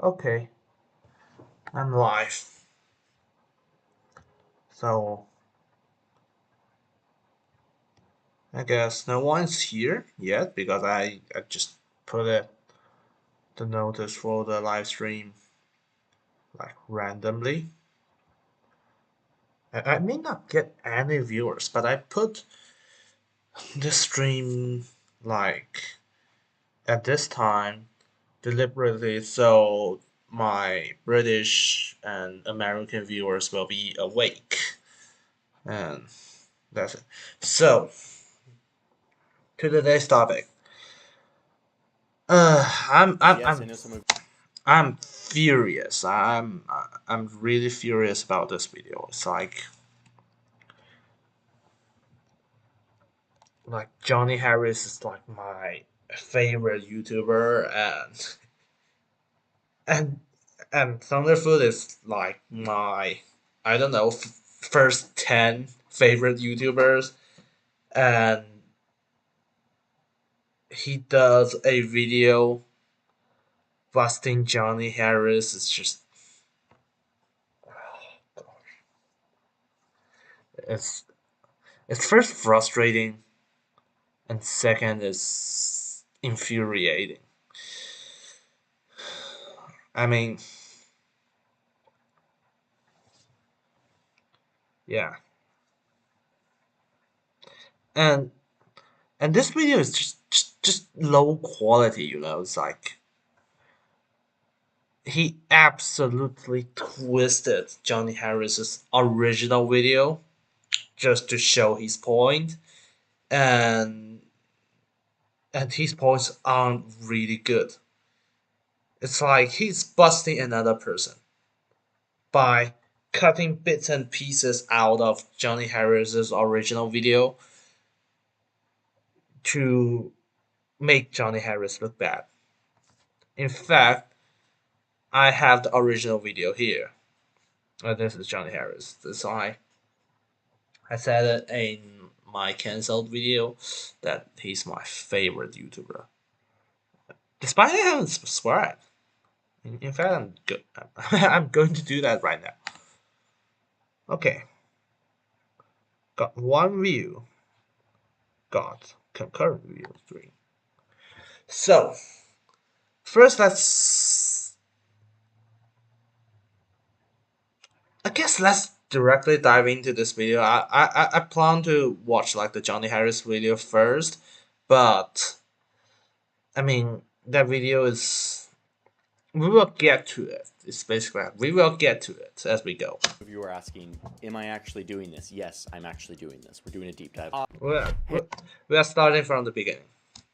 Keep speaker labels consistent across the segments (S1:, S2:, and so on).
S1: Okay, I'm live. So I guess no one's here yet because I just put the notice for the live stream like randomly. I may not get any viewers, but I put the stream like at this time deliberately so my British and American viewers will be awake. And that's it. So to today's topic.
S2: Yes, I know some of.
S1: I'm furious. I'm really furious about this video. It's like Johnny Harris is like my favorite YouTuber, and and Thunderfoot is like my, I don't know, first 10 favorite YouTubers, and he does a video busting Johnny Harris. It's just, it's it's first frustrating, and second is infuriating. I mean, yeah, and and this video is just low quality. It's like he absolutely twisted Johnny Harris's original video just to show his point, and and his points aren't really good. It's like he's busting another person by cutting bits and pieces out of Johnny Harris's original video to make Johnny Harris look bad. In fact, I have the original video here. This is Johnny Harris. So I said it in my cancelled video that he's my favorite YouTuber. Despite I haven't subscribed. In fact, I'm good. I'm going to do that right now. Okay, got one view. Got concurrent view 3. So first, let's directly dive into this video. I plan to watch like the Johnny Harris video first, but I mean that video is, we will get to it. It's basically we will get to it as we go.
S2: If you were asking, am I actually doing this? Yes, I'm actually doing this. We're doing a deep dive.
S1: We are starting from the beginning.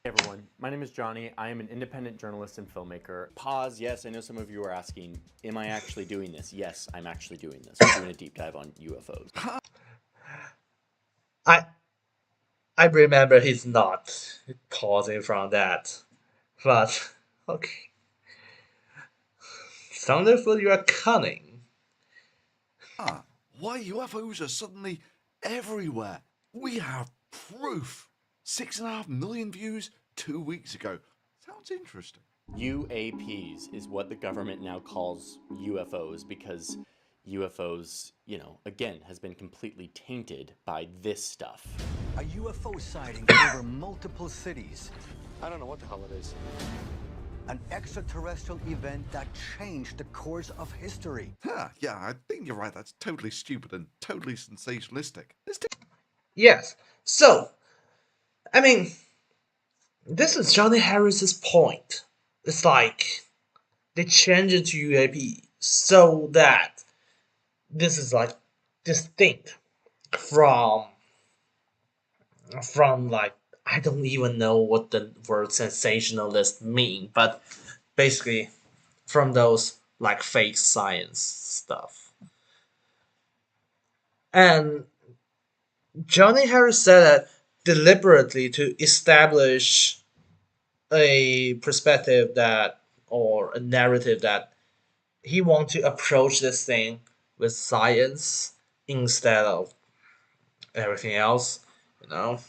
S2: Hey everyone, my name is Johnny. I am an independent journalist and filmmaker. Pause. Yes, I know some of you are asking, am I actually doing this? Yes, I'm actually doing this. We're doing a deep dive on UFOs.
S1: I I remember he's not pausing from that, but okay. Thunderfoot, you are cunning.
S3: Why UFOs are suddenly everywhere. We have proof. 6.5 million views 2 weeks ago. Sounds interesting.
S2: UAPs is what the government now calls UFOs because UFOs, again, has been completely tainted by this stuff.
S4: A UFO sighting over multiple cities.
S5: I don't know what the hell it is.
S4: An extraterrestrial event that changed the course of history.
S3: Yeah, I think you're right. That's totally stupid and totally sensationalistic.
S1: Yes. So, I mean, this is Johnny Harris's point. It's like they changed it to UAP so that this is like distinct from like, I don't even know what the word sensationalist mean, but basically from those like fake science stuff. And Johnny Harris said that deliberately to establish a perspective that, or a narrative that he wants to approach this thing with science instead of everything else, you know.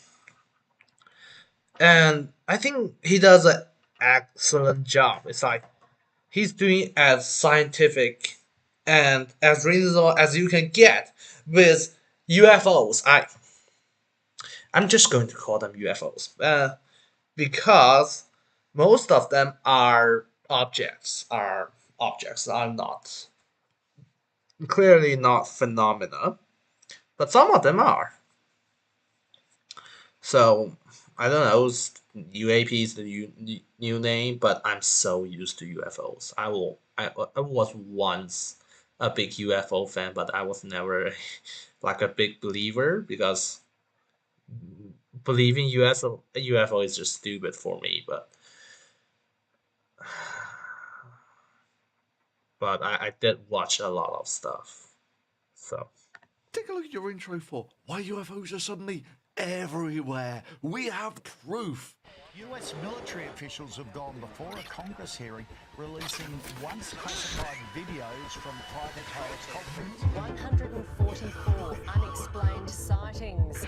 S1: And I think he does an excellent job. It's like he's doing as scientific and as reasonable as you can get with UFOs. I'm just going to call them UFOs because most of them are objects are not clearly not phenomena, but some of them are. So I don't know. UAP is the new name, but I'm so used to UFOs. I was once a big UFO fan, but I was never like a big believer because believing UFO is just stupid for me. But I did watch a lot of stuff. So
S3: Take a look at your intro for why UFOs are suddenly everywhere. We have proof.
S5: US military officials have gone before a Congress hearing releasing once classified videos from private helicopters.
S6: 144 unexplained sightings.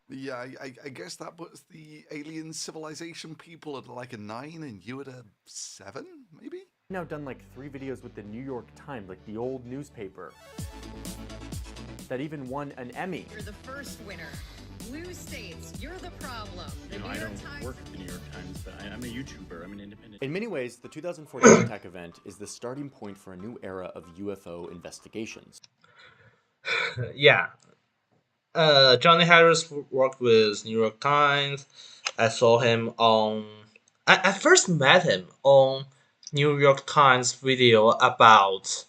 S3: Yeah, I guess that puts the alien civilization people at like a 9 and you at a 7, maybe?
S2: Now done like 3 videos with the New York Times, like the old newspaper, that even won an Emmy.
S7: You're the first winner. Blue states, you're the problem.
S8: You know, I don't work at the New York Times, but I'm a YouTuber. I'm an independent.
S2: In many ways, the 2014 tech event is the starting point for a new era of UFO investigations.
S1: yeah, Johnny Harris worked with New York Times. I saw him on. I first met him on New York Times video about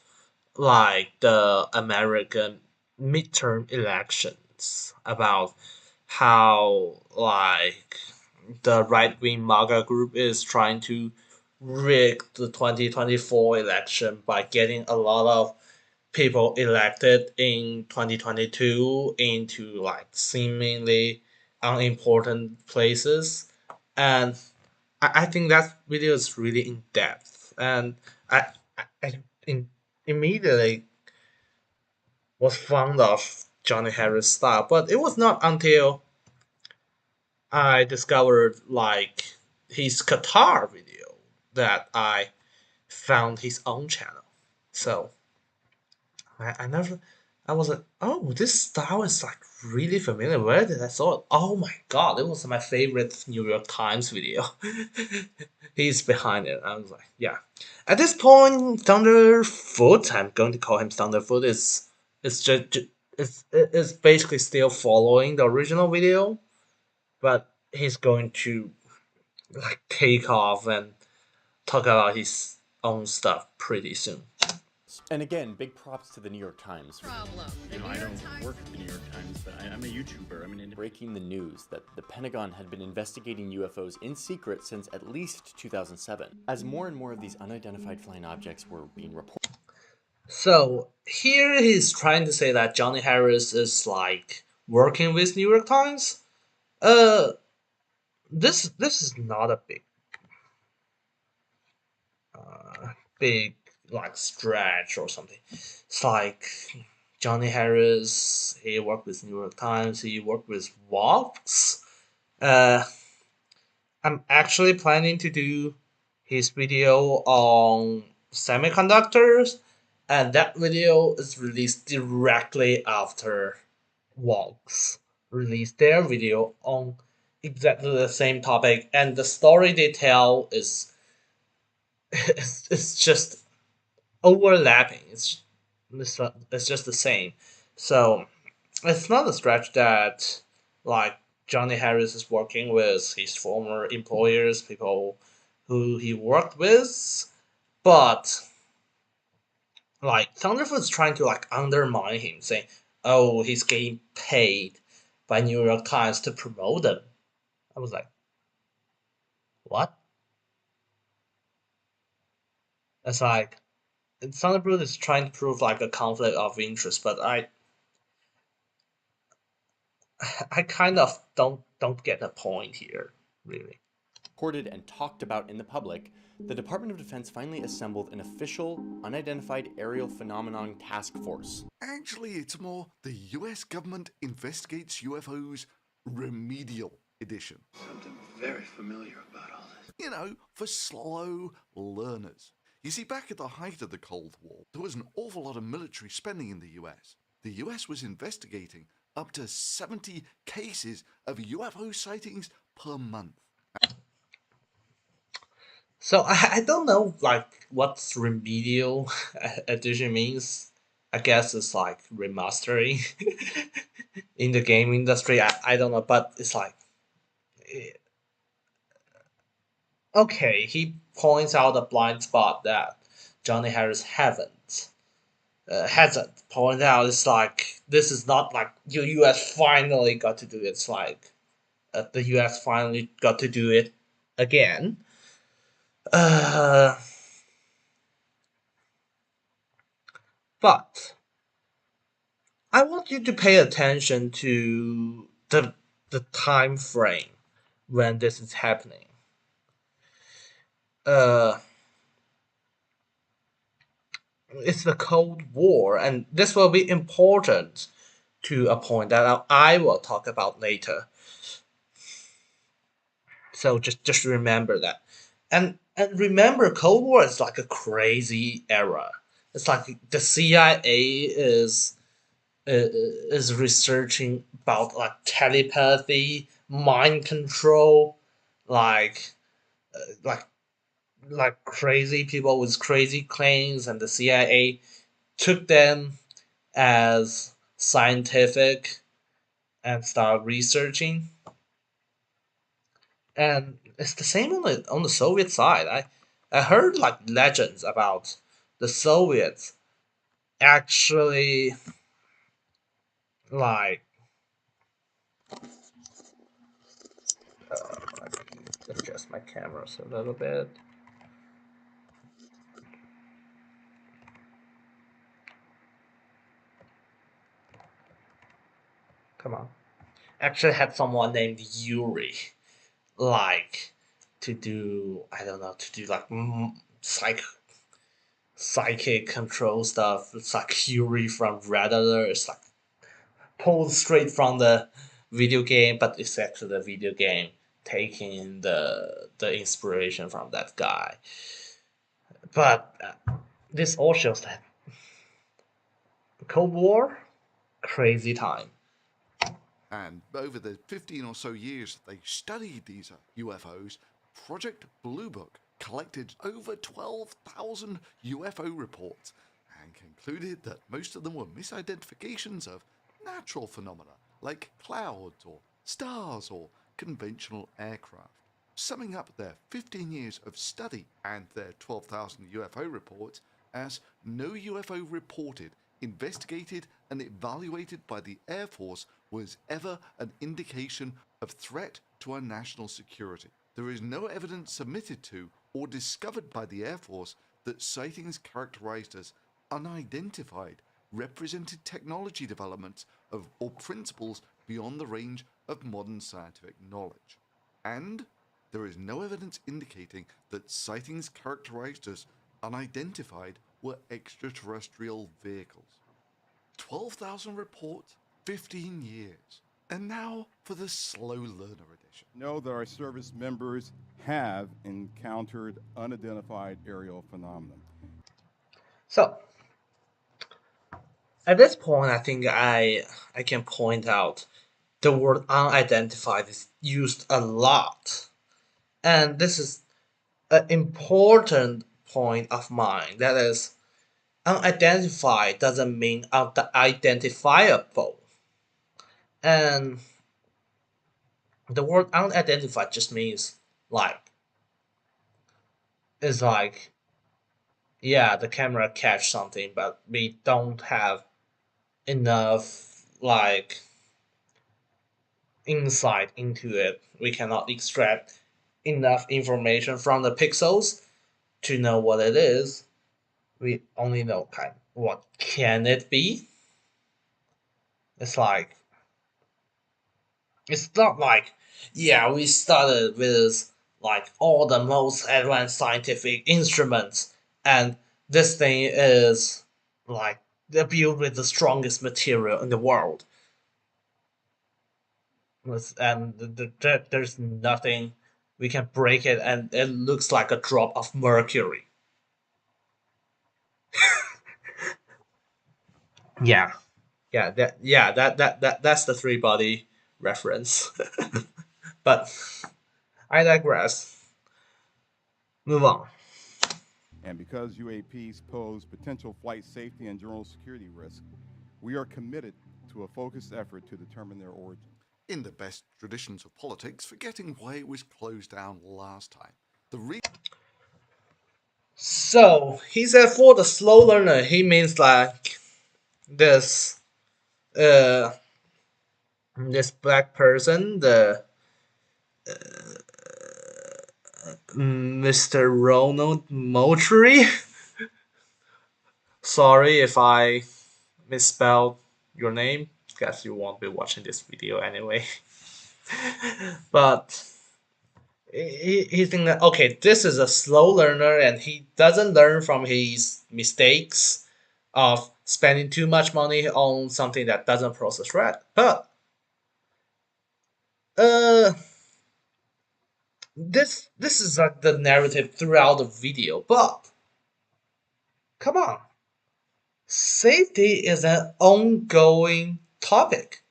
S1: like the American midterm elections, about how like the right wing MAGA group is trying to rig the 2024 election by getting a lot of people elected in 2022 into like seemingly unimportant places. And I think that video is really in depth. And I immediately was fond of Johnny Harris' style. But it was not until I discovered like his Qatar video that I found his own channel. So I never. I was like, oh, this style is like really familiar. Where did I saw it? Oh my god, it was my favorite New York Times video. He's behind it. I was like, yeah. At this point, Thunderfoot, I'm going to call him Thunderfoot, is just is basically still following the original video, but he's going to like take off and talk about his own stuff pretty soon.
S2: And again, big props to the New York Times.
S7: Problem.
S8: You know, I don't work at the New York Times, but I'm a YouTuber. I'm an independent.
S2: Breaking the news that the Pentagon had been investigating UFOs in secret since at least 2007, as more and more of these unidentified flying objects were being reported.
S1: So here he's trying to say that Johnny Harris is like working with New York Times. This is not a big like stretch or something. It's like Johnny Harris. He worked with New York Times. He worked with Vox. I'm actually planning to do his video on semiconductors, and that video is released directly after Vox released their video on exactly the same topic, and the story they tell is it's just overlapping. It's just the same. So it's not a stretch that like Johnny Harris is working with his former employers, people who he worked with, but like Thunderfoot's trying to like undermine him, saying, "Oh, he's getting paid by New York Times to promote them." I was like, "What?" It's like Thunderfoot is trying to prove like a conflict of interest, but I kind of don't get the point here, really.
S2: Reported and talked about in the public, the Department of Defense finally assembled an official, unidentified aerial phenomenon task force.
S3: Actually, it's more the US government investigates UFOs remedial edition.
S8: Something very familiar about all this.
S3: You know, for slow learners. You see, back at the height of the Cold War, there was an awful lot of military spending in the US. The US was investigating up to 70 cases of UFO sightings per month.
S1: So I don't know like what's remedial edition means. I guess it's like remastering in the game industry. I don't know, but it's like eh, okay. He points out a blind spot that Johnny Harris hasn't pointed out. It's like this is not like the U.S. finally got to do it. It's like the U.S. finally got to do it again. Uh, but I want you to pay attention to the time frame when this is happening. Uh, it's the Cold War, and this will be important to a point that I will talk about later. So just remember that, and remember, Cold War is like a crazy era. It's like the CIA is researching about like telepathy, mind control, like like like crazy people with crazy claims, and the CIA took them as scientific and start researching. And it's the same on the Soviet side. I heard like legends about the Soviets actually like adjust my cameras a little bit. Come on. Actually had someone named Yuri like to do I don't know to do like psychic control stuff. It's like Yuri from Red Alert. It's like pulled straight from the video game, but it's actually the video game taking the inspiration from that guy. But this all shows that Cold War, crazy time.
S3: And over the 15 or so years they studied these UFOs, Project Blue Book collected over 12,000 UFO reports and concluded that most of them were misidentifications of natural phenomena like clouds or stars or conventional aircraft. Summing up their 15 years of study and their 12,000 UFO reports as no UFO reported, investigated, and evaluated by the Air Force was ever an indication of threat to our national security. There is no evidence submitted to or discovered by the Air Force that sightings characterized as unidentified represented technology developments of or principles beyond the range of modern scientific knowledge. And there is no evidence indicating that sightings characterized as unidentified were extraterrestrial vehicles. 12,000 reports, 15 years. And now for the Slow Learner Edition.
S9: Know that our service members have encountered unidentified aerial phenomena.
S1: So at this point, I think I can point out the word unidentified is used a lot, and this is an important point of mine. That is, unidentified doesn't mean unidentifiable, and the word unidentified just means like it's like yeah, the camera catch something, but we don't have enough like insight into it. We cannot extract enough information from the pixels to know what it is. We only know kind of what can it be. It's like it's not like yeah, we started with like all the most advanced scientific instruments, and this thing is like they're built with the strongest material in the world. And there's nothing we can break it and it looks like a drop of mercury. Yeah, that's the three body reference. But I digress. Move on.
S9: And because UAPs pose potential flight safety and general security risk, we are committed to a focused effort to determine their origin.
S3: In the best traditions of politics, forgetting why it was closed down last time.
S1: So he said for the slow learner, he means like this uh this black person, the Mr. Ronald Moultrie. Sorry if I misspelled your name. Guess you won't be watching this video anyway. But he think that okay, this is a slow learner and he doesn't learn from his mistakes of spending too much money on something that doesn't process red. But uh this is like the narrative throughout the video, but come on. Safety is an ongoing topic.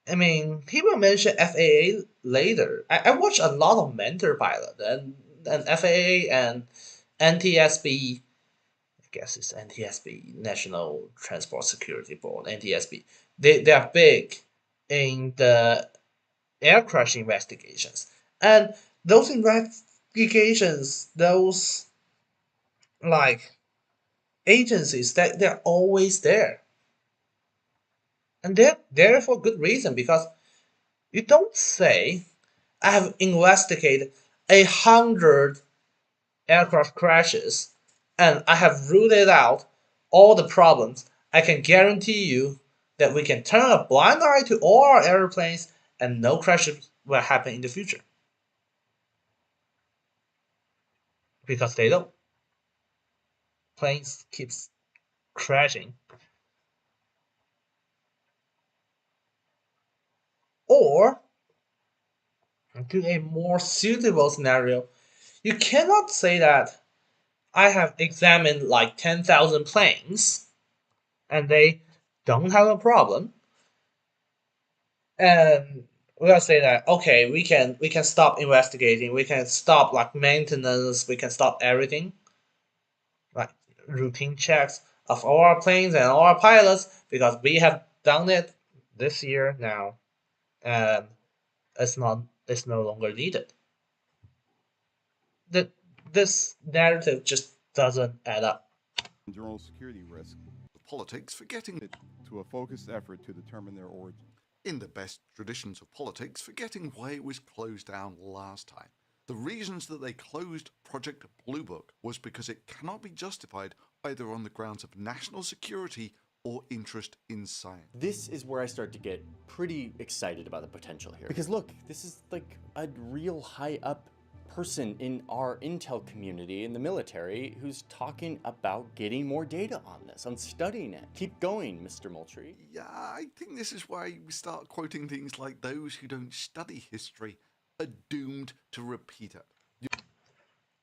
S1: I mean, he will mention FAA later. I watch a lot of Mentor Pilot and FAA and NTSB. I guess it's NTSB, National Transport Security Board, NTSB. They are big in the air crash investigations. And those investigations, those like agencies, that they're always there. And they're there for good reason because you don't say, I have investigated 100 aircraft crashes and I have rooted out all the problems. I can guarantee you that we can turn a blind eye to all our airplanes and no crashes will happen in the future. Because they don't. Planes keeps crashing. Or, to a more suitable scenario, you cannot say that I have examined like 10,000 planes and they don't have a problem. And we'll say that okay, we can stop investigating, we can stop like maintenance, we can stop everything, like routine checks of all our planes and all our pilots because we have done it this year now, and it's no longer needed. That this narrative just doesn't add up.
S9: General security risk.
S3: Politics, forgetting
S9: to a focused effort to determine their origin.
S3: In the best traditions of politics, forgetting why it was closed down last time. The reasons that they closed Project Blue Book was because it cannot be justified either on the grounds of national security or interest in science.
S2: This is where I start to get pretty excited about the potential here. Because look, this is like a real high up person in our intel community in the military who's talking about getting more data on this, on studying it. Keep going, Mr. Moultrie.
S3: Yeah, I think this is why we start quoting things like those who don't study history are doomed to repeat it.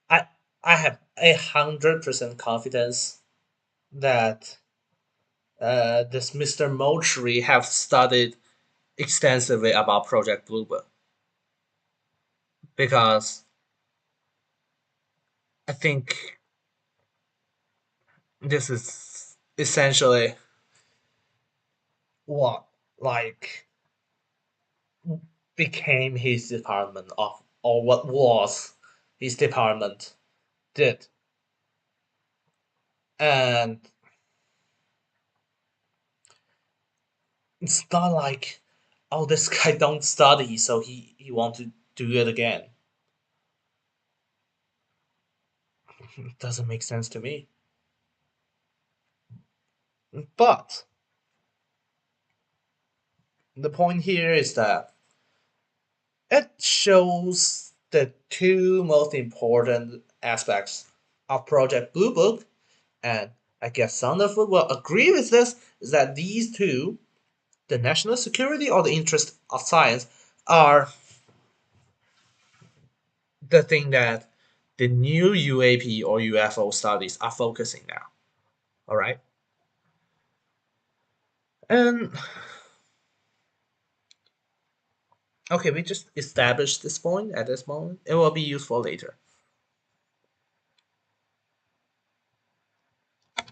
S1: I have 100% confidence that this Mr. Moultrie have studied extensively about Project Blue Book because I think this is essentially what like became his department of, or what was his department did. And it's not like, oh, this guy don't study so he want to do it again. It doesn't make sense to me. But the point here is that it shows the two most important aspects of Project Blue Book, and I guess Thunderf00t will agree with this, is that these two, the national security or the interest of science, are the thing that the new UAP or UFO studies are focusing now. All right, and okay, we just established this point at this moment. It will be useful later.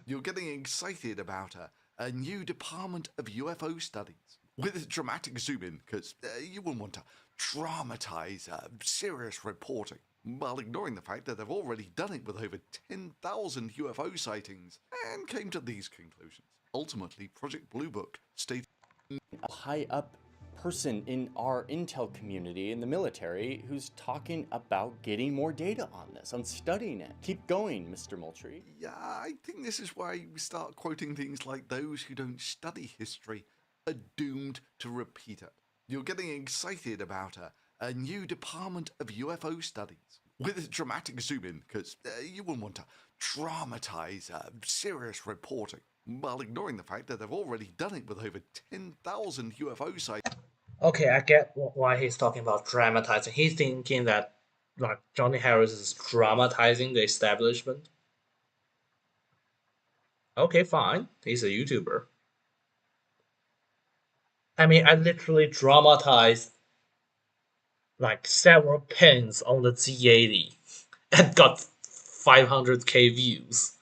S3: You're getting excited about a new department of UFO studies with a dramatic zoom in because you wouldn't want to dramatize serious reporting while ignoring the fact that they've already done it with over 10,000 UFO sightings and came to these conclusions. Ultimately, Project Blue Book stated
S2: A high up person in our intel community in the military who's talking about getting more data on this, on studying it. Keep going, Mr. Moultrie.
S3: Yeah, I think this is why we start quoting things like those who don't study history are doomed to repeat it. You're getting excited about a new department of UFO studies with a dramatic zoom in because you wouldn't want to dramatize serious reporting while ignoring the fact that they've already done it with over 10,000 UFO sightings.
S1: Okay, I get why he's talking about dramatizing. He's thinking that like Johnny Harris is dramatizing the establishment. Okay, fine. He's a YouTuber. I mean, I literally dramatized like several pins on the Z80 and got 500k views.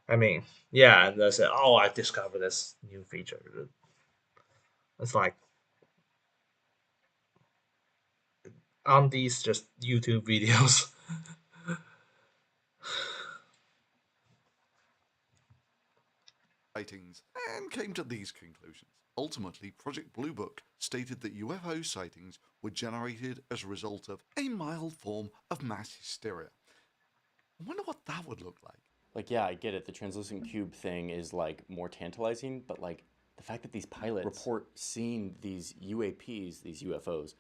S1: I mean, yeah, and I said, oh, I discovered this new feature. It's like, on these just YouTube videos.
S3: Sightings and came to these conclusions. Ultimately, Project Blue Book stated that UFO sightings were generated as a result of a mild form of mass hysteria. I wonder what that would look like.
S2: Like, yeah, I get it. The translucent cube thing is like more tantalizing, but like the fact that these pilots report seeing these UAPs, these UFOs,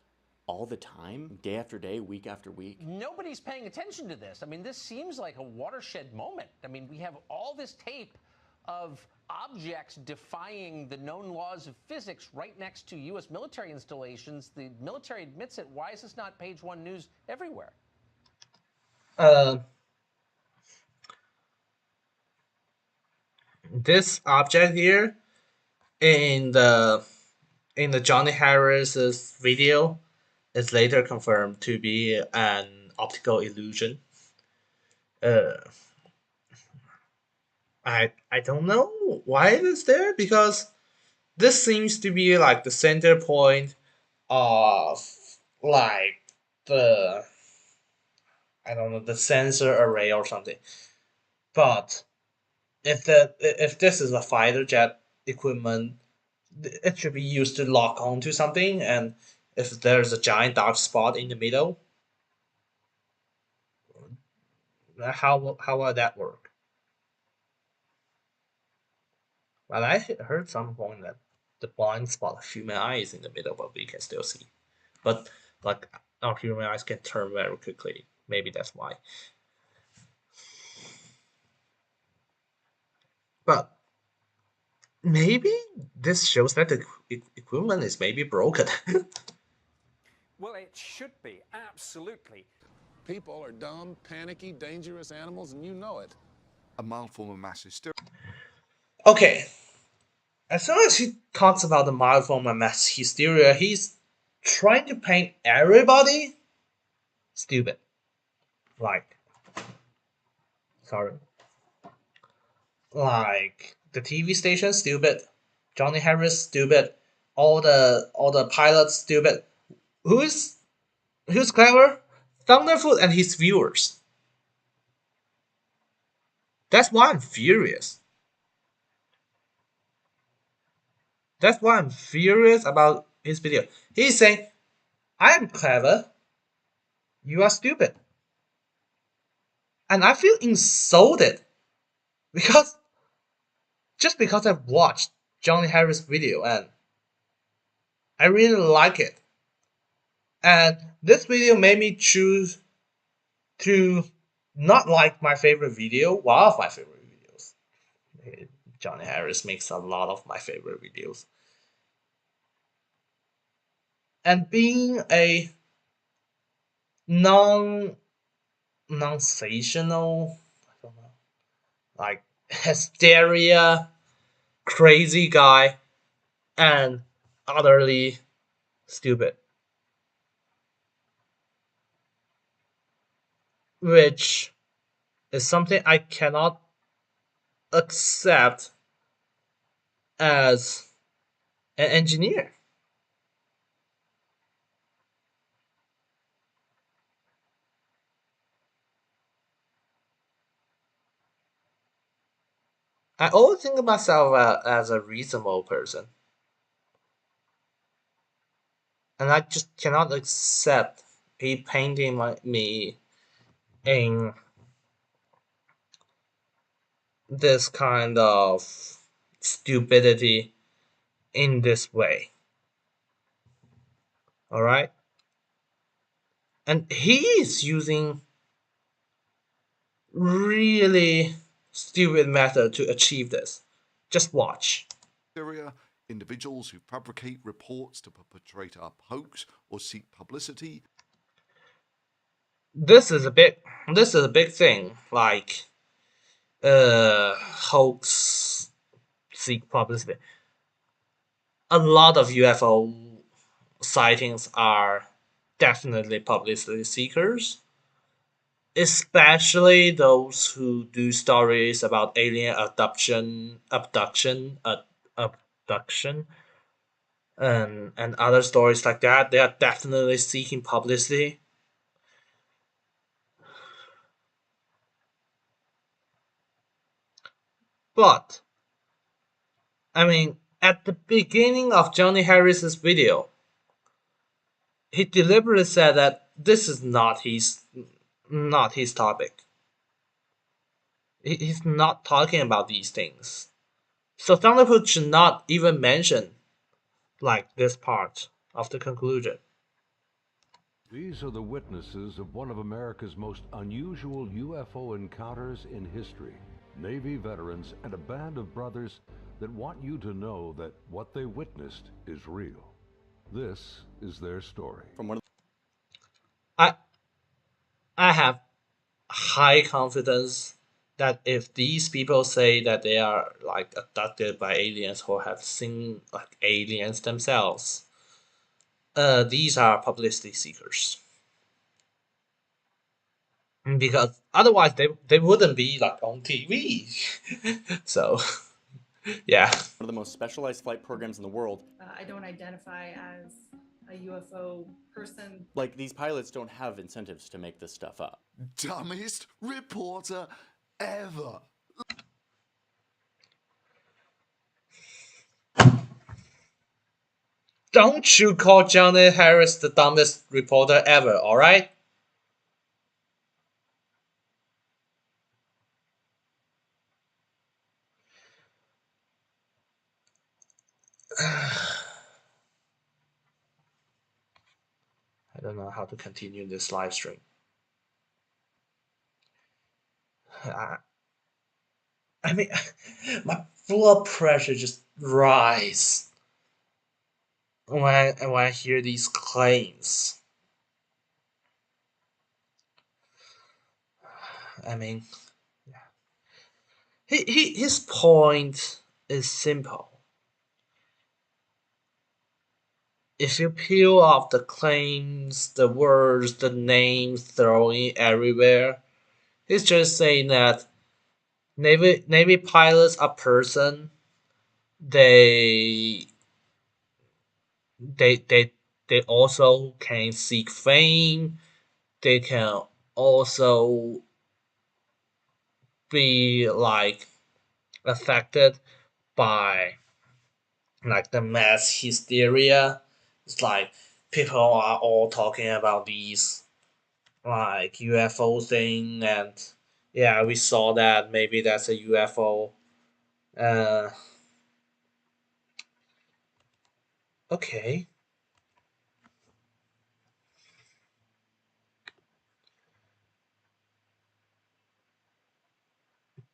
S2: all the time, day after day, week after week.
S10: Nobody's paying attention to this. I mean, this seems like a watershed moment. I mean, we have all this tape of objects defying the known laws of physics right next to U.S. military installations. The military admits it. Why is this not page one news everywhere?
S1: This object here in the Johnny Harris's video is later confirmed to be an optical illusion. I don't know why it is there, because this seems to be like the center point of like the, I don't know, the sensor array or something. But if this is a fighter jet equipment, it should be used to lock onto something, and if there's a giant dark spot in the middle, how will that work? Well, I heard some point that the blind spot of human eye is in the middle, but we can still see. But like our human eyes can turn very quickly. Maybe that's why. But maybe this shows that the equipment is maybe broken.
S11: Well, it should be, absolutely.
S12: People are dumb, panicky, dangerous animals, and you know it.
S3: A mild form of mass hysteria.
S1: Okay. As soon as he talks about the mild form of mass hysteria, he's trying to paint everybody stupid. Like, sorry. Like the TV station stupid, Johnny Harris stupid, all the pilots stupid. Who's clever? Thunderfoot and his viewers. That's why I'm furious. That's why I'm furious about his video. He's saying, I'm clever, you are stupid. And I feel insulted because just because I've watched Johnny Harris' video and I really like it. And this video made me choose to not like my favorite video, one of my favorite videos. Johnny Harris makes a lot of my favorite videos. And being a non sensational, I don't know, like hysteria, crazy guy, and utterly stupid, which is something I cannot accept as an engineer. I always think of myself as a reasonable person, and I just cannot accept he painting me in this kind of stupidity in this way. All right, and he is using really stupid method to achieve this. Just watch.
S3: Syria, individuals who fabricate reports to perpetrate a hoax or seek publicity.
S1: This is a big thing. Like hoax, seek publicity. A lot of UFO sightings are definitely publicity seekers, especially those who do stories about alien abduction, and other stories like that. They are definitely seeking publicity. But I mean, at the beginning of Johnny Harris's video, he deliberately said that this is not his topic. He's not talking about these things. So Thunderfoot should not even mention like this part of the conclusion.
S13: These are the witnesses of one of America's most unusual UFO encounters in history. Navy veterans and a band of brothers that want you to know that what they witnessed is real. This is their story.
S1: I have high confidence that if these people say that they are like abducted by aliens or have seen like aliens themselves, these are publicity seekers. Because otherwise they wouldn't be like on TV. So yeah.
S2: One of the most specialized flight programs in the world.
S14: I don't identify as a UFO person.
S2: Like, these pilots don't have incentives to make this stuff up.
S3: Dumbest reporter ever.
S1: Don't you call Johnny Harris the dumbest reporter ever, alright? I don't know how to continue this live stream. I mean, my blood pressure just rise when I hear these claims. I mean, his point is simple. If you peel off the claims, the words, the names thrown everywhere, he's just saying that Navy pilots are person. They they they they also can seek fame. They can also be like affected by like the mass hysteria. It's like people are all talking about these like UFO thing, and yeah, we saw that maybe that's a UFO. Uh, okay.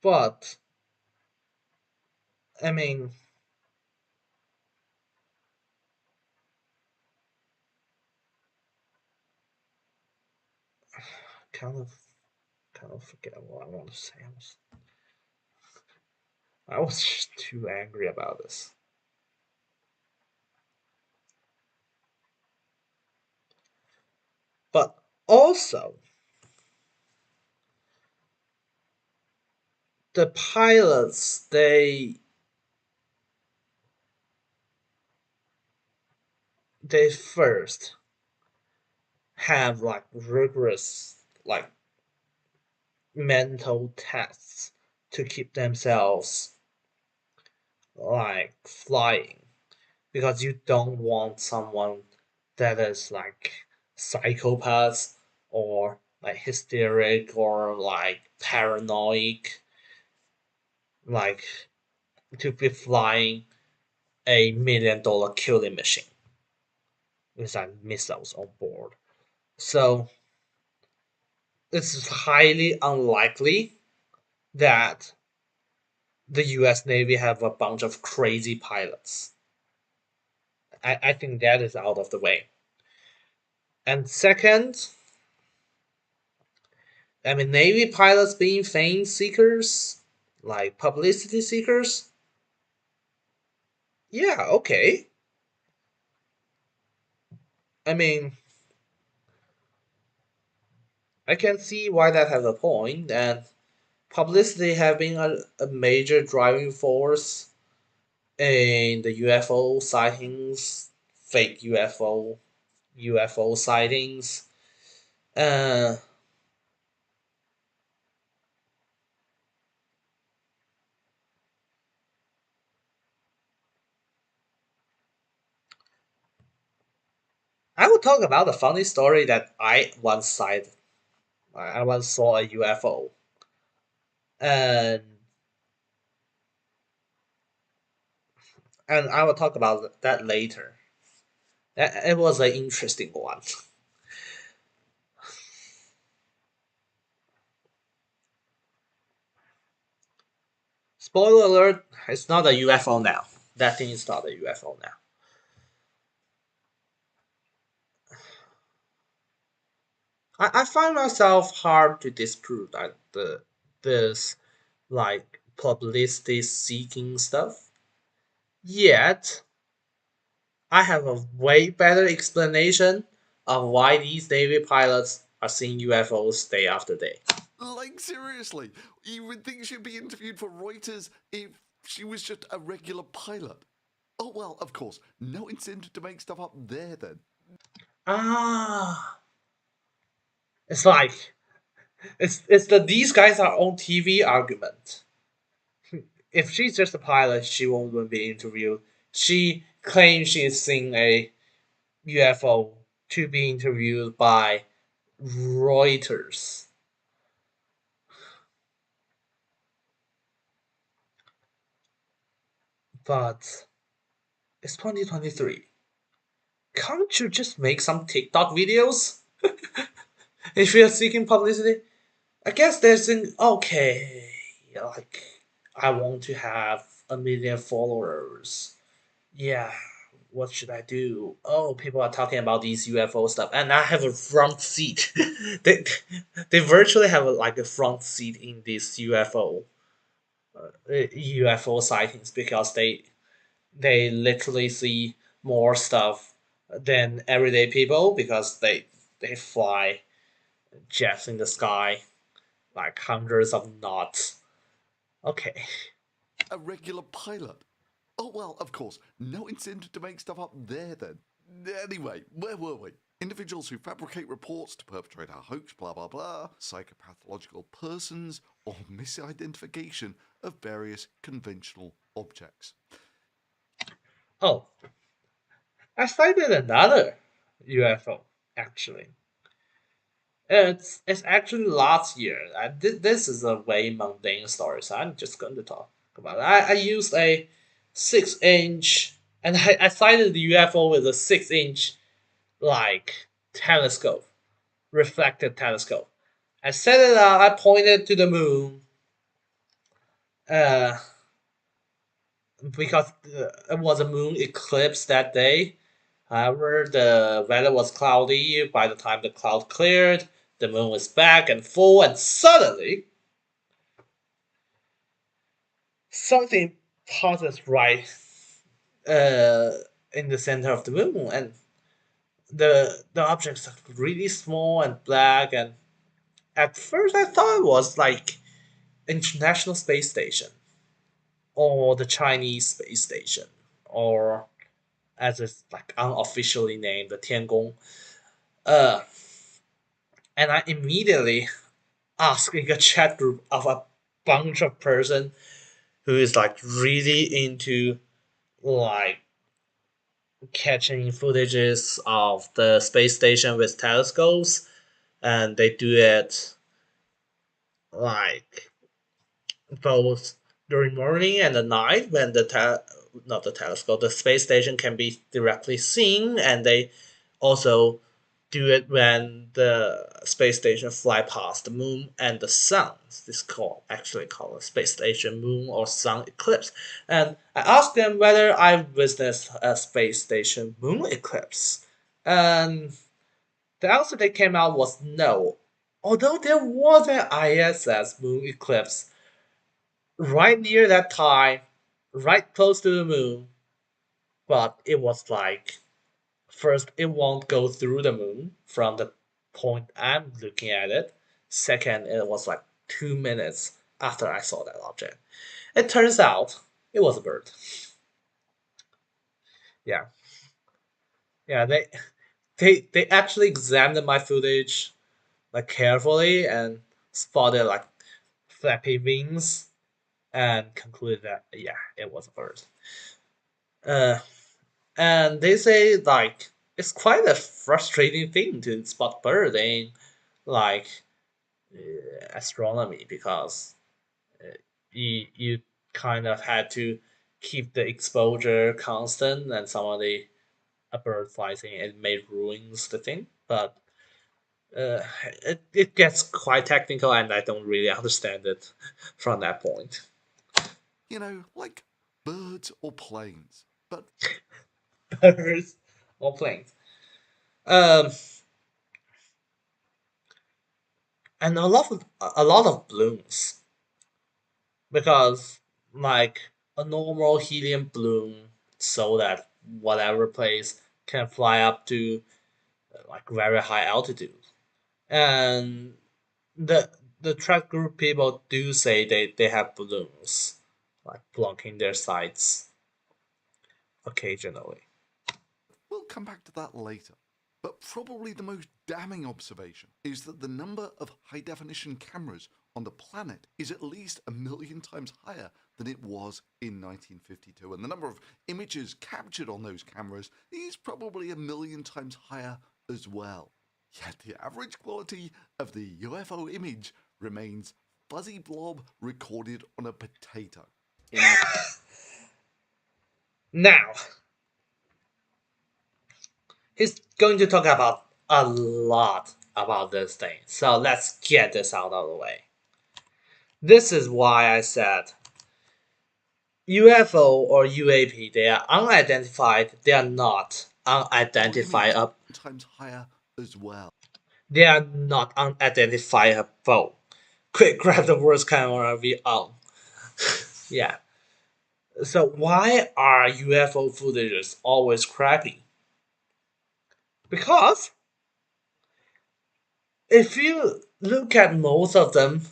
S1: But I mean, kind of forget what I want to say. I was just too angry about this. But also, the pilots they first have like rigorous like mental tests to keep themselves like flying, because you don't want someone that is like psychopath or like hysteric or like paranoid, like to be flying $1 million killing machine with like missiles on board. So it's highly unlikely that the US Navy have a bunch of crazy pilots. I think that is out of the way. And second, I mean, Navy pilots being fame seekers, like publicity seekers, yeah, okay. I mean, I can see why that has a point, and publicity have been a major driving force in the UFO sightings, fake UFO sightings. Uh, I will talk about a funny story that I once sighted. I once saw a UFO, and I will talk about that later. It was an interesting one. Spoiler alert: it's not a UFO now. That thing is not a UFO now. I find myself hard to disprove that this like publicity seeking stuff. Yet I have a way better explanation of why these Navy pilots are seeing UFOs day after day.
S3: Like, seriously, you would think she'd be interviewed for Reuters if she was just a regular pilot. Oh, well, of course, no incentive to make stuff up there then.
S1: Ah, it's like it's the these guys are on TV argument. If she's just a pilot, she won't be interviewed. She claims she's seen a UFO to be interviewed by Reuters. But it's 2023. Can't you just make some TikTok videos if you're seeking publicity? I guess there's an okay, like I want to have 1 million followers. Yeah, what should I do? Oh, people are talking about these UFO stuff, and I have a front seat. they they virtually have like a front seat in this UFO sightings because they literally see more stuff than everyday people because they fly jets in the sky like hundreds of knots. Okay.
S3: A regular pilot. Oh, well, of course, no incentive to make stuff up there then. Anyway, where were we? Individuals who fabricate reports to perpetrate a hoax, blah blah blah, psychopathological persons, or misidentification of various conventional objects.
S1: Oh, I sighted another UFO actually. It's actually last year. This is a way mundane story, so I'm just going to talk about it. I used a 6 inch, and I sighted the UFO with a 6 inch like telescope, reflected telescope. I set it up. I pointed to the moon. Uh, because it was a moon eclipse that day. However, the weather was cloudy. By the time the cloud cleared, the moon is back and full, and suddenly something pauses right uh, in the center of the moon, and the objects are really small and black. And at first, I thought it was like International Space Station or the Chinese Space Station, or as it's like unofficially named, the Tiangong. Uh, and I immediately asked in a chat group of a bunch of person who is like really into like catching footages of the space station with telescopes, and they do it like both during morning and the night when not the telescope, the space station can be directly seen, and they also do it when the space station fly past the moon and the sun. This actually called a space station moon or sun eclipse. And I asked them whether I witnessed a space station moon eclipse, and the answer that came out was no. Although there was an ISS moon eclipse right near that time, right close to the moon, but it was like first it won't go through the moon from the point I'm looking at it. Second, it was like 2 minutes after I saw that object. It turns out it was a bird. Yeah, yeah. They actually examined my footage like carefully and spotted like flappy wings and concluded that yeah, it was a bird. Uh, and they say like it's quite a frustrating thing to spot bird in like astronomy, because you kind of had to keep the exposure constant, and somebody a bird flies in, it may ruins the thing. But uh, it gets quite technical, and I don't really understand it from that point.
S3: You know, like birds or planes, but
S1: Birds or planes. Um, and a lot of balloons, because like a normal helium balloon, so that whatever place can fly up to like very high altitude. And the the track group people do say they have balloons like blocking their sights occasionally.
S3: we'll come back to that later. But probably the most damning observation is that the number of high definition cameras on the planet is at least 1,000,000 times higher than it was in 1952. And the number of images captured on those cameras is probably 1,000,000 times higher as well. Yet the average quality of the UFO image remains fuzzy blob recorded on a potato.
S1: Now, he's going to talk about a lot about this thing, so let's get this out of the way. This is why I said UFO or UAP, they are unidentified, they are not unidentifiable.
S3: Times higher as well.
S1: They are not unidentifiable. Quick, grab the worst camera we own. Yeah. So why are UFO footages always crappy? Because if you look at most of them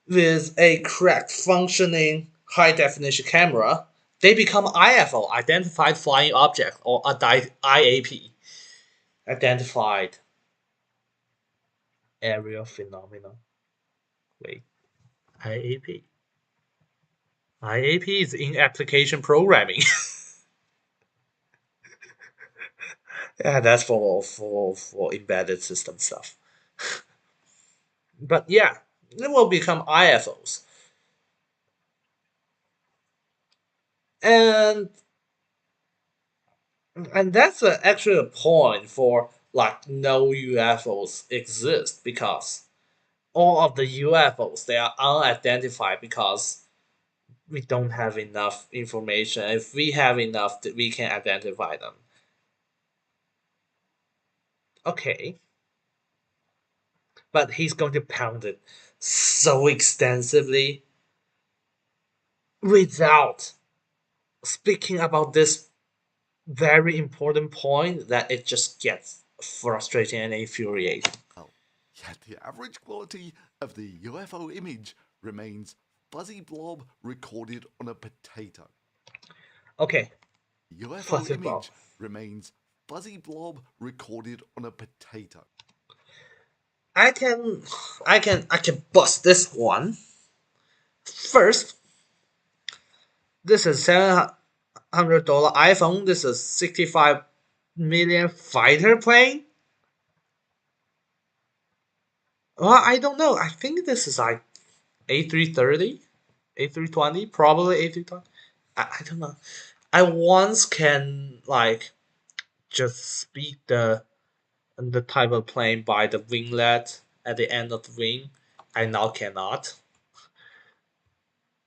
S1: with a correct functioning high definition camera, they become IFO, identified flying object, or IAP, identified aerial phenomenon. Wait, IAP. IAP is in application programming. Yeah, that's for embedded system stuff. But yeah, it will become IFOs. And that's actually a point for like no UFOs exist, because all of the UFOs, they are unidentified because we don't have enough information. If we have enough, we can identify them. Okay. but he's going to pound it so extensively without speaking about this very important point that it just gets frustrating and infuriating.
S3: Yet the average quality of the UFO image remains fuzzy blob recorded on a potato.
S1: Okay.
S3: UFO
S1: Fuzzy
S3: image
S1: blob.
S3: remains fuzzy blob recorded on a potato.
S1: I can bust this one. First, this is $700 iPhone. This is 65 million fighter plane. Well, I don't know. I think this is like A330, A320, probably A320. I don't know. I once can like just speed the type of plane by the winglet at the end of the wing. I now cannot.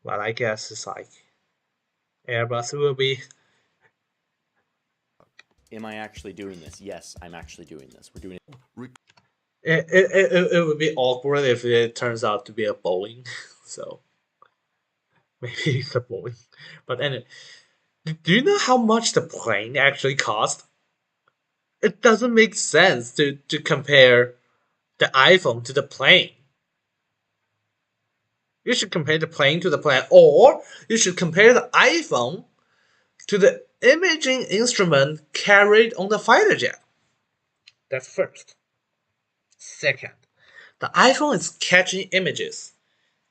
S1: But I guess it's like Airbus will be.
S2: Am I actually doing this? Yes, I'm actually doing this. We're doing it.
S1: It would be awkward if it turns out to be a Boeing. So maybe it's a Boeing. But anyway, do you know how much the plane actually cost? It doesn't make sense to compare the iPhone to the plane. You should compare the plane to the plane, or you should compare the iPhone to the imaging instrument carried on the fighter jet. That's first. Second, the iPhone is catching images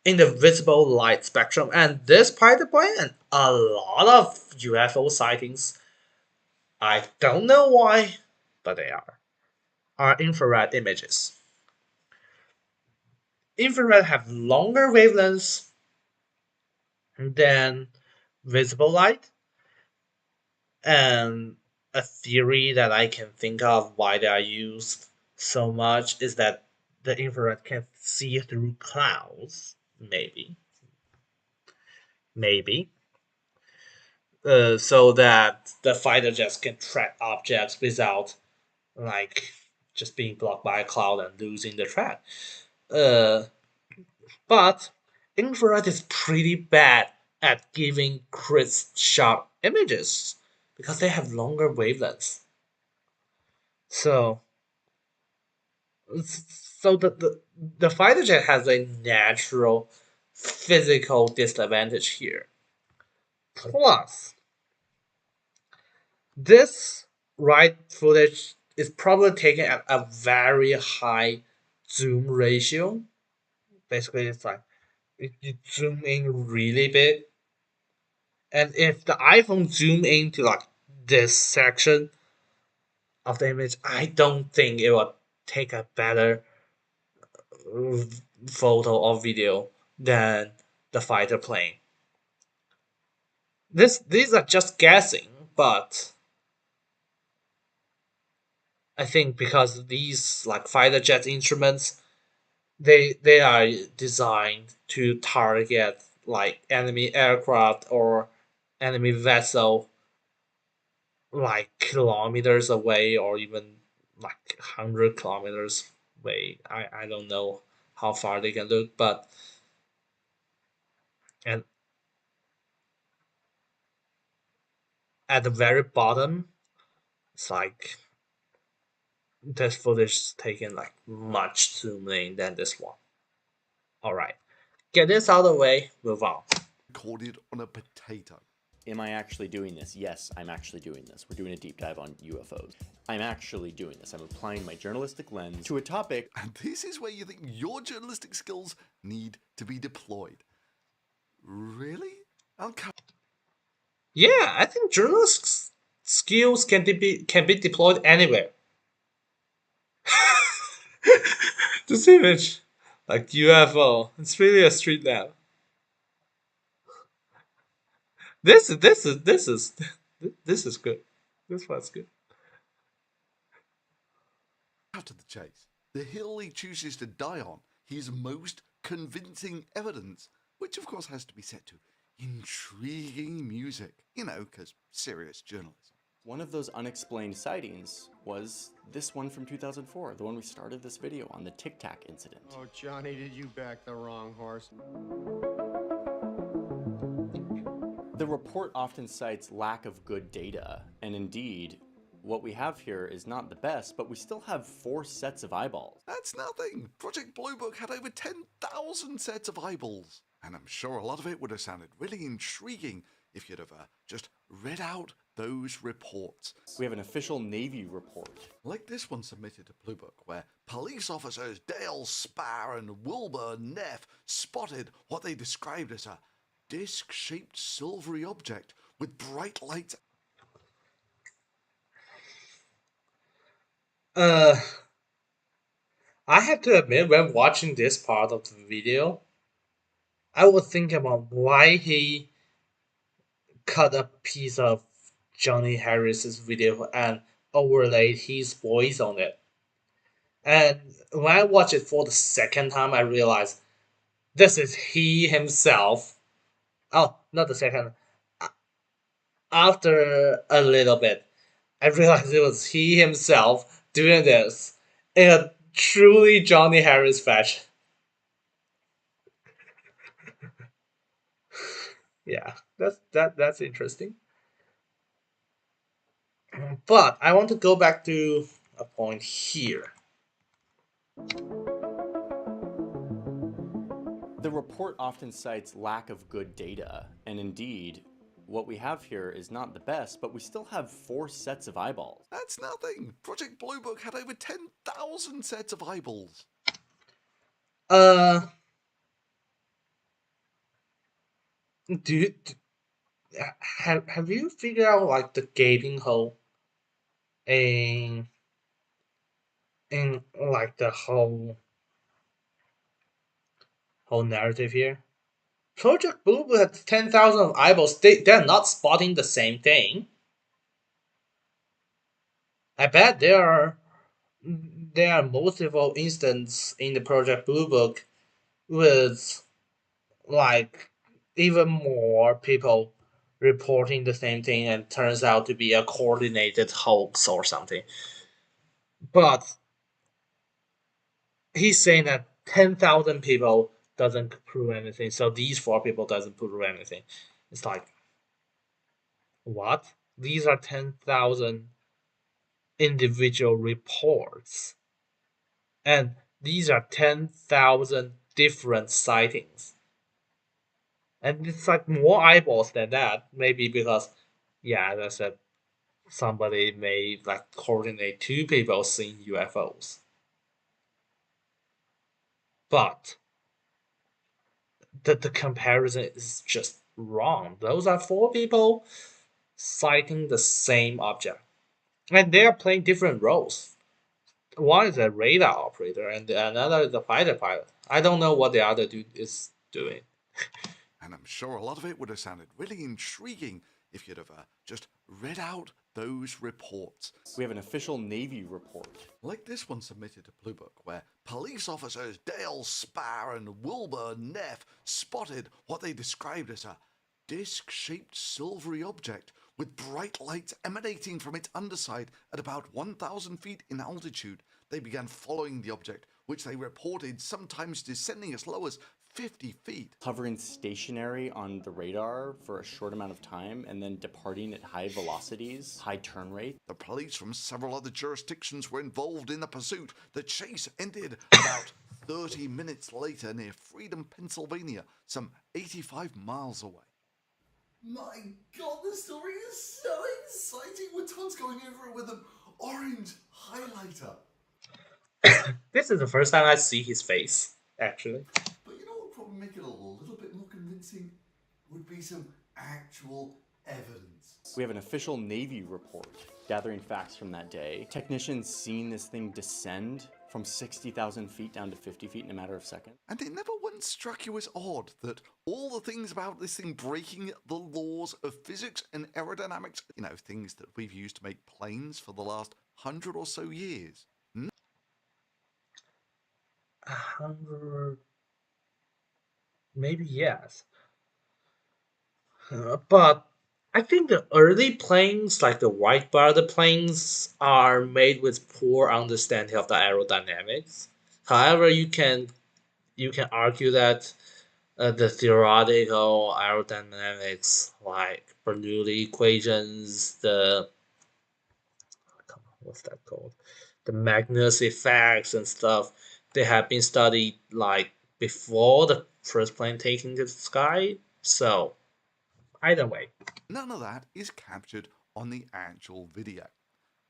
S1: in the visible light spectrum, and this fighter plane and a lot of UFO sightings, I don't know why, but they are infrared images. Infrared have longer wavelengths than visible light, and a theory that I can think of why they are used so much is that the infrared can see through clouds. Maybe. So that the fighter jets can track objects without like just being blocked by a cloud and losing the track. But infrared is pretty bad at giving crisp, sharp images because they have longer wavelengths. So, the fighter jet has a natural physical disadvantage here. Plus, this ride footage is probably taken at a very high zoom ratio. Basically, it's like you zoom in really big, and if the iPhone zoom into like this section of the image, I don't think it will take a better photo or video than the fighter plane. These are just guessing, but I think because these like fighter jet instruments, they are designed to target like enemy aircraft or enemy vessel like kilometers away or even like 100 kilometers away. I don't know how far they can look, but and at the very bottom, it's like this footage is taken like much zoom in than this one. Alright. Get this out of the way, move on.
S3: Recorded on a potato.
S2: Am I actually doing this? Yes, I'm actually doing this. We're doing a deep dive on UFOs. I'm actually doing this. I'm applying my journalistic lens to a topic.
S3: And this is where you think your journalistic skills need to be deployed. Really?
S1: Yeah, I think journalist skills can be deployed anywhere. This image, like UFO, it's really a street lamp. This is good. This one's good.
S3: Out of the chase. The hill he chooses to die on, his most convincing evidence, which of course has to be set to intriguing music, you know, because serious journalism.
S2: One of those unexplained sightings was this one from 2004, the one we started this video on, the Tic Tac incident.
S15: Oh, Johnny, did you back the wrong horse?
S2: The report often cites lack of good data, and indeed, what we have here is not the best, but we still have 4 sets of eyeballs.
S3: That's nothing. Project Blue Book had over 10,000 sets of eyeballs. And I'm sure a lot of it would have sounded really intriguing if you'd have just read out those reports.
S2: We have an official Navy report.
S3: Like this one submitted to Blue Book, where police officers Dale Spar and Wilbur Neff spotted what they described as a disc-shaped silvery object with bright lights.
S1: I have to admit, when watching this part of the video, I was thinking about why he cut a piece of Johnny Harris's video and overlaid his voice on it. And when I watched it for the second time, I realized this is he himself. Oh, not the second. After a little bit, I realized it was he himself doing this in a truly Johnny Harris fashion. Yeah, that's interesting. But I want to go back to a point here.
S2: The report often cites lack of good data, and indeed, what we have here is not the best, but we still have 4 sets of eyeballs.
S3: That's nothing. Project Blue Book had over 10,000 sets of eyeballs.
S1: Have you figured out like the gaping hole in like the whole narrative here? Project Blue Book had 10,000 eyeballs. They're not spotting the same thing. I bet there are multiple instances in the Project Blue Book with like even more people reporting the same thing and turns out to be a coordinated hoax or something. But he's saying that 10,000 people doesn't prove anything, so these 4 people doesn't prove anything. It's like, what? These are 10,000 individual reports. And these are 10,000 different sightings. And it's like more eyeballs than that, maybe because, yeah, as I said, somebody may like coordinate 2 people seeing UFOs. But the comparison is just wrong. Those are 4 people sighting the same object. And they are playing different roles. One is a radar operator and another is a fighter pilot. I don't know what the other dude is doing.
S3: And I'm sure a lot of it would have sounded really intriguing if you'd have just read out those reports.
S2: We have an official Navy report.
S3: Like this one submitted to Blue Book, where police officers Dale Spar and Wilbur Neff spotted what they described as a disc-shaped silvery object with bright lights emanating from its underside at about 1,000 feet in altitude. They began following the object, which they reported sometimes descending as low as 50 feet.
S2: Hovering stationary on the radar for a short amount of time and then departing at high velocities, high turn rate.
S3: The police from several other jurisdictions were involved in the pursuit. The chase ended about 30 minutes later near Freedom, Pennsylvania, some 85 miles away.
S16: My God, the story is so exciting with Tom's going over it with an orange highlighter.
S1: This is the first time I see his face, actually.
S16: But you know what would probably make it a little bit more convincing? Would be some actual evidence.
S2: We have an official Navy report gathering facts from that day. Technicians seen this thing descend from 60,000 feet down to 50 feet in a matter of seconds.
S3: And it never once struck you as odd that all the things about this thing breaking the laws of physics and aerodynamics, you know, things that we've used to make planes for the last 100 or so years.
S1: 100, maybe yes. But I think the early planes, like the white body planes, are made with poor understanding of the aerodynamics. However, you can argue that the theoretical aerodynamics, like Bernoulli equations, the what's that called, the Magnus effects and stuff, they have been studied like before the first plane taking to the sky. So either way,
S3: None of that is captured on the actual video,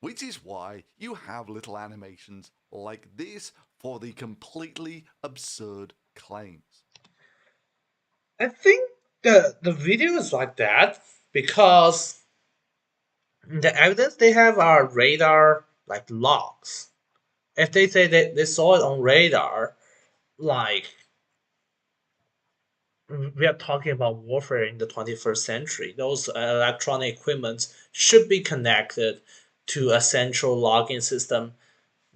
S3: which is why you have little animations like this for the completely absurd claims.
S1: I think the video is like that because the evidence they have are radar like logs. If they say that they saw it on radar, like we are talking about warfare in the 21st century, those electronic equipments should be connected to a central logging system,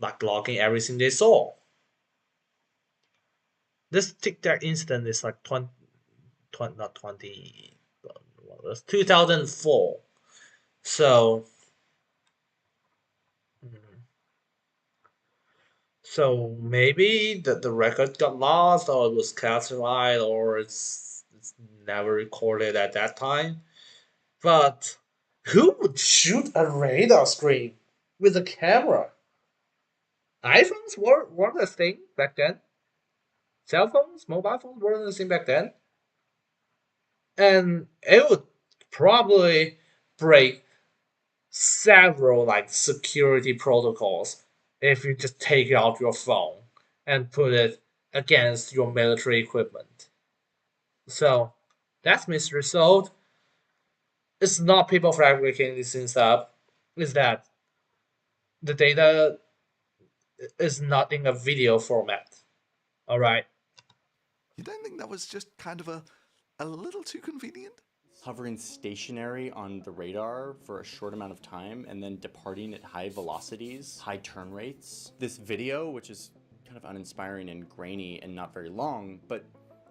S1: like logging everything they saw. This Tic Tac incident is like 20, not 20, what was 2004. So, so maybe the record got lost, or it was classified, or it's never recorded at that time. But who would shoot a radar screen with a camera? iPhones weren't a thing back then. Cell phones, mobile phones weren't a thing back then. And it would probably break several like security protocols if you just take out your phone and put it against your military equipment. So that's mystery solved. It's not people fabricating these things up. It's that the data is not in a video format. All right.
S3: You don't think that was just kind of a little too convenient?
S2: Hovering stationary on the radar for a short amount of time and then departing at high velocities, high turn rates. This video, which is kind of uninspiring and grainy and not very long, but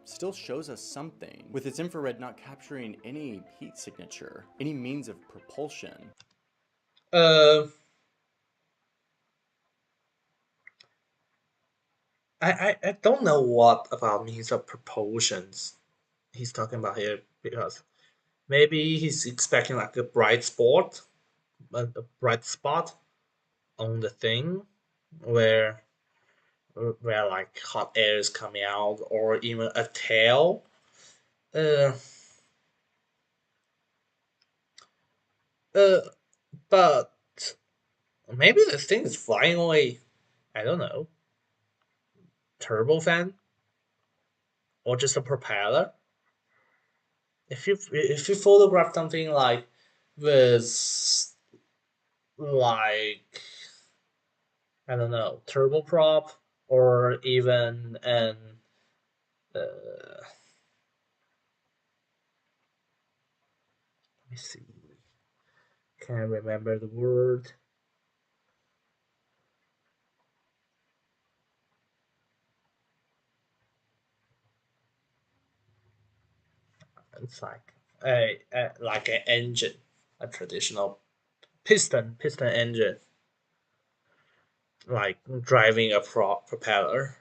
S2: still shows us something, with its infrared not capturing any heat signature, any means of propulsion.
S1: I don't know what about means of propulsions he's talking about here, because maybe he's expecting like a bright spot on the thing where like hot air is coming out, or even a tail. Uh, uh, but maybe the thing is flying away. I don't know, turbofan or just a propeller. If you photograph something like with like I don't know, turboprop, or even an let me see, can't remember the word. It's like an engine, a traditional piston engine, like driving a propeller.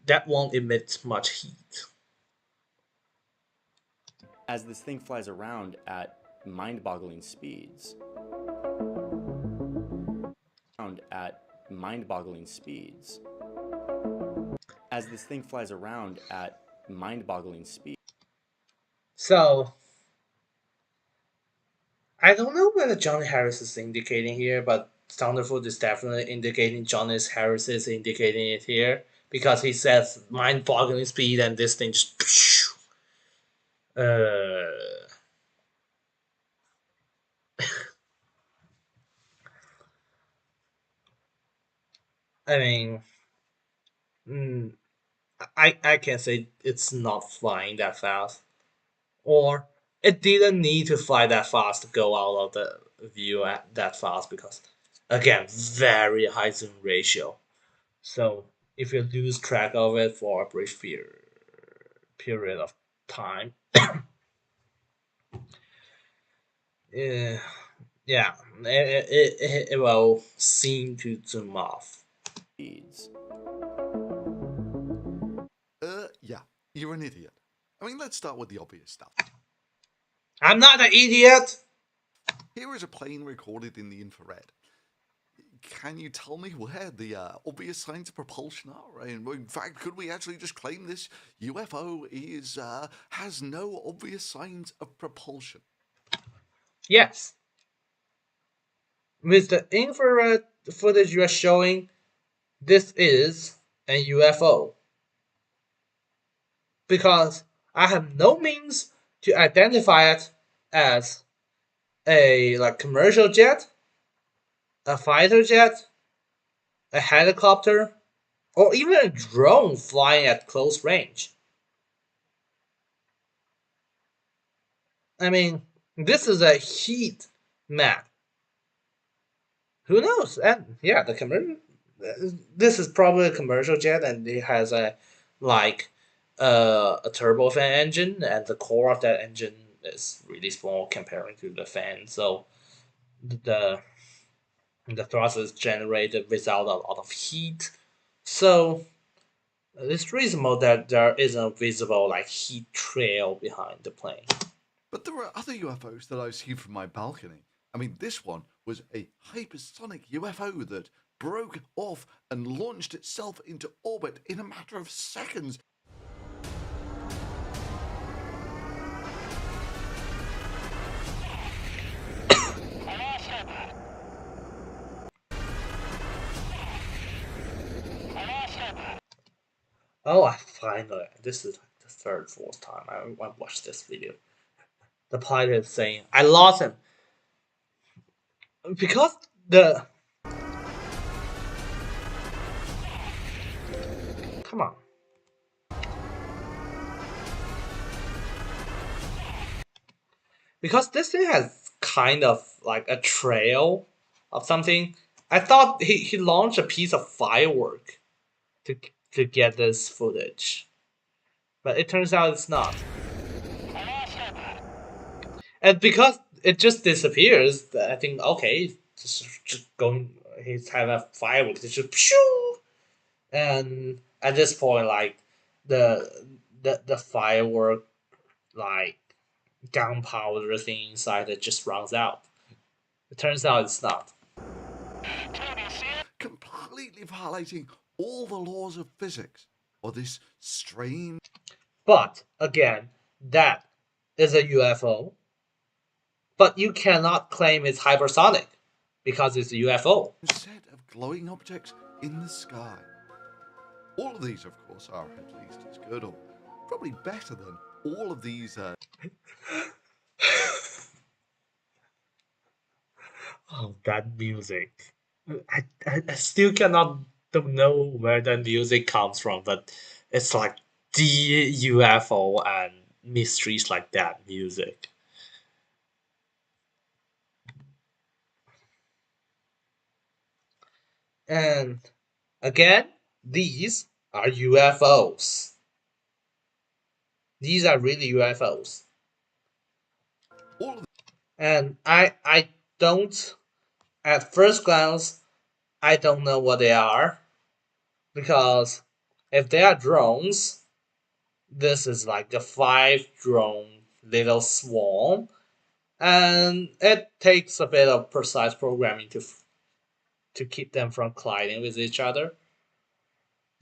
S1: That won't emit much heat.
S2: As this thing flies around at mind-boggling speeds. At mind-boggling speeds. As this thing flies around at mind-boggling speed.
S1: So I don't know whether Johnny Harris is indicating here, but Thunderfoot is definitely indicating Johnny Harris is indicating it here, because he says mind-boggling speed and this thing just. Uh, I mean, mm, I can say it's not flying that fast, or it didn't need to fly that fast to go out of the view at that fast, because again, very high zoom ratio. So if you lose track of it for a brief period of time, Yeah, yeah, it will seem to zoom off.
S3: Yeah, you're an idiot. I mean, let's start with the obvious stuff.
S1: I'm not an idiot!
S3: Here is a plane recorded in the infrared. Can you tell me where the obvious signs of propulsion are? In fact, could we actually just claim this UFO has no obvious signs of propulsion?
S1: Yes. With the infrared footage you are showing, this is a UFO. Because I have no means to identify it as a commercial jet, a fighter jet, a helicopter, or even a drone flying at close range. I mean, this is a heat map. Who knows? And yeah, the commercial. This is probably a commercial jet, and it has a turbofan engine, and the core of that engine is really small comparing to the fan. So the thrust is generated without a lot of heat. So it's reasonable that there is a visible heat trail behind the plane.
S3: But there are other UFOs that I've seen from my balcony. I mean, this one was a hypersonic UFO that broke off and launched itself into orbit in a matter of seconds.
S1: Oh, I finally. This is like the third, fourth time I watched this video. The pilot is saying, I lost him. Because the. Come on. Because this thing has kind of like a trail of something. I thought he launched a piece of firework to to get this footage. But it turns out it's not. And because it just disappears, I think okay, just going. He's having a fireworks. It's just pshoo, and at this point, like the firework, like gunpowder thing inside it just runs out. It turns out it's not.
S3: Completely violating all the laws of physics, or this strange.
S1: But again, that is a UFO. But you cannot claim it's hypersonic because it's a UFO.
S3: Set of glowing objects in the sky. All of these, of course, are at least as good, or probably better than all of these.
S1: Oh, that music. I still cannot don't know where that music comes from, but it's like the UFO and mysteries like that music. And again, these are UFOs. These are really UFOs. And I don't at first glance I don't know what they are because if they are drones, this is like a 5 drone little swarm, and it takes a bit of precise programming to keep them from colliding with each other.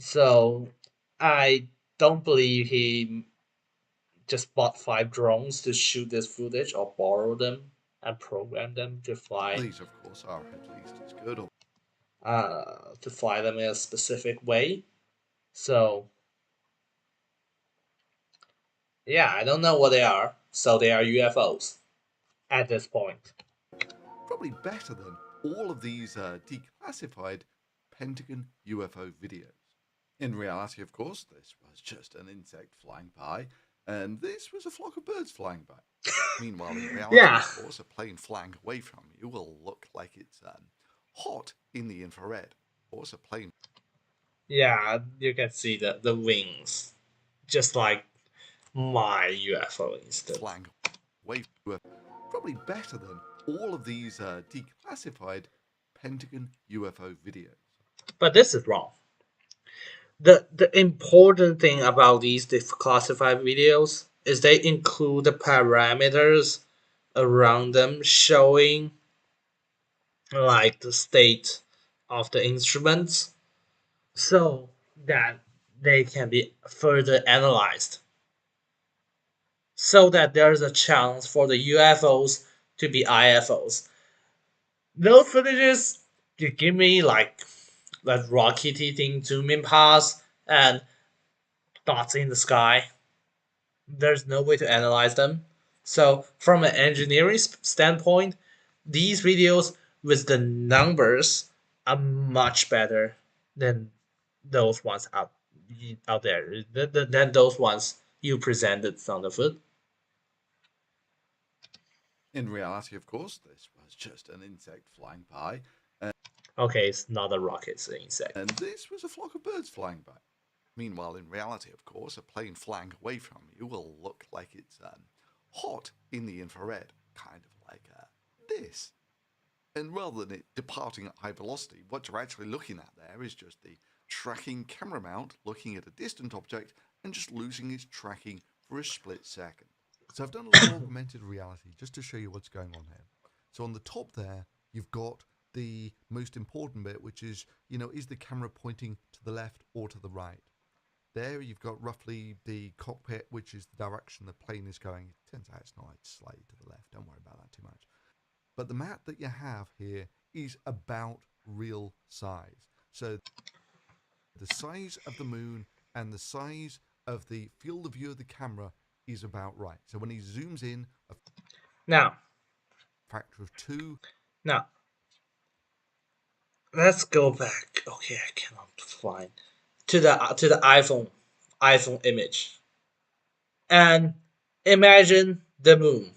S1: So I don't believe he just bought 5 drones to shoot this footage or borrow them and program them to fly.
S3: These, of course, are at least as good, or
S1: To fly them in a specific way. So yeah, I don't know what they are. So they are UFOs at this point.
S3: probably better than all of these declassified Pentagon UFO videos. In reality, of course, this was just an insect flying by, and this was a flock of birds flying by. Meanwhile, in reality,
S1: Yeah.
S3: of course, a plane flying away from you will look like it's hot in the infrared. Of course, a plane.
S1: Yeah, you can see the wings, just like my UFO instead.
S3: Flying away probably better than all of these declassified Pentagon UFO videos.
S1: But this is wrong. The important thing about these declassified videos is they include the parameters around them showing like the state of the instruments so that they can be further analyzed so that there's a chance for the UFOs to be IFOs. Those footages you give me like that rockety thing zooming past and dots in the sky. There's no way to analyze them. So from an engineering standpoint, these videos with the numbers are much better than those ones out there than those ones you presented, Thunderfoot.
S3: In reality, of course, this was just an insect flying by.
S1: Okay, it's not a rocket, it's an insect.
S3: And this was a flock of birds flying by. Meanwhile, in reality, of course, a plane flying away from you will look like it's hot in the infrared, kind of like this. And rather than it departing at high velocity, what you're actually looking at there is just the tracking camera mount looking at a distant object and just losing its tracking for a split second. So I've done a little augmented reality just to show you what's going on here. So on the top there, you've got the most important bit, which is, is the camera pointing to the left or to the right? There you've got roughly the cockpit, which is the direction the plane is going. It turns out it's not, it's slightly to the left. Don't worry about that too much. But the map that you have here is about real size. So the size of the moon and the size of the field of view of the camera is about right. So when he zooms in, a factor of 2.
S1: Now, let's go back. Okay, I cannot find to the iPhone image, and imagine the moon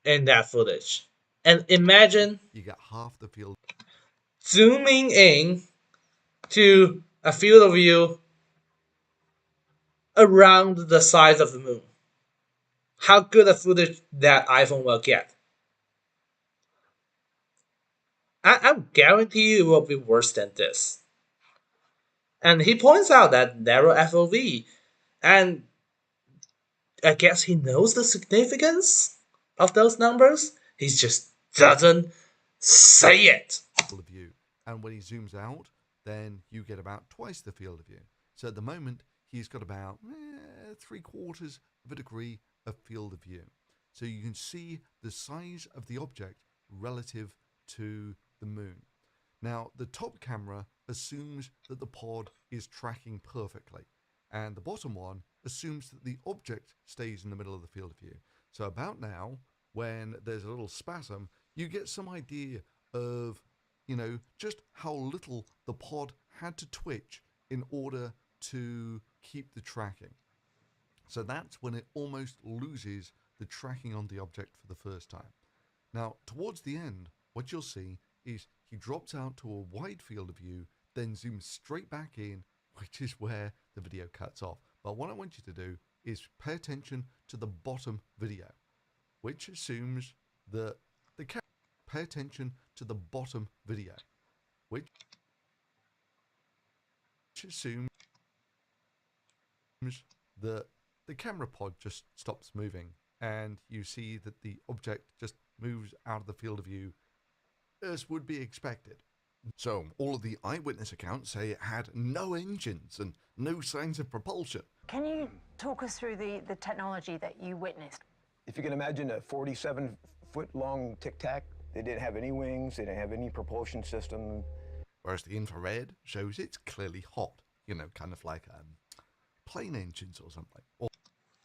S1: in that footage, and imagine
S3: you get half the field
S1: zooming in to a field of view around the size of the moon. How good a footage that iPhone will get. I guarantee you it will be worse than this. And he points out that narrow FOV, and I guess he knows the significance of those numbers. He just doesn't say it.
S3: Field of view. And when he zooms out, then you get about twice the field of view. So at the moment, he's got about 3/4 of a degree of field of view. So you can see the size of the object relative to the moon. Now, the top camera assumes that the pod is tracking perfectly, and the bottom one assumes that the object stays in the middle of the field of view. So about now, when there's a little spasm, you get some idea of, just how little the pod had to twitch in order to keep the tracking. So that's when it almost loses the tracking on the object for the first time. Now, towards the end, what you'll see is he drops out to a wide field of view, then zooms straight back in, which is where the video cuts off. But what I want you to do is pay attention to the bottom video, which assumes that the camera. Pay attention to the bottom video, which assumes that the camera pod just stops moving, and you see that the object just moves out of the field of view as would be expected. So all of the eyewitness accounts say it had no engines and no signs of propulsion.
S17: Can you talk us through the technology that you witnessed?
S18: If you can imagine a 47-foot-long Tic Tac, they didn't have any wings, they didn't have any propulsion system.
S3: Whereas the infrared shows it's clearly hot, kind of like plane engines or something.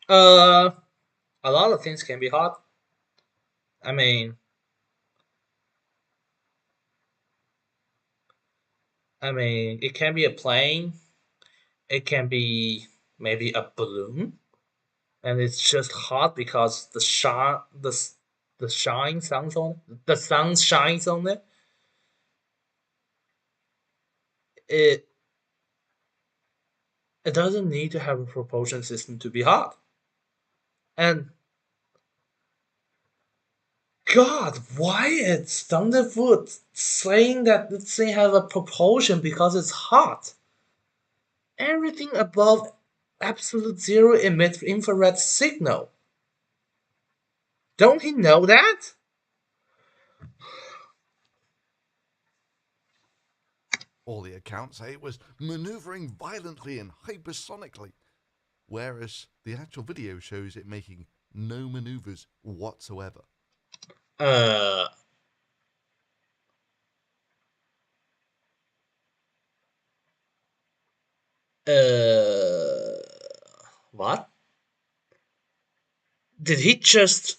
S1: A lot of things can be hot. I mean, it can be a plane. It can be maybe a balloon, and it's just hot because the sun shines on it. It doesn't need to have a propulsion system to be hot. And God, why is Thunderfoot saying that this thing has a propulsion because it's hot? Everything above absolute zero emits infrared signal. Don't he know that?
S3: All the accounts say it was maneuvering violently and hypersonically, whereas the actual video shows it making no maneuvers whatsoever.
S1: What? Did he just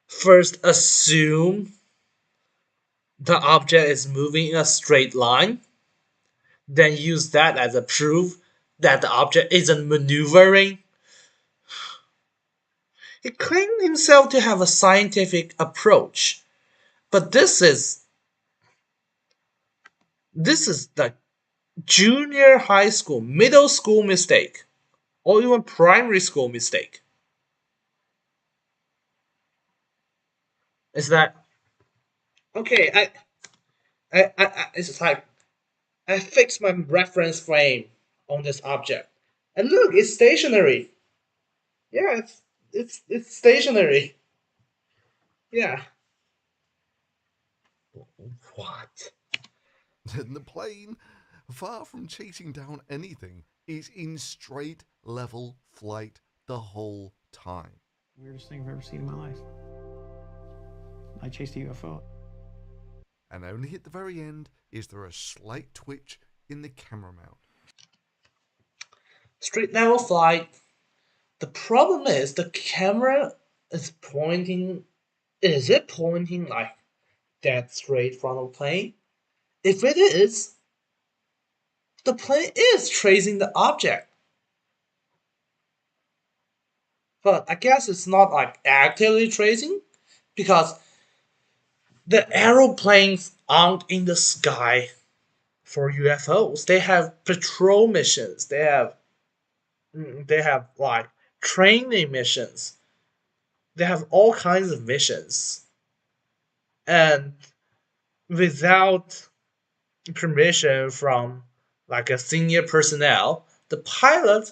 S1: first assume the object is moving in a straight line, then use that as a proof that the object isn't maneuvering? He claimed himself to have a scientific approach, but this is the junior high school, middle school mistake, or even primary school mistake. Is that okay? It's like I fixed my reference frame on this object, and look, it's stationary. Yeah, it's stationary. Yeah. What?
S3: And the plane, far from chasing down anything, is in straight level flight the whole time.
S19: Weirdest thing I've ever seen in my life. I chased a UFO.
S3: And only at the very end is there a slight twitch in the camera mount.
S1: Straight level flight. The problem is the camera is pointing. Is it pointing like dead straight from the plane? If it is, the plane is tracing the object. But I guess it's not like actively tracing because the aeroplanes aren't in the sky for UFOs. They have patrol missions. They have like training missions. They have all kinds of missions. And without permission from like a senior personnel, the pilot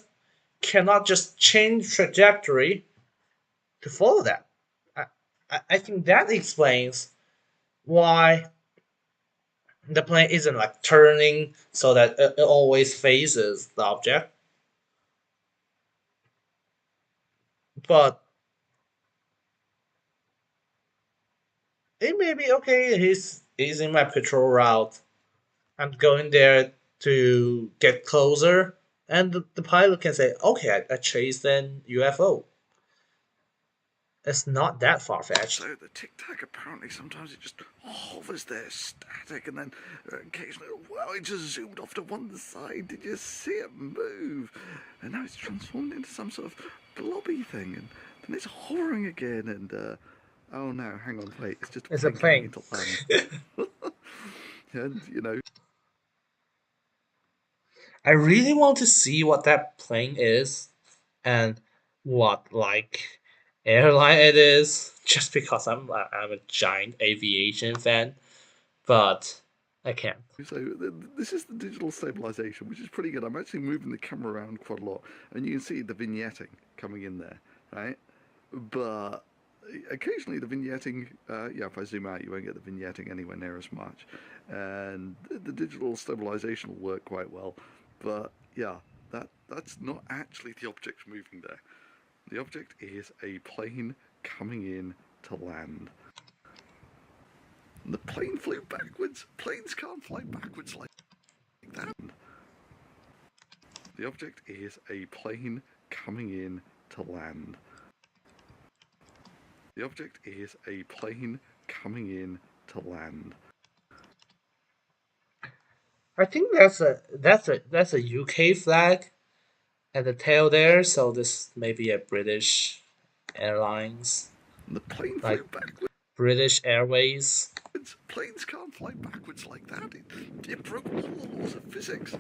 S1: cannot just change trajectory to follow that. I think that explains why the plane isn't like turning so that it always faces the object. But it may be okay. He's in my patrol route. I'm going there to get closer, and the pilot can say, "Okay, I chased an UFO." It's not that far fetched.
S3: So the tic tac apparently sometimes it just hovers there static, and then occasionally, wow, it just zoomed off to one side. Did you see it move? And now it's transformed into some sort of blobby thing, and then it's hovering again. And oh no, hang on, wait, it's
S1: a plane.
S3: Into land. And you know,
S1: I really want to see what that plane is, and what like airline it is, just because I'm a giant aviation fan, but I can't.
S3: So this is the digital stabilization, which is pretty good. I'm actually moving the camera around quite a lot, and you can see the vignetting coming in there, right? But occasionally the vignetting, yeah, if I zoom out, you won't get the vignetting anywhere near as much, and the digital stabilization will work quite well. But yeah, that's not actually the object moving there. The object is a plane coming in to land. The plane flew backwards. Planes can't fly backwards like that. The object is a plane coming in to land. The object is a plane coming in to land.
S1: I think that's a UK flag at the tail there, so this may be a British Airlines.
S3: The plane
S1: like
S3: flew backwards.
S1: British Airways.
S3: Planes can't fly backwards like that. It broke all the laws of physics.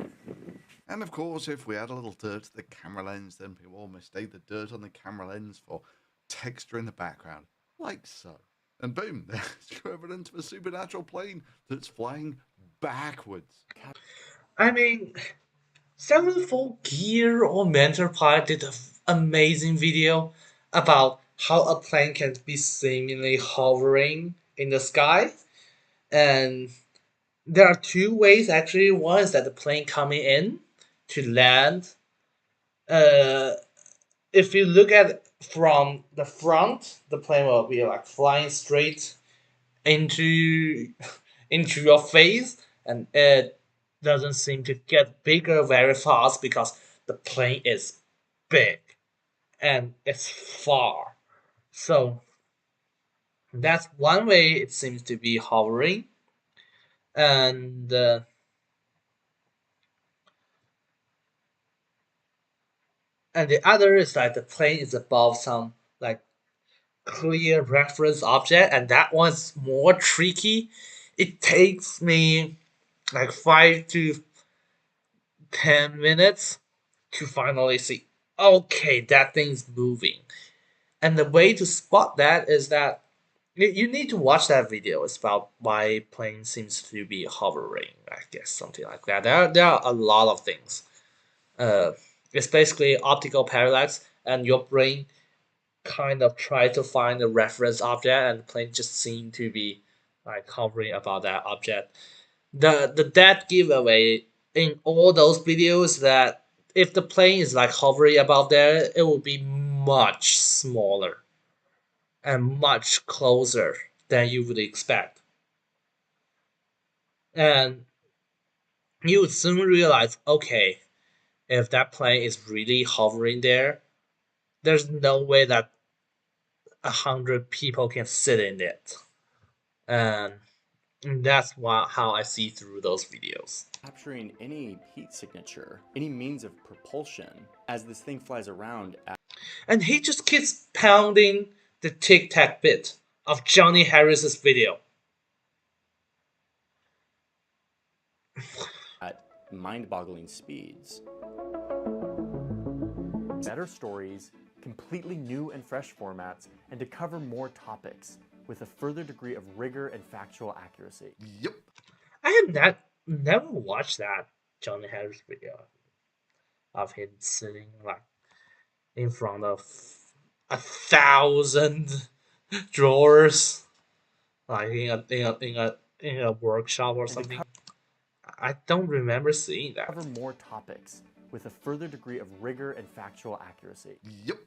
S3: And of course, if we add a little dirt to the camera lens, then people will mistake the dirt on the camera lens for texture in the background, like so. And boom, there's your evidence of a supernatural plane that's flying backwards.
S1: I mean, 74 Gear or Mentor Pilot did an amazing video about how a plane can be seemingly hovering in the sky. And there are two ways actually. One is that the plane coming in to land. If you look at it from the front, the plane will be like flying straight into into your face, and it doesn't seem to get bigger very fast because the plane is big and it's far. So that's one way it seems to be hovering, and and the other is that the plane is above some like clear reference object, and that one's more tricky. It takes me like 5 to 10 minutes to finally see, okay, that thing's moving. And the way to spot that is that you need to watch that video. It's about why plane seems to be hovering, I guess, something like that. There are a lot of things. It's basically optical parallax, and your brain kind of try to find a reference object, and the plane just seem to be like hovering about that object. The dead giveaway in all those videos that if the plane is like hovering above there, it will be much smaller and much closer than you would expect. And you would soon realize, okay, if that plane is really hovering there, there's no way that 100 people can sit in it. And that's how I see through those videos.
S2: Capturing any heat signature, any means of propulsion, as this thing flies around.
S1: And he just keeps pounding the tic tac bit of Johnny Harris's video.
S2: At mind-boggling speeds. Better stories, completely new and fresh formats, and to cover more topics with a further degree of rigor and factual accuracy.
S3: Yep.
S1: I have never watched that Johnny Harris video of him sitting like in front of 1,000 drawers, like in a workshop or something. I don't remember seeing that.
S2: Cover more topics with a further degree of rigor and factual accuracy.
S3: Yep,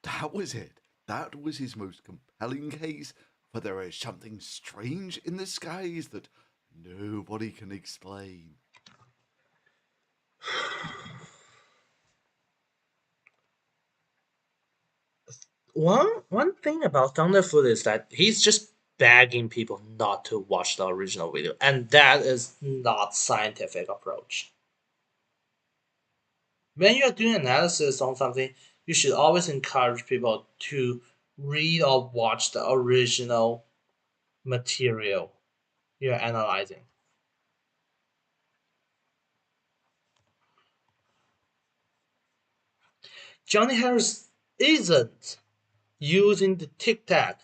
S3: that was it. That was his most compelling case for there is something strange in the skies that nobody can explain.
S1: One thing about Thunderfoot is that he's just begging people not to watch the original video, and that is not scientific approach. When you're doing analysis on something, you should always encourage people to read or watch the original material you're analyzing. Johnny Harris isn't using the tic tac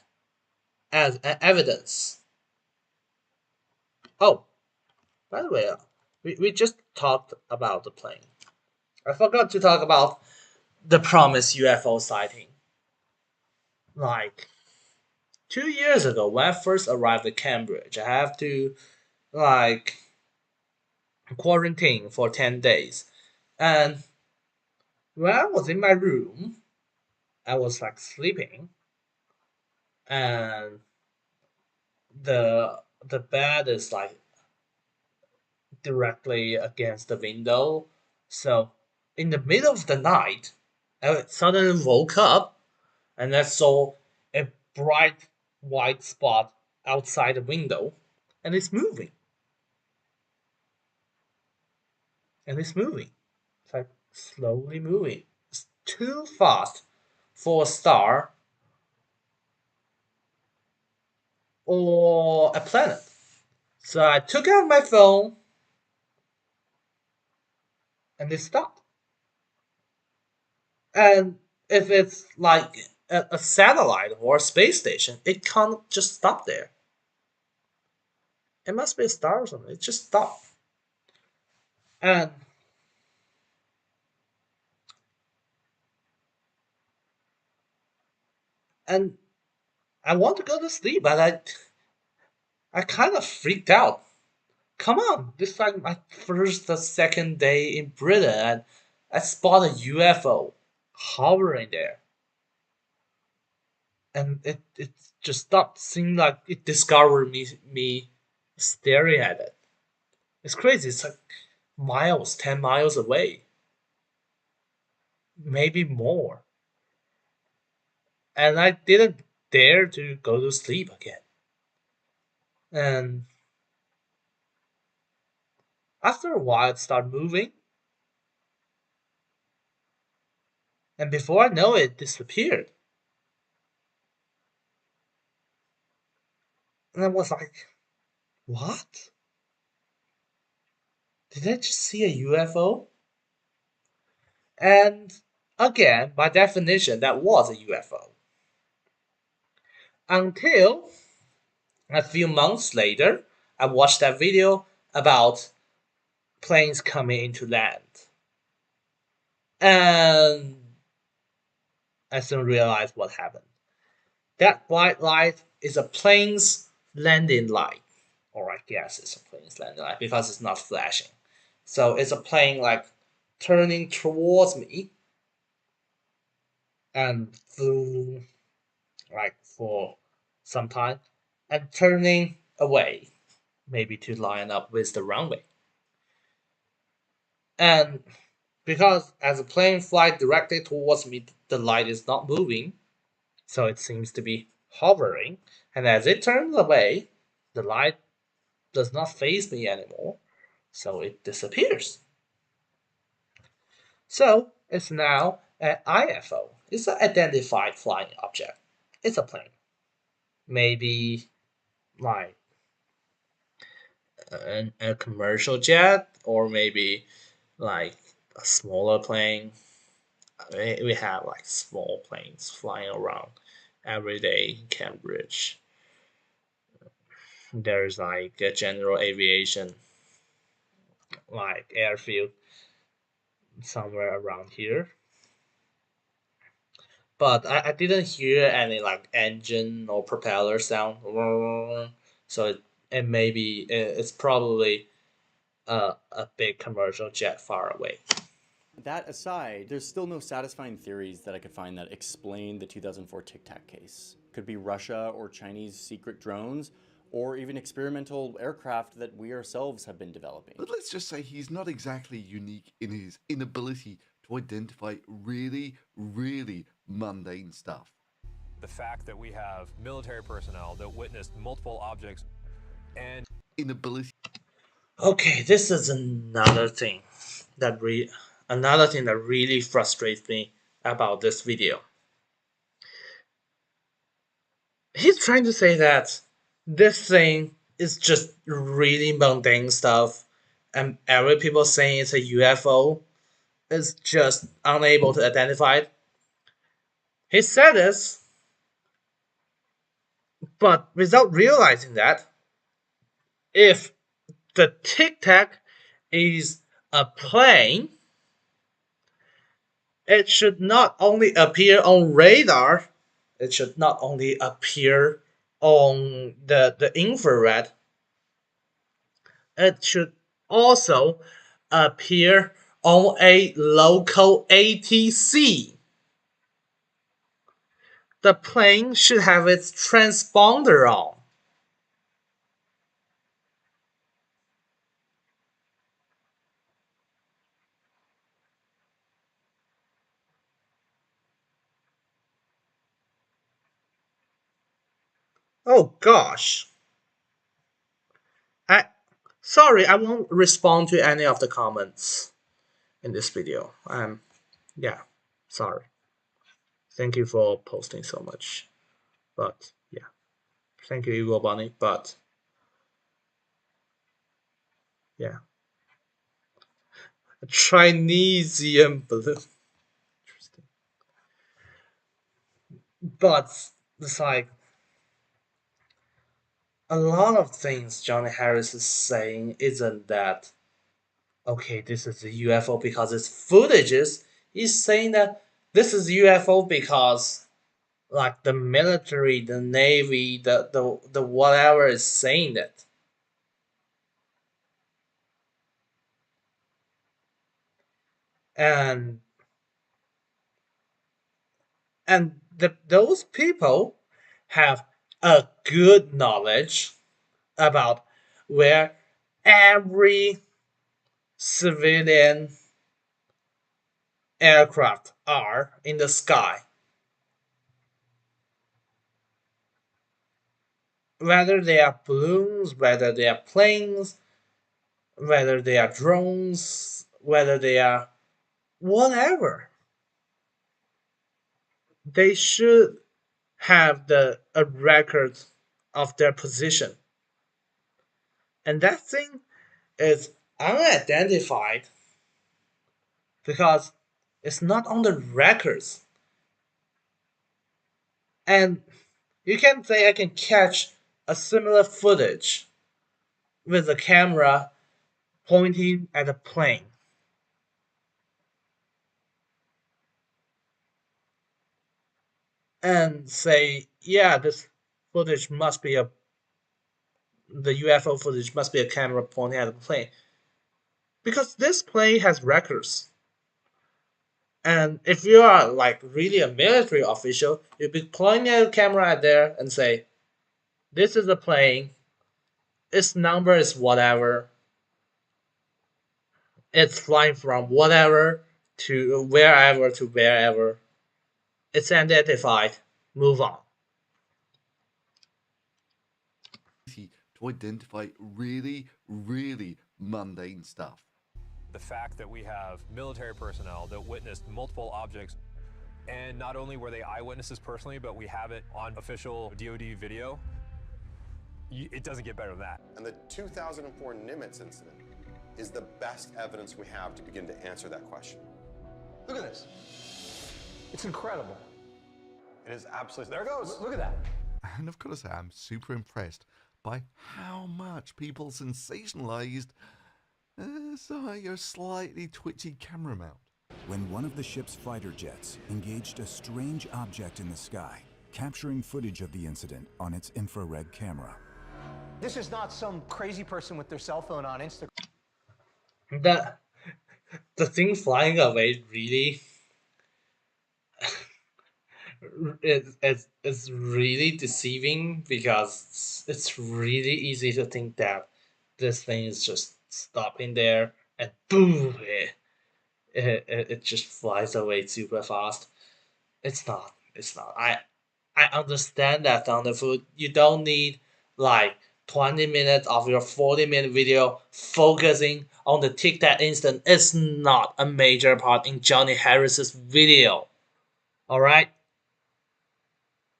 S1: as an evidence. Oh, by the way, we just talked about the plane. I forgot to talk about the promised UFO sighting. Like 2 years ago, when I first arrived at Cambridge, I have to like quarantine for 10 days. And when I was in my room, I was like sleeping, and the bed is like directly against the window. So in the middle of the night, I suddenly woke up and I saw a bright white spot outside the window, and it's moving. And it's moving. It's like slowly moving. It's too fast for a star or a planet. So I took out my phone and it stopped. And if it's like a satellite or a space station, it can't just stop there. It must be a star or something. It just stopped. And and I want to go to sleep, but I kind of freaked out. Come on, this is like my first or second day in Britain, and I spot a UFO hovering there, and it just stopped. Seemed like it discovered me staring at it. It's crazy. It's like miles, 10 miles away, maybe more, and I didn't dare to go to sleep again. And after a while, it started moving, and before I know it, disappeared. And I was like, what? Did I just see a UFO? And again, by definition, that was a UFO. Until a few months later, I watched that video about planes coming into land. And I soon realized what happened. That white light is a plane's landing light. Or I guess it's a plane's landing light because it's not flashing. So it's a plane like turning towards me and flew like for some time and turning away, maybe to line up with the runway. And because as the plane flies directly towards me, the light is not moving, so it seems to be hovering. And as it turns away, the light does not face me anymore, so it disappears. So it's now an IFO. It's an identified flying object. It's a plane. Maybe like a commercial jet, or maybe like a smaller plane. We have like small planes flying around every day in Cambridge. There's like a general aviation, like airfield somewhere around here. But I didn't hear any like engine or propeller sound. So it may be, it's probably a big commercial jet far away.
S2: That aside, there's still no satisfying theories that I could find that explain the 2004 Tic Tac case. Could be Russia or Chinese secret drones, or even experimental aircraft that we ourselves have been developing.
S3: But let's just say he's not exactly unique in his inability to identify really, really mundane stuff.
S20: The fact that we have military personnel that witnessed multiple objects and
S3: inability.
S1: Okay, this is another thing that really frustrates me about this video. He's trying to say that this thing is just really mundane stuff, and every people saying it's a UFO is just unable to identify it. He said this, but without realizing that if the Tic Tac is a plane, it should not only appear on radar, it should not only appear on the infrared, it should also appear on a local ATC. The plane should have its transponder on. Oh gosh. Sorry, I won't respond to any of the comments in this video. Yeah, sorry. Thank you for posting so much. But yeah, thank you, Evil Bunny. But yeah, a Trinesian balloon. Interesting. But it's like a lot of things Johnny Harris is saying isn't that okay, this is a UFO because it's footages. He's saying that this is UFO because like the military, the navy, the whatever is saying that. And those people have a good knowledge about where every civilian aircraft are in the sky. Whether they are balloons, whether they are planes, whether they are drones, whether they are whatever. They should have a record of their position. And that thing is unidentified because it's not on the records. And you can say I can catch a similar footage with a camera pointing at a plane. And say, yeah, this footage must be the UFO footage must be a camera pointing at a plane. Because this plane has records. And if you are like really a military official, you'd be pointing a camera at there and say, this is a plane, its number is whatever, it's flying from whatever to wherever, it's identified, move on.
S3: To identify really, really mundane stuff.
S20: The fact that we have military personnel that witnessed multiple objects, and not only were they eyewitnesses personally, but we have it on official DoD video, it doesn't get better than that.
S21: And the 2004 Nimitz incident is the best evidence we have to begin to answer that question.
S22: Look at this. It's incredible.
S21: It is absolutely...
S22: There it goes. Look at that.
S3: And of course, I'm super impressed by how much people sensationalized your slightly twitchy camera mount.
S23: When one of the ship's fighter jets engaged a strange object in the sky, capturing footage of the incident on its infrared camera.
S22: This is not some crazy person with their cell phone on Instagram.
S1: The thing flying away really it's really deceiving because it's really easy to think that this thing is just stopping there and boom, it just flies away super fast. It's not. It's not. I understand that Thunderfoot. You don't need like 20 minutes of your 40-minute video focusing on the Tic Tac incident. It's not a major part in Johnny Harris's video. Alright?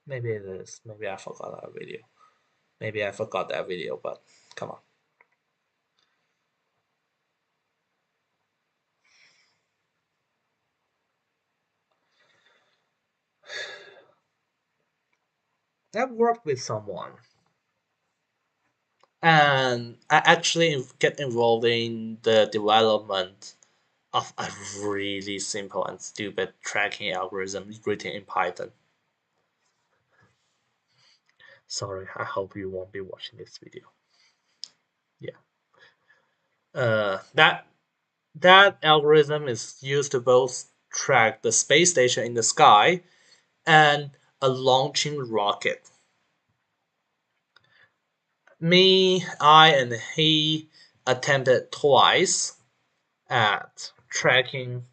S1: Maybe it is. Maybe I forgot that video. Maybe I forgot that video, but come on. I've worked with someone and I actually get involved in the development of a really simple and stupid tracking algorithm written in Python. Sorry, I hope you won't be watching this video. Yeah. That algorithm is used to both track the space station in the sky and a launching rocket. I and he attempted twice at tracking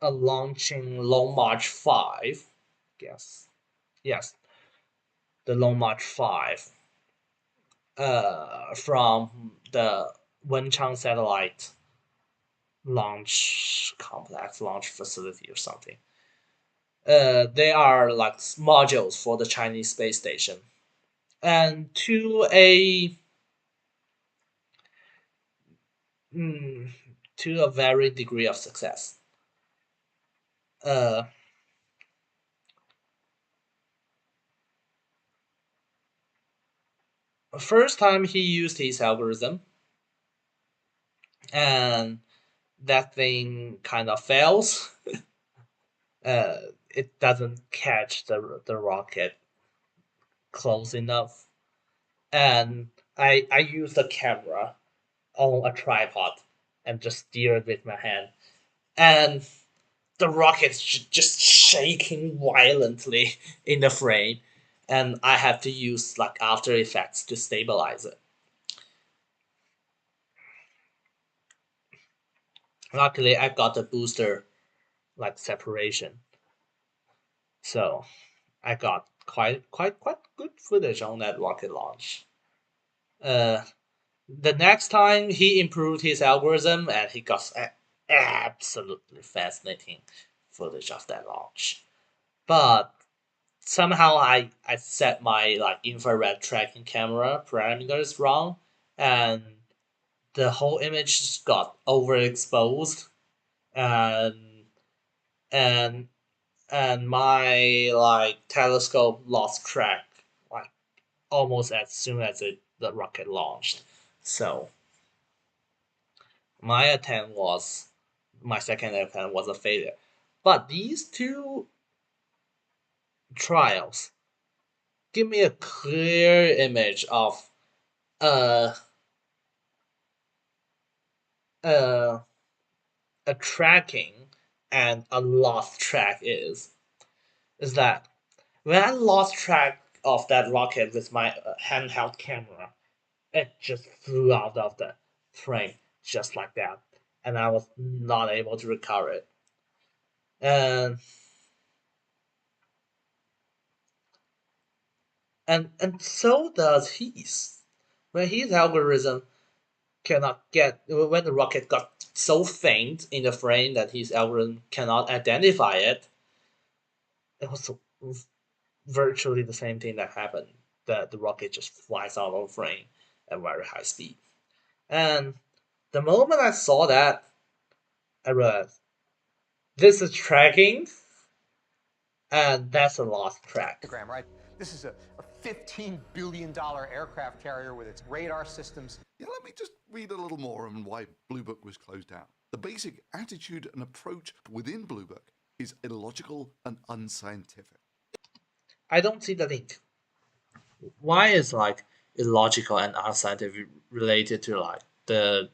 S1: a launching Long March 5. Yes, the Long March 5 from the Wenchang satellite launch complex, launch facility or something. They are like modules for the Chinese space station. And to a very degree of success. First time he used his algorithm, and that thing kind of fails. It doesn't catch the rocket close enough, and I use the camera on a tripod and just steer it with my hand, and the rocket's just shaking violently in the frame, and I have to use like After Effects to stabilize it. Luckily, I got the booster like separation, so I got quite good footage on that rocket launch. Uh, the next time he improved his algorithm and he got absolutely fascinating footage of that launch. But somehow I set my like infrared tracking camera parameters wrong, and the whole image just got overexposed, and and and my like telescope lost track like almost as soon as the rocket launched. So my second attempt was a failure. But these two trials give me a clear image of uh, uh, a tracking and a lost track is that when I lost track of that rocket with my handheld camera, it just flew out of the frame just like that, and I was not able to recover it. And and so does his. When his algorithm cannot get when the rocket got so faint in the frame that his algorithm cannot identify it, it was virtually the same thing that happened. The rocket just flies out of frame at very high speed. And the moment I saw that, I realized this is tracking, and that's a lost track.
S22: Right? This is a $15 billion aircraft carrier with its radar systems.
S3: Yeah, let me just read a little more on why Blue Book was closed down. The basic attitude and approach within Blue Book is illogical and unscientific.
S1: I don't see the link. Why is like illogical and unscientific related to like the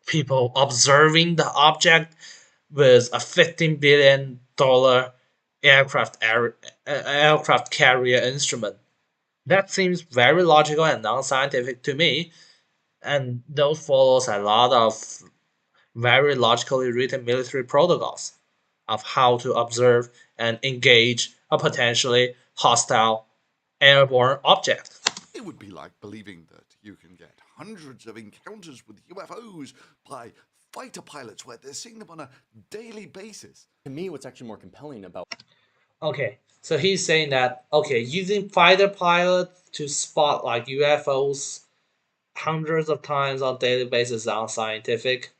S1: people observing the object with a $15 billion aircraft carrier instrument? That seems very logical and non-scientific to me, and those follows a lot of very logically written military protocols of how to observe and engage a potentially hostile airborne object.
S3: It would be like believing that you can get hundreds of encounters with UFOs by fighter pilots where they're seeing them on a daily basis.
S2: To me, what's actually more compelling about
S1: Okay, so he's saying that okay, using fighter pilots to spot like UFOs hundreds of times on a daily basis is unscientific.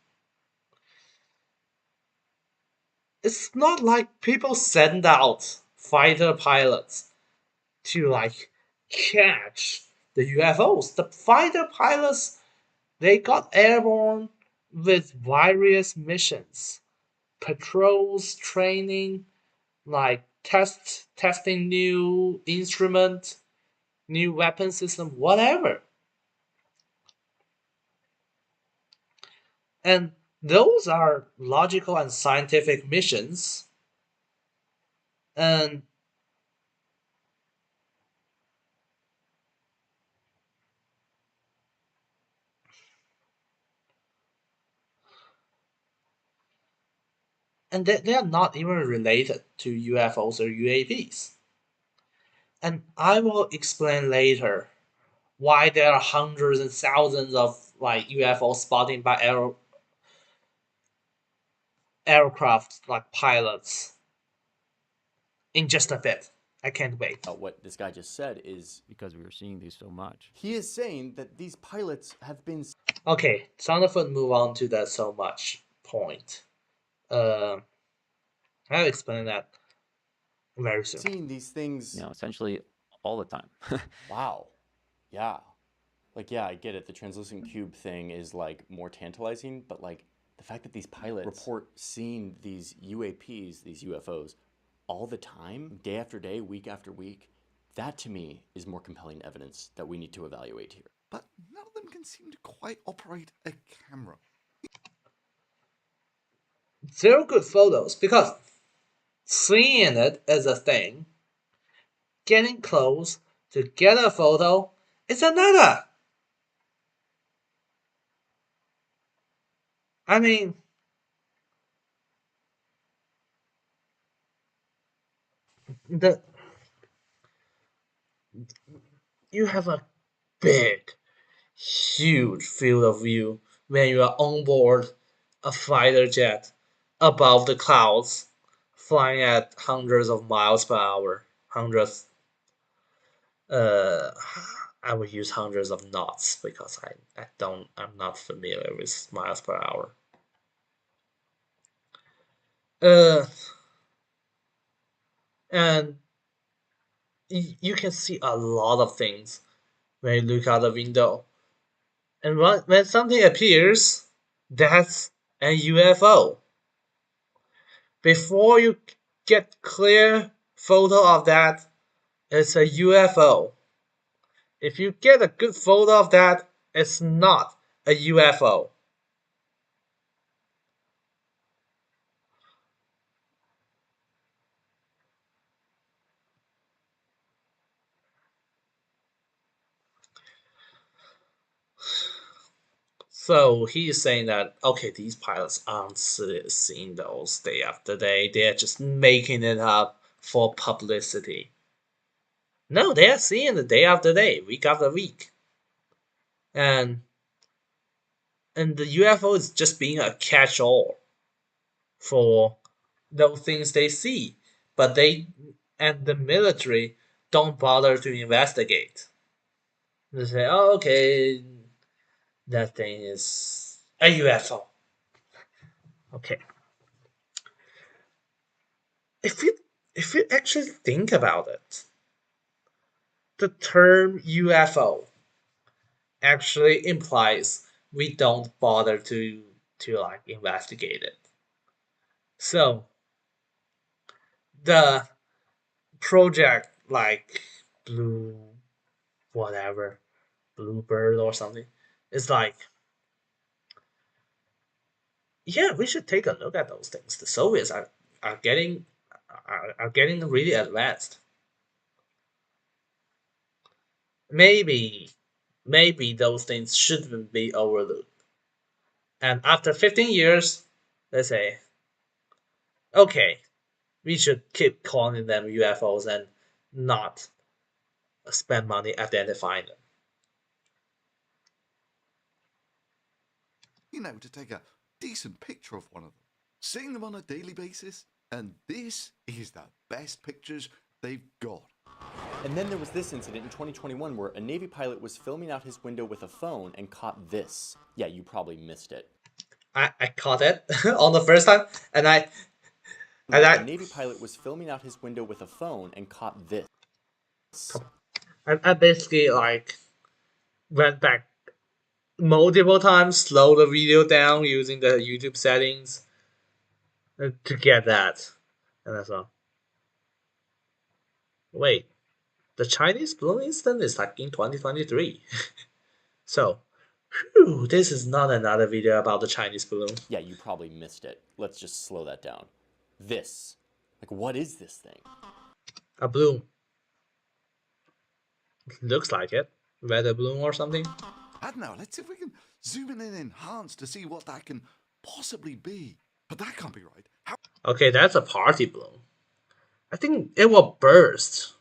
S1: It's not like people send out fighter pilots to like catch the UFOs. The fighter pilots they got airborne with various missions, patrols, training, like testing new instrument, new weapon system, whatever. And those are logical and scientific missions. And they are not even related to UFOs or UAVs. And I will explain later why there are hundreds and thousands of like UFO spotting by aircraft like pilots in just a bit. I can't wait.
S2: what this guy just said is
S4: because we were seeing these so much.
S2: He is saying that these pilots have been.
S1: Okay, Thunderf00t move on to that so much point. I'll explain that very soon.
S2: Seeing these things,
S4: essentially all the time.
S2: Wow. Yeah. Like, yeah, I get it. The translucent cube thing is like more tantalizing, but like the fact that these pilots report seeing these UAPs, these UFOs, all the time, day after day, week after week, that to me is more compelling evidence that we need to evaluate here.
S3: But none of them can seem to quite operate a camera.
S1: They're good photos because seeing it is a thing, getting close to get a photo is another. I mean, the you have a big, huge field of view when you are on board a fighter jet above the clouds, flying at hundreds of miles per hour. Hundreds. Uh, I would use hundreds of knots because I'm not familiar with miles per hour. Uh, and you can see a lot of things when you look out the window. And when something appears, that's a UFO. Before you get clear photo of that, it's a UFO. If you get a good photo of that, it's not a UFO. So he's saying that, okay, these pilots aren't seeing those day after day. They're just making it up for publicity. No, they're seeing it day after day, week after week. And the UFO is just being a catch-all for those things they see. But they and the military don't bother to investigate. They say, oh, okay, that thing is a UFO. Okay. If you actually think about it, the term UFO actually implies we don't bother to like investigate it. So the project like Blue whatever, Bluebird or something, is like, yeah, we should take a look at those things. The Soviets are getting are getting really advanced. Maybe those things shouldn't be overlooked. And after 15 years, they say, okay, we should keep calling them UFOs and not spend money identifying them.
S3: You know, to take a decent picture of one of them, seeing them on a daily basis, and this is the best pictures they've got.
S2: And then there was this incident in 2021 where a Navy pilot was filming out his window with a phone and caught this. Yeah, you probably missed it.
S1: I caught it on the first time, and
S2: a Navy pilot was filming out his window with a phone and caught this.
S1: I basically like went back multiple times, slow the video down using the YouTube settings to get that, and that's all. Wait, the Chinese balloon incident is like in 2023. So, whew, this is not another video about the Chinese balloon.
S2: Yeah, you probably missed it. Let's just slow that down. This. Like, what is this thing?
S1: A balloon. Looks like it. Weather balloon or something.
S3: I don't know, let's see if we can zoom in and enhance to see what that can possibly be. But that can't be right. How?
S1: Okay, that's a party balloon. I think it will burst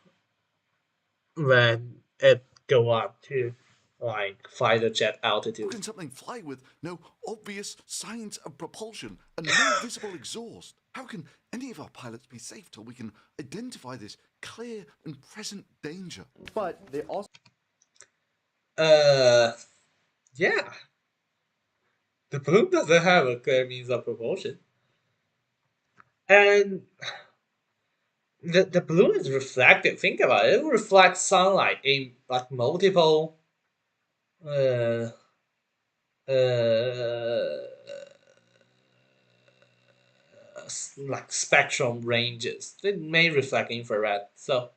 S1: when it go up to like fighter jet altitude.
S3: How can something fly with no obvious signs of propulsion and no visible exhaust? How can any of our pilots be safe till we can identify this clear and present danger?
S2: But they also...
S1: Yeah. The balloon doesn't have a clear means of propulsion. And the balloon is reflective. Think about it. It reflects sunlight in like multiple uh, uh, like spectrum ranges. It may reflect infrared. So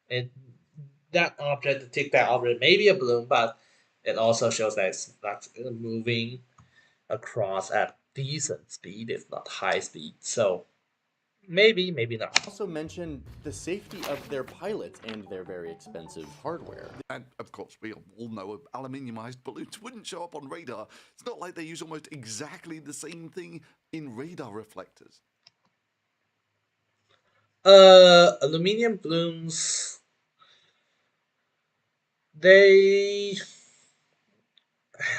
S1: it that object, the tic tac object, may be a balloon, but it also shows that it's not moving across at decent speed, if not high speed. So maybe, maybe not.
S2: Also mentioned the safety of their pilots and their very expensive hardware.
S3: And of course, we all know aluminiumized balloons wouldn't show up on radar. It's not like they use almost exactly the same thing in radar reflectors.
S1: Aluminium balloons, they,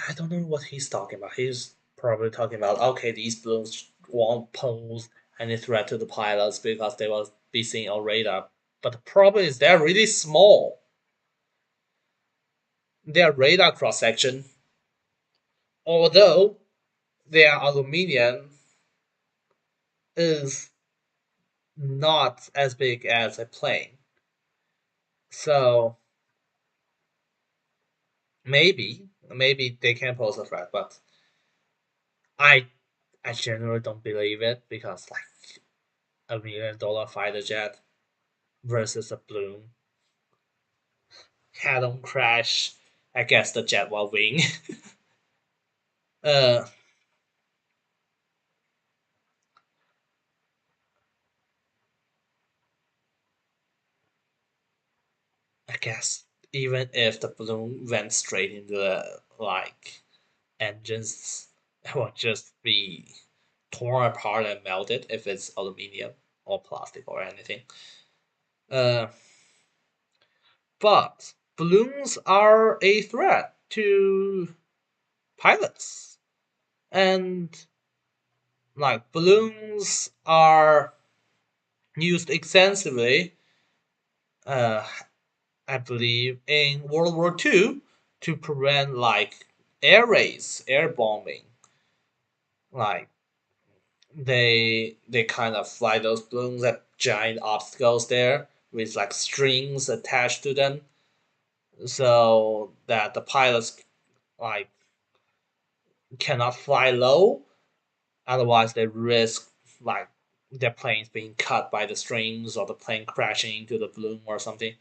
S1: I don't know what he's talking about. He's probably talking about, okay, these balloons won't pose any threat to the pilots because they will be seen on radar. But the problem is they're really small. Their radar cross section, although they are aluminium, is not as big as a plane. So maybe they can pose a threat, but I I generally don't believe it because like $1 million fighter jet versus a balloon head-on crash. I guess the jet will win. uh, I guess even if the balloon went straight into the like engines, it will just be torn apart and melted if it's aluminium or plastic or anything. Uh, but balloons are a threat to pilots, and like balloons are used extensively, uh, I believe, in World War II to prevent like air raids, air bombing. Like they kind of fly those balloons at giant obstacles there with like strings attached to them, so that the pilots like cannot fly low. Otherwise, they risk like their planes being cut by the strings or the plane crashing into the balloon or something.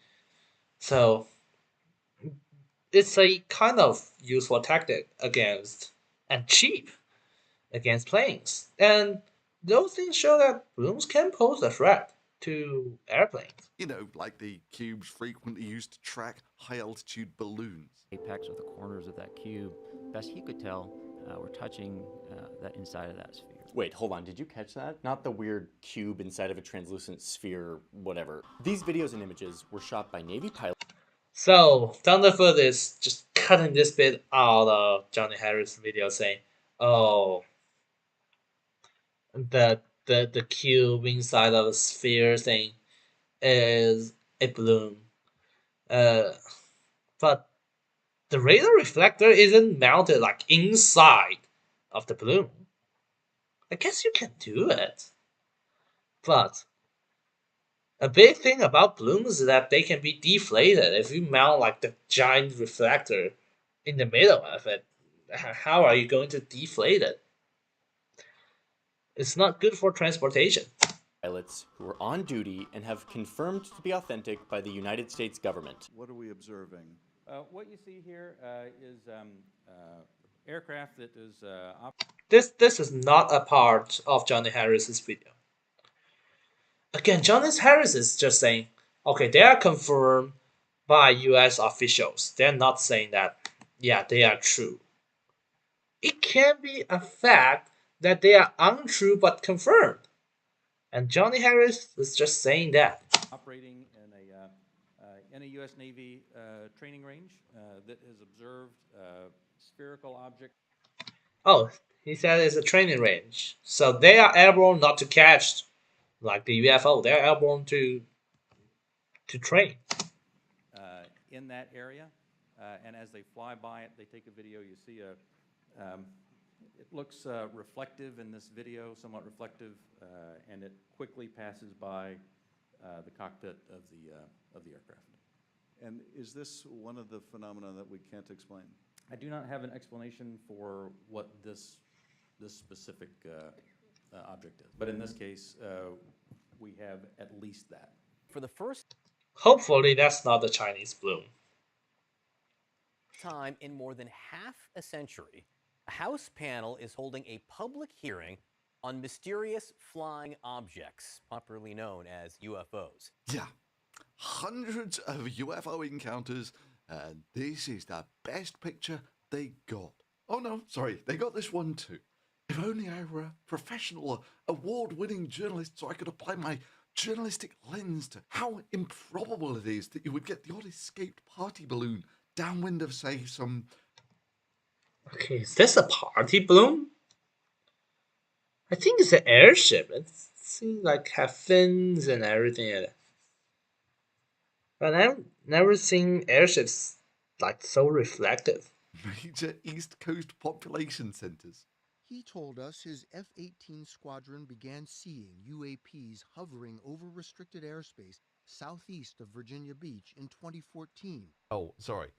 S1: So it's a kind of useful tactic against and cheap against planes. And those things show that balloons can pose a threat to airplanes.
S3: You know, like the cubes frequently used to track high altitude balloons.
S4: Apex or the corners of that cube, best he could tell, were touching that inside of that sphere.
S2: Wait, hold on, did you catch that? Not the weird cube inside of a translucent sphere, whatever. These videos and images were shot by Navy pilots.
S1: So Thunderfoot is just cutting this bit out of Johnny Harris' video saying, "Oh, the cube inside of a sphere thing is a balloon." Uh, but the radar reflector isn't mounted like inside of the balloon. I guess you can do it, but a big thing about balloons is that they can be deflated if you mount like the giant reflector in the middle of it. How are you going to deflate it? It's not good for transportation.
S2: Pilots who are on duty and have confirmed to be authentic by the United States government.
S5: What are we observing? What you see here is aircraft that is.
S1: This is not a part of Johnny Harris's video. Again, Johnny Harris is just saying, okay, they are confirmed by U.S. officials. They're not saying that, yeah, they are true. It can be a fact that they are untrue but confirmed. And Johnny Harris is just saying that.
S5: Operating in a U.S. Navy training range that has observed spherical object.
S1: Oh, he said it's a training range. So they are airborne not to catch like the UFO. They're airborne to train.
S5: In that area, and as they fly by it, they take a video. You see it looks reflective in this video, somewhat reflective, and it quickly passes by the cockpit of the aircraft.
S9: And is this one of the phenomena that we can't explain?
S5: I do not have an explanation for what this specific object is. But in this case, we have at least that.
S2: For the first
S1: Hopefully that's not the Chinese bloom.
S2: time in more than half a century, a House panel is holding a public hearing on mysterious flying objects, popularly known as UFOs.
S3: Yeah, hundreds of UFO encounters, and this is the best picture they got. Oh no, sorry, they got this one too. If only I were a professional, award-winning journalist so I could apply my journalistic lens to how improbable it is that you would get the odd escaped party balloon downwind of, say, some...
S1: Okay, is this a party balloon? I think it's an airship. It seems like have fins and everything in it. But I've never seen airships like so reflective.
S3: major East Coast population centers.
S6: He told us his F-18 squadron began seeing UAPs hovering over restricted airspace southeast of Virginia Beach in 2014.
S3: Oh, sorry.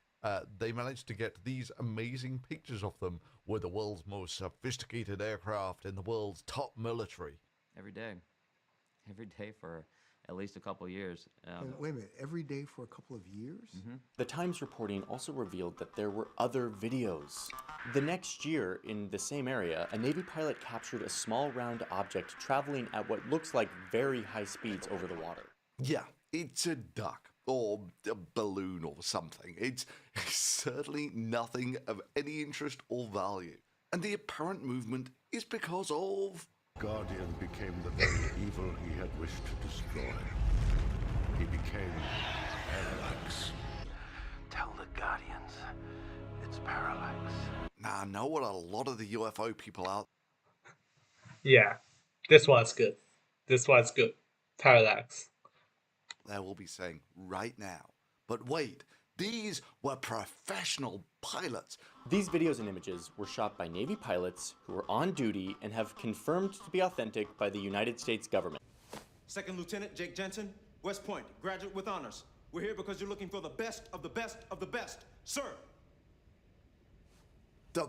S3: They managed to get these amazing pictures of them with the world's most sophisticated aircraft in the world's top military.
S4: Every day for at least a couple of years.
S6: Wait a minute, every day for a couple of years?
S2: The Times reporting also revealed that there were other videos. The next year, in the same area, a Navy pilot captured a small round object traveling at what looks like very high speeds over the water.
S3: Yeah, it's a duck or a balloon or something. It's certainly nothing of any interest or value. And the apparent movement is because of...
S13: Guardian became the very evil he had wished to destroy. He became Parallax.
S7: Tell the Guardians it's Parallax.
S3: Now, I know what a lot of the UFO people out...
S1: Yeah, this one's good. This one's good. Parallax.
S3: They will be saying right now. But wait, these were professional pilots.
S2: These videos and images were shot by Navy pilots who were on duty and have confirmed to be authentic by the United States government.
S8: Second Lieutenant Jake Jensen, West Point, graduate with honors. We're here because you're looking for the best of the best of the best, sir.
S3: The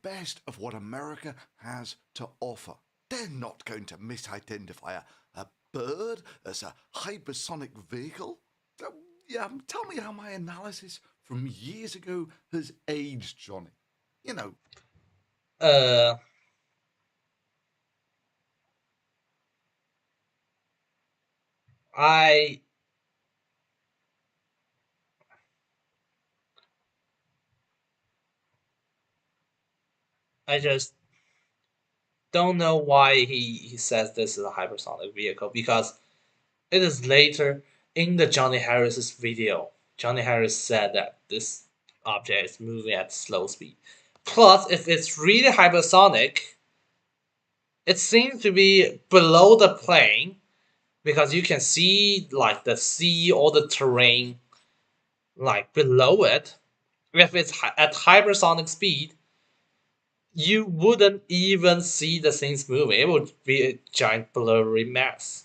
S3: best of what America has to offer. They're not going to misidentify a bird as a hypersonic vehicle. Yeah, tell me how my analysis from years ago has aged, Johnny. You know.
S1: I just don't know why he says this is a hypersonic vehicle, because it is later in the Johnny Harris's video. Johnny Harris said that this object is moving at slow speed. Plus, if it's really hypersonic, it seems to be below the plane, because you can see like the sea or the terrain like below it. If it's at hypersonic speed, you wouldn't even see the things moving. It would be a giant blurry mess.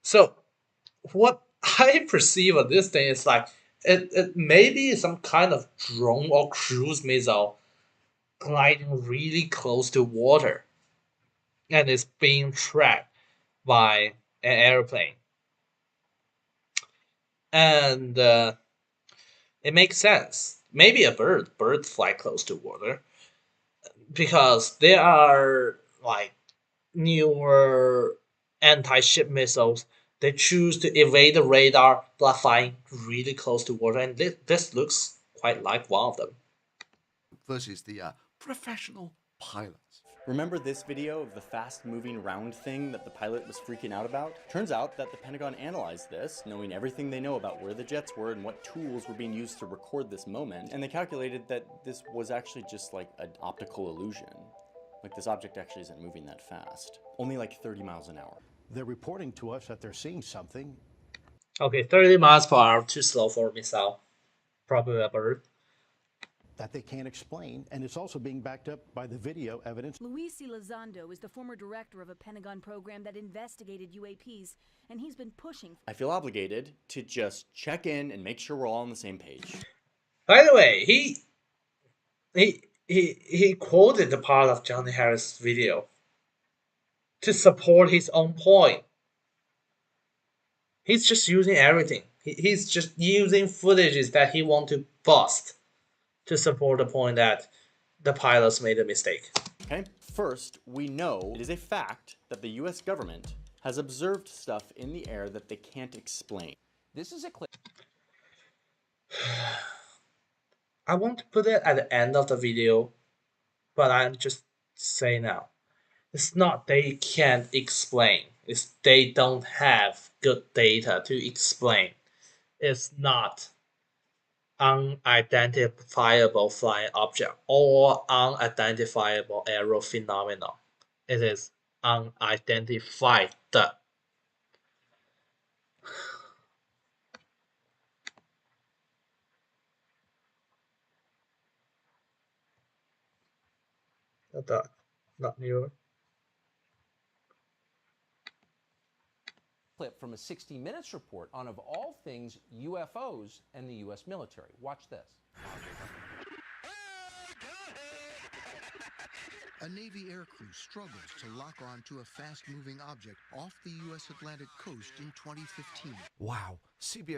S1: So what I perceive of this thing is like it may be some kind of drone or cruise missile gliding really close to water, and it's being tracked by an airplane. And it makes sense. Maybe a bird. Birds fly close to water because there are like newer anti-ship missiles. They choose to evade the radar by flying really close to water, and this looks quite like one of them.
S3: Versus the professional pilots.
S2: Remember this video of the fast-moving round thing that the pilot was freaking out about? Turns out that the Pentagon analyzed this, knowing everything they know about where the jets were and what tools were being used to record this moment, and they calculated that this was actually just like an optical illusion. Like this object actually isn't moving that fast. Only like 30 miles an hour.
S24: They're reporting to us that they're seeing something.
S1: Okay, 30 miles per hour, too slow for a missile. Probably a bird.
S24: that they can't explain, and it's also being backed up by the video evidence.
S10: Luis Elizondo is the former director of a Pentagon program that investigated UAPs, and he's been pushing.
S2: I feel obligated to just check in and make sure we're all on the same page.
S1: By the way, he quoted the part of Johnny Harris' video to support his own point. He's just using everything. He's just using footages that he wants to bust to support the point that the pilots made a mistake.
S2: Okay, first, we know it is a fact that the US government has observed stuff in the air that they can't explain.
S22: This is a clip.
S1: I want to put it at the end of the video, but I'm just saying now. It's not they can't explain. It's they don't have good data to explain. It's not unidentifiable flying object or unidentifiable aero phenomenon. It is unidentified. Not new.
S22: Clip from a 60 Minutes report on, of all things, UFOs and the U.S. military. Watch this.
S6: A Navy aircrew struggles to lock on to a fast-moving object off the U.S. Atlantic coast in 2015.
S3: Wow, CBS.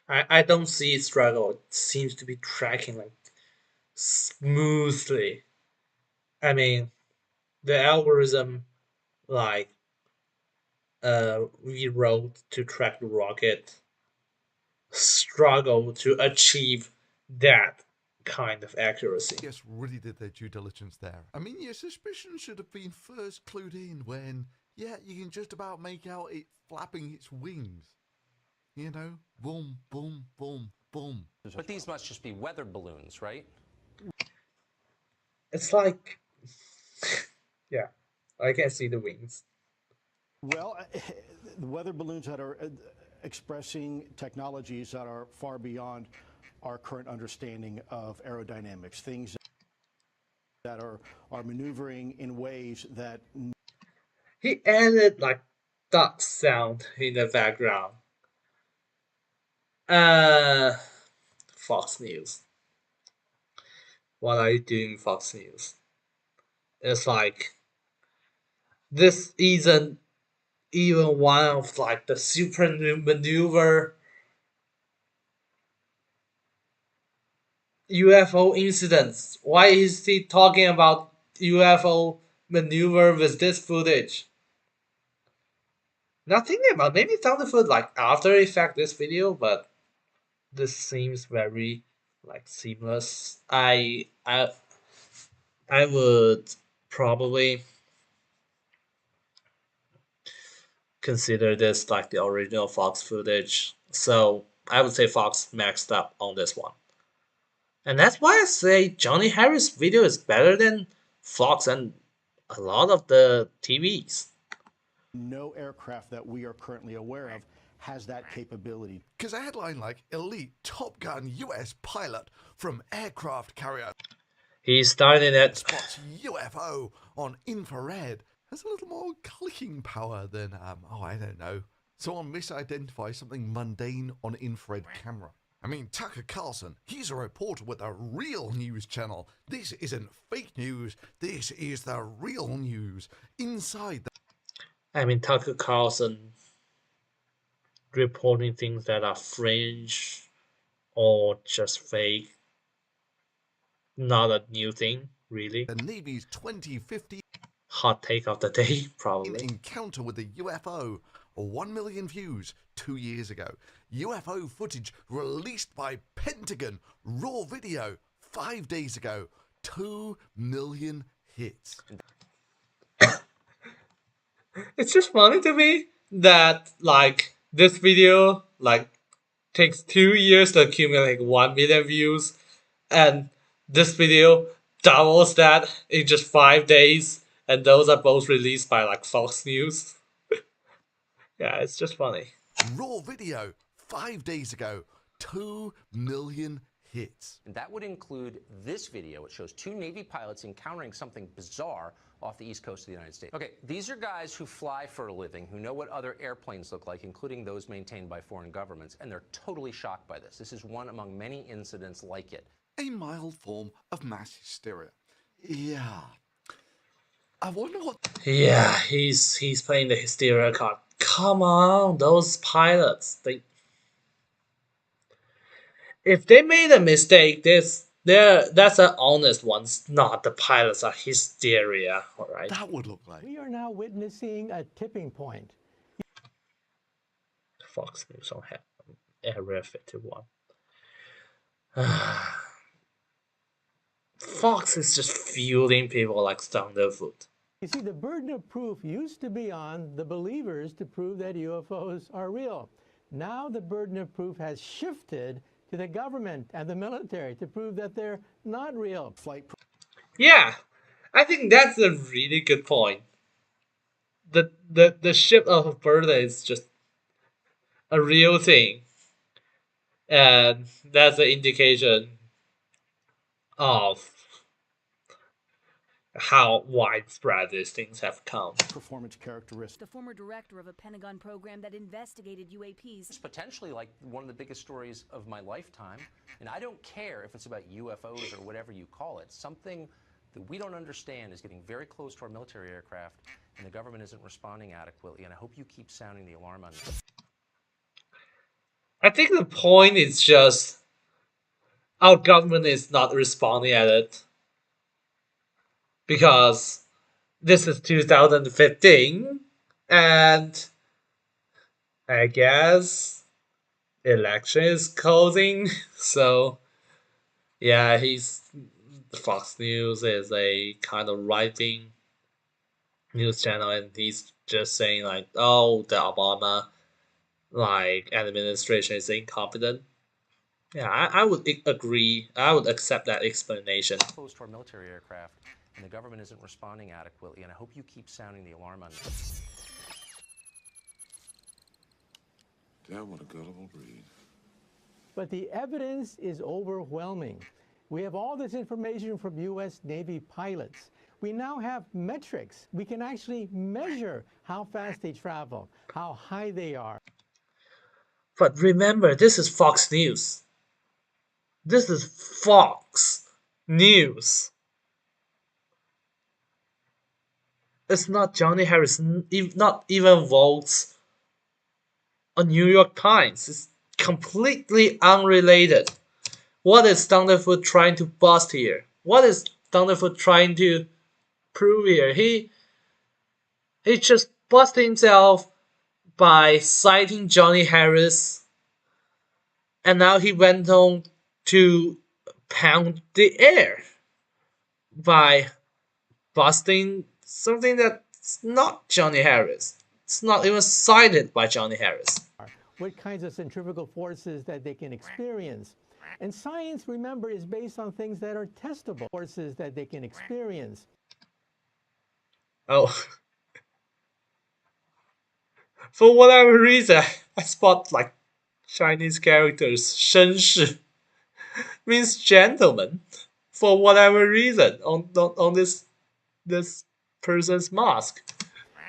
S1: I don't see it struggle. It seems to be tracking like smoothly. I mean, the algorithm like we wrote to track the rocket struggle to achieve that kind of accuracy.
S3: Yes, really did their due diligence there. I mean, your suspicion should have been first clued in when, yeah, you can just about make out it flapping its wings. You know, boom, boom, boom, boom.
S22: But these must just be weather balloons, right?
S1: It's like, yeah, I can see the wings.
S24: Well, the weather balloons that are expressing technologies that are far beyond our current understanding of aerodynamics, things that are maneuvering in ways that...
S1: He added like duck sound in the background. Fox News. What are you doing, Fox News? It's like, this isn't even one of like the super maneuver UFO incidents. Why is he talking about UFO maneuver with this footage? Not thinking about maybe Thunderfoot like after effect this video, but this seems very like seamless. I would probably consider this like the original Fox footage. So I would say Fox maxed up on this one. And that's why I say Johnny Harris' video is better than Fox and a lot of the TVs.
S24: No aircraft that we are currently aware of has that capability.
S3: Because a headline like elite Top Gun US pilot from aircraft carrier
S1: He started it.
S3: spots UFO on infrared has a little more clicking power than, I don't know. Someone misidentifies something mundane on infrared camera. I mean, Tucker Carlson, he's a reporter with a real news channel. This isn't fake news. This is the real news. Inside the...
S1: I mean, Tucker Carlson reporting things that are fringe or just fake. Not a new thing, really.
S3: The Navy's 2015
S1: hot take of the day, probably.
S3: Encounter with a UFO. 1 million views 2 years ago. UFO footage released by Pentagon. Raw video 5 days ago. 2 million hits.
S1: It's just funny to me that like this video like takes 2 years to accumulate 1 million views, and this video doubles that in just 5 days, and those are both released by like Fox News. Yeah, it's just funny.
S3: Raw video 5 days ago. 2 million hits.
S11: And that would include this video. It shows two Navy pilots encountering something bizarre off the east coast of the United States. Okay, these are guys who fly for a living, who know what other airplanes look like, including those maintained by foreign governments, and they're totally shocked by this. This is one among many incidents like it.
S3: A mild form of mass hysteria. Yeah. I wonder what...
S1: Yeah, he's playing the hysteria card. Come on, those pilots. If they made a mistake, that's an honest one. It's not the pilots are hysteria, all right?
S3: That would look like.
S12: We are now witnessing a tipping point.
S1: Fox News on Area 51. Fox is just fueling people like Thunderfoot.
S12: You see, the burden of proof used to be on the believers to prove that UFOs are real. Now the burden of proof has shifted to the government and the military to prove that they're not real.
S1: Yeah, I think that's a really good point. The shift of a burden is just a real thing, and that's an indication of how widespread these things have come.
S24: Performance characteristics.
S10: The former director of a Pentagon program that investigated UAPs.
S11: It's potentially like one of the biggest stories of my lifetime, and I don't care if it's about UFOs or whatever you call it. Something that we don't understand is getting very close to our military aircraft, and the government isn't responding adequately, and I hope you keep sounding the alarm on this.
S1: I think the point is just our government is not responding at it. Because this is 2015, and I guess election is closing, so yeah, Fox News is a kind of right-wing news channel, and he's just saying like, oh, the Obama administration is incompetent. Yeah, I would agree. I would accept that explanation.
S11: Close to our military aircraft, and the government isn't responding adequately, and I hope you keep sounding the alarm on this.
S14: Damn, what a gullible breed.
S12: But the evidence is overwhelming. We have all this information from U.S. Navy pilots. We now have metrics. We can actually measure how fast they travel, how high they are.
S1: But remember, this is Fox News. This is Fox News. It's not Johnny Harris, not even votes on New York Times. It's completely unrelated. What is Thunderfoot trying to bust here? What is Thunderfoot trying to prove here? He just busted himself by citing Johnny Harris, and now he went on to pound the air by busting something that's not Johnny Harris. It's not even cited by Johnny Harris.
S12: What kinds of centrifugal forces that they can experience. And science, remember, is based on things that are testable. Forces that they can experience.
S1: Oh. For whatever reason, I spot like Chinese characters. 绅士 means gentleman. For whatever reason, on this person's mask.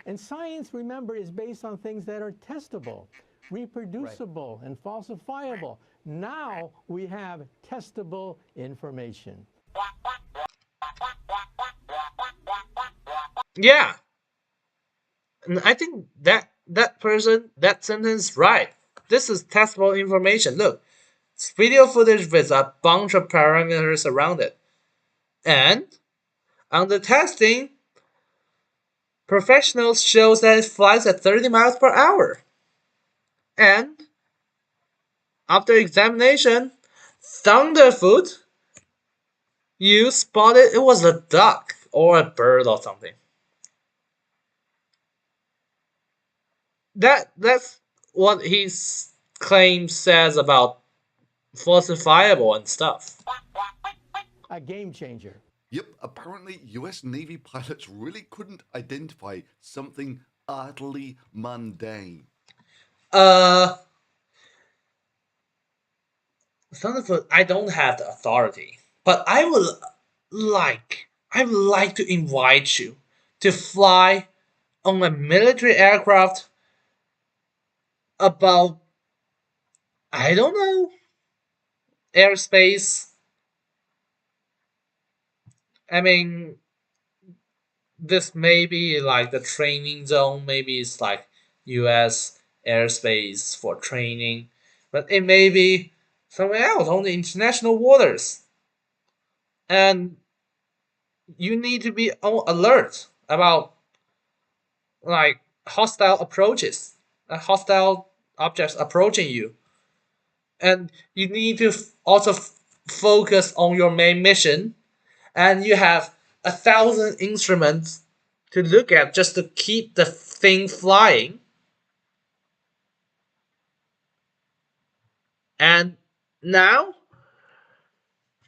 S12: And science, remember, is based on things that are testable, reproducible, and falsifiable. Now we have testable information.
S1: Yeah. And I think that sentence right. This is testable information. Look, it's video footage with a bunch of parameters around it. And on the testing, professionals shows that it flies at 30 miles per hour. And after examination, Thunderfoot, you spotted it was a duck or a bird or something. That's what his claim says about falsifiable and stuff.
S12: A game changer.
S3: Yep, apparently US Navy pilots really couldn't identify something utterly mundane.
S1: Thunderfoot, I don't have the authority, but I would like to invite you to fly on a military aircraft about, I don't know, airspace. I mean, this may be like the training zone, maybe it's like US airspace for training, but it may be somewhere else on the international waters. And you need to be on alert about like hostile approaches, hostile objects approaching you. And you need to also focus on your main mission, and you have 1,000 instruments to look at just to keep the thing flying. And now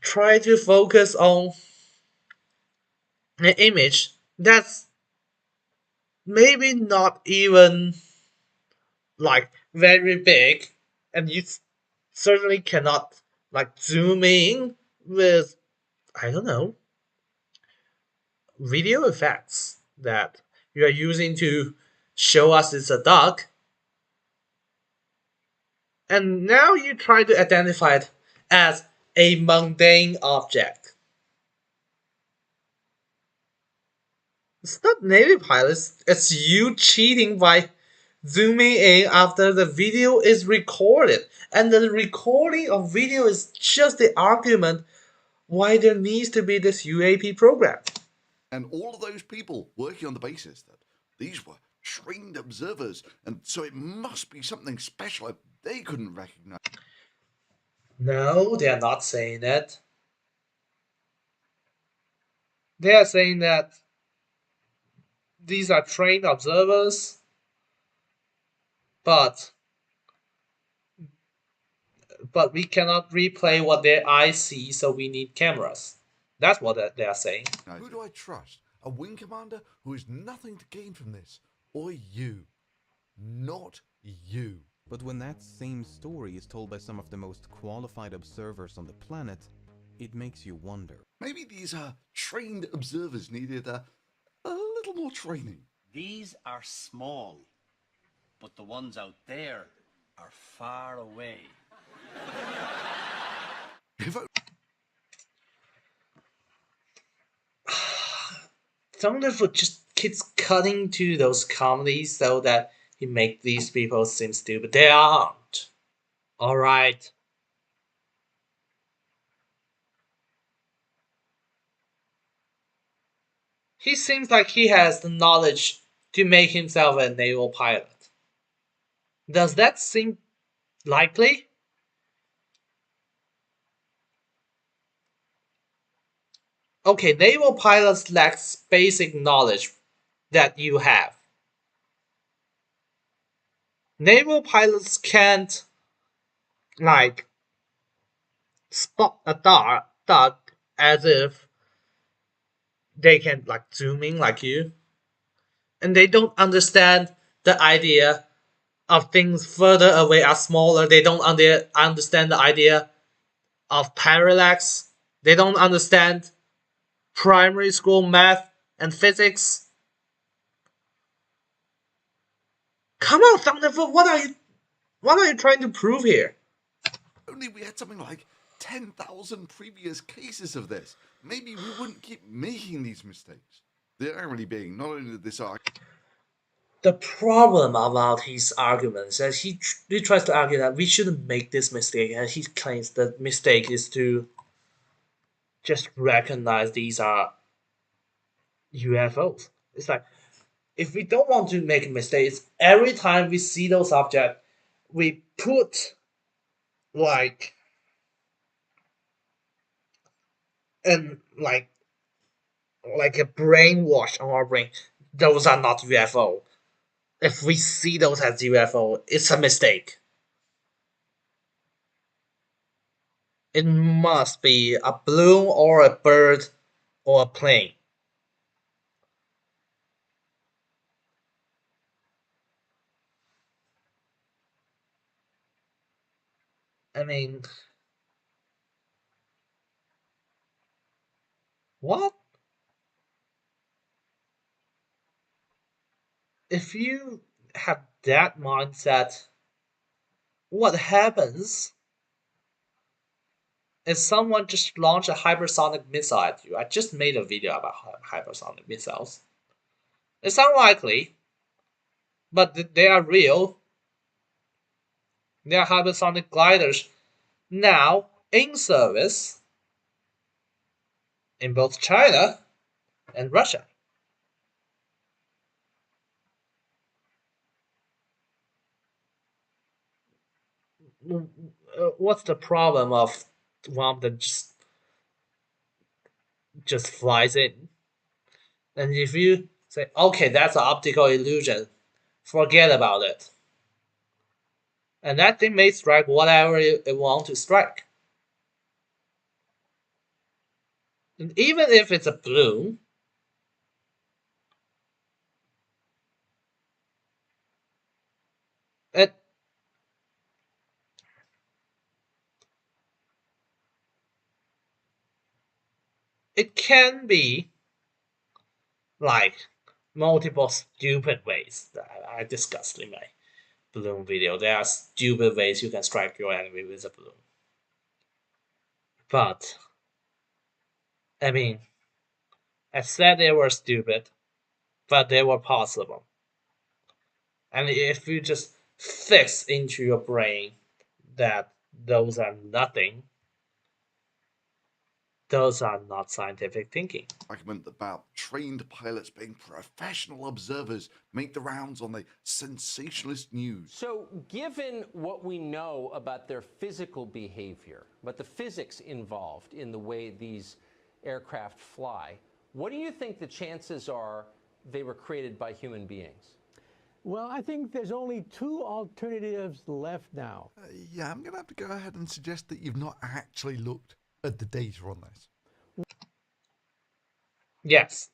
S1: try to focus on an image that's maybe not even like very big, and you certainly cannot like zoom in with, I don't know, video effects that you are using to show us it's a duck. And now you try to identify it as a mundane object. It's not native pilots, it's you cheating by zooming in after the video is recorded. And the recording of video is just the argument why there needs to be this UAP program.
S3: And all of those people working on the basis that these were trained observers, and so it must be something special if they couldn't recognize.
S1: No, they are not saying that. They are saying that these are trained observers, but we cannot replay what their eyes see, so we need cameras. That's what they are saying.
S3: Who do I trust? A wing commander who has nothing to gain from this? Or you? Not you.
S15: But when that same story is told by some of the most qualified observers on the planet, it makes you wonder.
S3: Maybe these trained observers needed a little more training.
S16: These are small, but the ones out there are far away.
S1: Thunderfoot just keeps cutting to those comedies so that he make these people seem stupid. They aren't. Alright. He seems like he has the knowledge to make himself a naval pilot. Does that seem likely? Okay, naval pilots lack basic knowledge that you have. Naval pilots can't, like, spot a duck as if they can, like, zoom in like you. And they don't understand the idea of things further away are smaller. They don't understand the idea of parallax. They don't understand primary school math and physics. Come on, Thunderfoot, what are you trying to prove here?
S3: Only we had something like 10,000 previous cases of this. Maybe we wouldn't keep making these mistakes. The irony being, not only did this
S1: the problem about his arguments is he tries to argue that we shouldn't make this mistake, and he claims the mistake is to just recognize these are UFOs. It's like, if we don't want to make mistakes, every time we see those objects, we put like like a brainwash on our brain. Those are not UFO. If we see those as UFO, it's a mistake. It must be a balloon or a bird or a plane. I mean, What? If you have that mindset, what happens if someone just launch a hypersonic missile at you? I just made a video about hypersonic missiles. It's unlikely, but they are real. They are hypersonic gliders now in service in both China and Russia. What's the problem of one that just flies in? And if you say, okay, that's an optical illusion, forget about it. And that thing may strike whatever it wants to strike. And even if it's a balloon, it it can be like multiple stupid ways that I discussed in my balloon video. There are stupid ways you can strike your enemy with a balloon. But, I mean, I said they were stupid, but they were possible. And if you just fix into your brain that those are nothing, those are not scientific thinking.
S3: Argument about trained pilots being professional observers make the rounds on the sensationalist news.
S11: So, given what we know about their physical behavior, but the physics involved in the way these aircraft fly, what do you think the chances are they were created by human beings?
S12: Well, I think there's only two alternatives left now.
S3: Yeah, I'm going to have to go ahead and suggest that you've not actually looked at the data on this.
S1: Yes.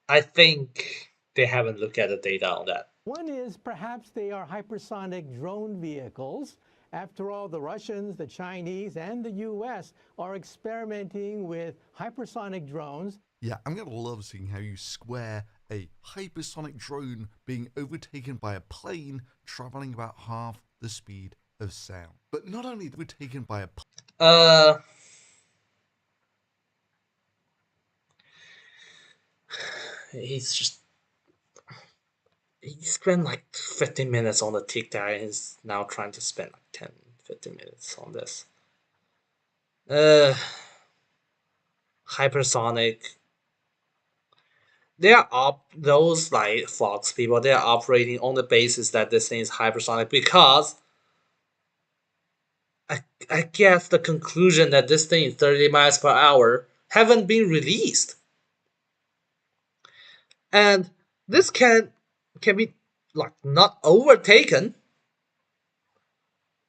S1: I think they haven't looked at the data on that.
S12: One is perhaps they are hypersonic drone vehicles. After all, the Russians, the Chinese, and the US are experimenting with hypersonic drones.
S3: Yeah, I'm going to love seeing how you square a hypersonic drone being overtaken by a plane traveling about half the speed of sound. But not only overtaken by a
S1: he spent like 15 minutes on the TikTok and he's now trying to spend like 10, 15 minutes on this. Hypersonic. They are those like Fox people, they are operating on the basis that this thing is hypersonic because I guess the conclusion that this thing is 30 miles per hour haven't been released. And this can be like not overtaken.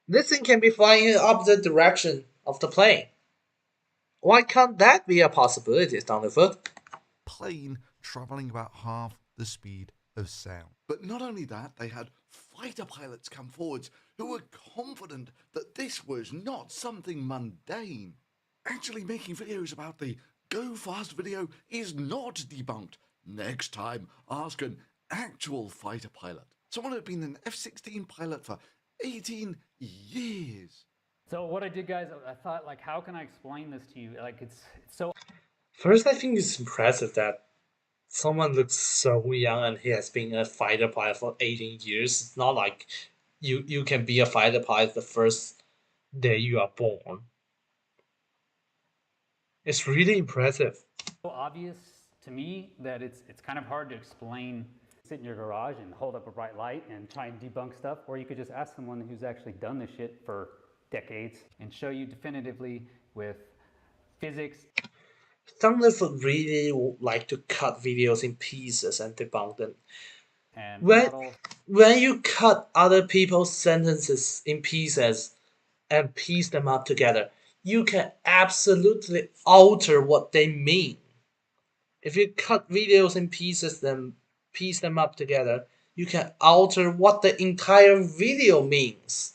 S1: This thing can be flying in the opposite direction of the plane. Why can't that be a possibility, Thunderfoot?
S3: Plane traveling about half the speed of sound. But not only that, they had fighter pilots come forwards who were confident that this was not something mundane. Actually making videos about the Go Fast video is not debunked. Next time, ask an actual fighter pilot. Someone who had been an F-16 pilot for 18 years.
S17: So what I did, guys, I thought, like, how can I explain this to you? Like, it's so...
S1: First, I think it's impressive that someone looks so young and he has been a fighter pilot for 18 years. It's not like you can be a fighter pilot the first day you are born. It's really impressive.
S17: So obvious to me that it's kind of hard to explain. Sit in your garage and hold up a bright light and try and debunk stuff, or you could just ask someone who's actually done this shit for decades and show you definitively with physics.
S1: Thunderfoot really like to cut videos in pieces and debunk them.
S17: And
S1: when you cut other people's sentences in pieces and piece them up together, you can absolutely alter what they mean. If you cut videos in pieces and piece them up together, you can alter what the entire video means.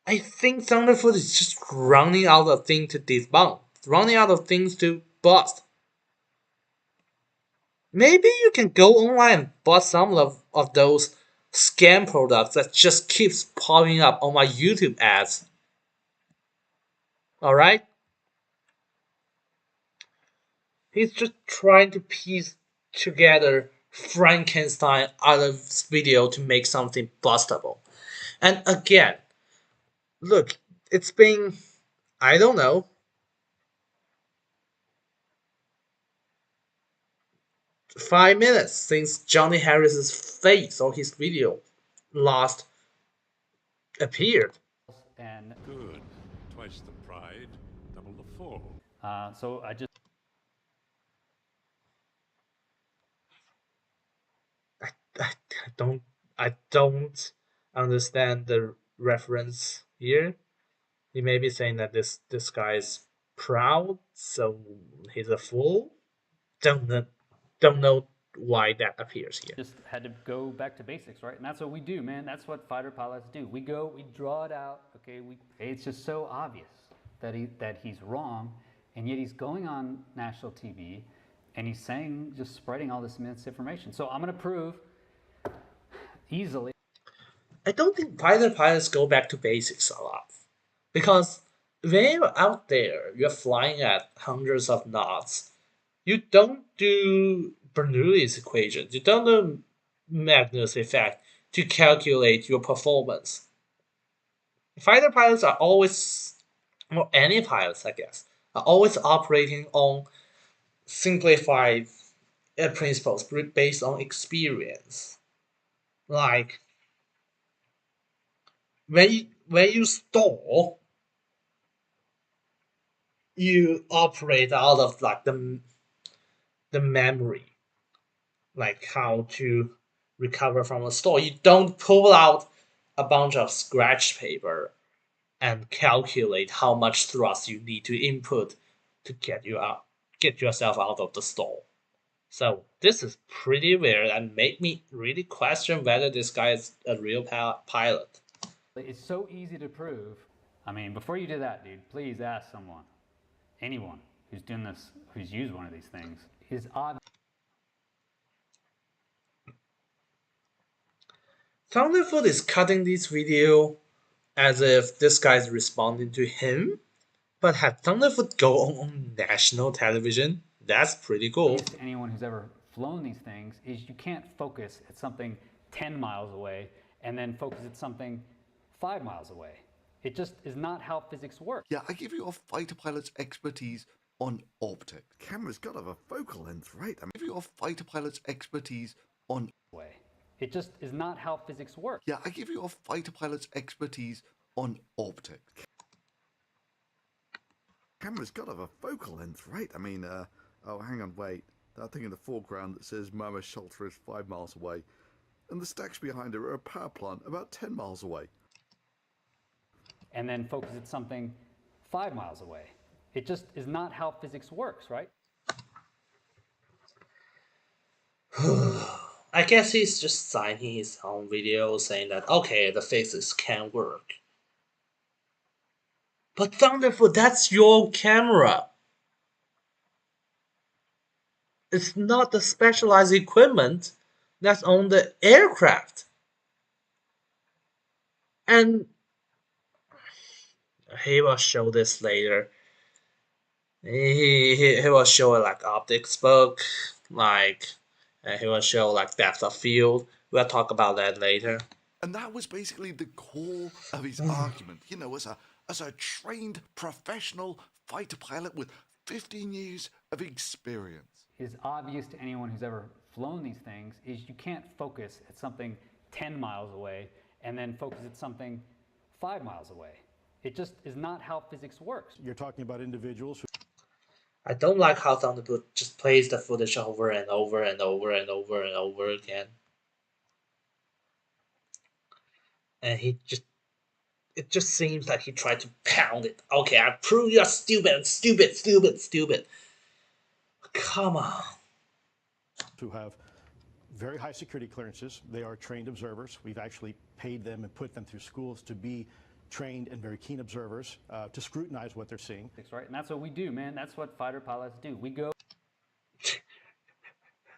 S1: I think Thunderfoot is just running out of things to debunk, running out of things to bust. Maybe you can go online and bust some of those scam products that just keeps popping up on my YouTube ads. Alright? He's just trying to piece together Frankenstein out of this video to make something bustable. And again, look, it's been, I don't know, 5 minutes since Johnny Harris's face on his video last appeared.
S17: And
S13: good. Twice the pride, double the fall.
S17: so I just.
S1: I don't understand the reference here. He may be saying that this guy is proud, so he's a fool. Don't know why that appears here.
S17: Just had to go back to basics, right? And that's what we do, man. That's what fighter pilots do. We go, we draw it out. Okay, it's just so obvious that he's wrong, and yet he's going on national TV, and he's saying, just spreading all this misinformation. So I'm going to prove easily.
S1: I don't think fighter pilots go back to basics a lot, because when you're out there, you're flying at hundreds of knots. You don't do Bernoulli's equations. You don't do Magnus effect to calculate your performance. Fighter pilots are always, or any pilots, I guess, are always operating on simplified principles based on experience. Like when you stall, you operate out of like the memory, like how to recover from a stall. You don't pull out a bunch of scratch paper and calculate how much thrust you need to input to get yourself out of the stall. So this is pretty weird and made me really question whether this guy is a real pilot.
S17: It's so easy to prove. I mean, before you do that, dude, please ask someone, anyone who's doing this, who's used one of these things, is odd.
S1: Thunderfoot is cutting this video as if this guy is responding to him, but had Thunderfoot go on national television? That's pretty cool.
S17: To anyone who's ever flown these things is you can't focus at something 10 miles away and then focus at something 5 miles away. It just is not how physics works.
S3: Yeah, I give you a fighter pilot's expertise on optics. Camera's got to have a focal length, right? I give you a fighter pilot's expertise on
S17: way. It just is not how physics works.
S3: Yeah, I give you a fighter pilot's expertise on optics. Camera's got to have a focal length, right? I mean, oh, hang on, wait. That thing in the foreground that says Mama Shelter is 5 miles away. And the stacks behind her are a power plant about 10 miles away.
S17: And then focus at something 5 miles away. It just is not how physics works, right?
S1: I guess he's just signing his own video saying that, okay, the physics can work. But Thunderfoot, that's your camera. It's not the specialized equipment that's on the aircraft. And he will show this later. He will show like optics book, like he will show like depth of field. We'll talk about that later.
S3: And that was basically the core of his argument. You know, as a trained professional fighter pilot with 15 years of experience.
S17: Is obvious to anyone who's ever flown these things is you can't focus at something 10 miles away and then focus at something 5 miles away. It just is not how physics works.
S24: You're talking about individuals who...
S1: I don't like how Thunderfoot just plays the footage over and over and over and over and over again. And it just seems like he tried to pound it. Okay, I prove you're stupid, stupid, stupid, stupid. Come on.
S24: Who have very high security clearances. They are trained observers. We've actually paid them and put them through schools to be trained and very keen observers to scrutinize what they're seeing.
S17: Right, and that's what we do, man. That's what fighter pilots do. We go.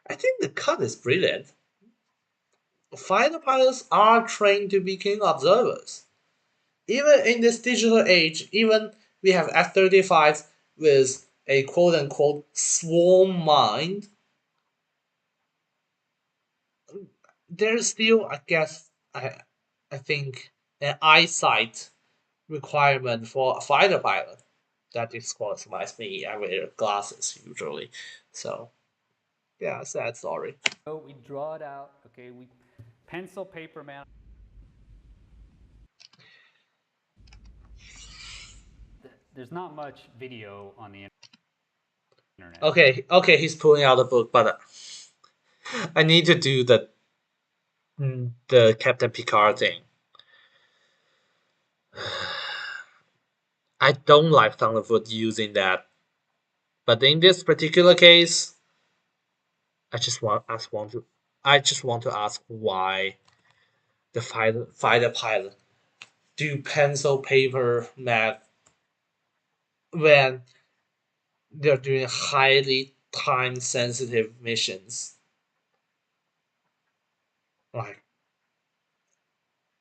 S1: I think the cut is brilliant. Fighter pilots are trained to be keen observers. Even in this digital age, even we have F-35s with a quote-unquote swarm mind, there's still, I guess, I think, an eyesight requirement for a fighter pilot. That disqualifies me. I wear glasses usually. So, yeah, sad story.
S17: So we draw it out, okay? We pencil, paper, man. There's not much video on the internet.
S1: Okay, he's pulling out the book, but I need to do the Captain Picard thing. I don't like Thunderfoot using that, but in this particular case, I just want to ask why the fighter pilot do pencil paper math when they're doing highly time sensitive missions. Like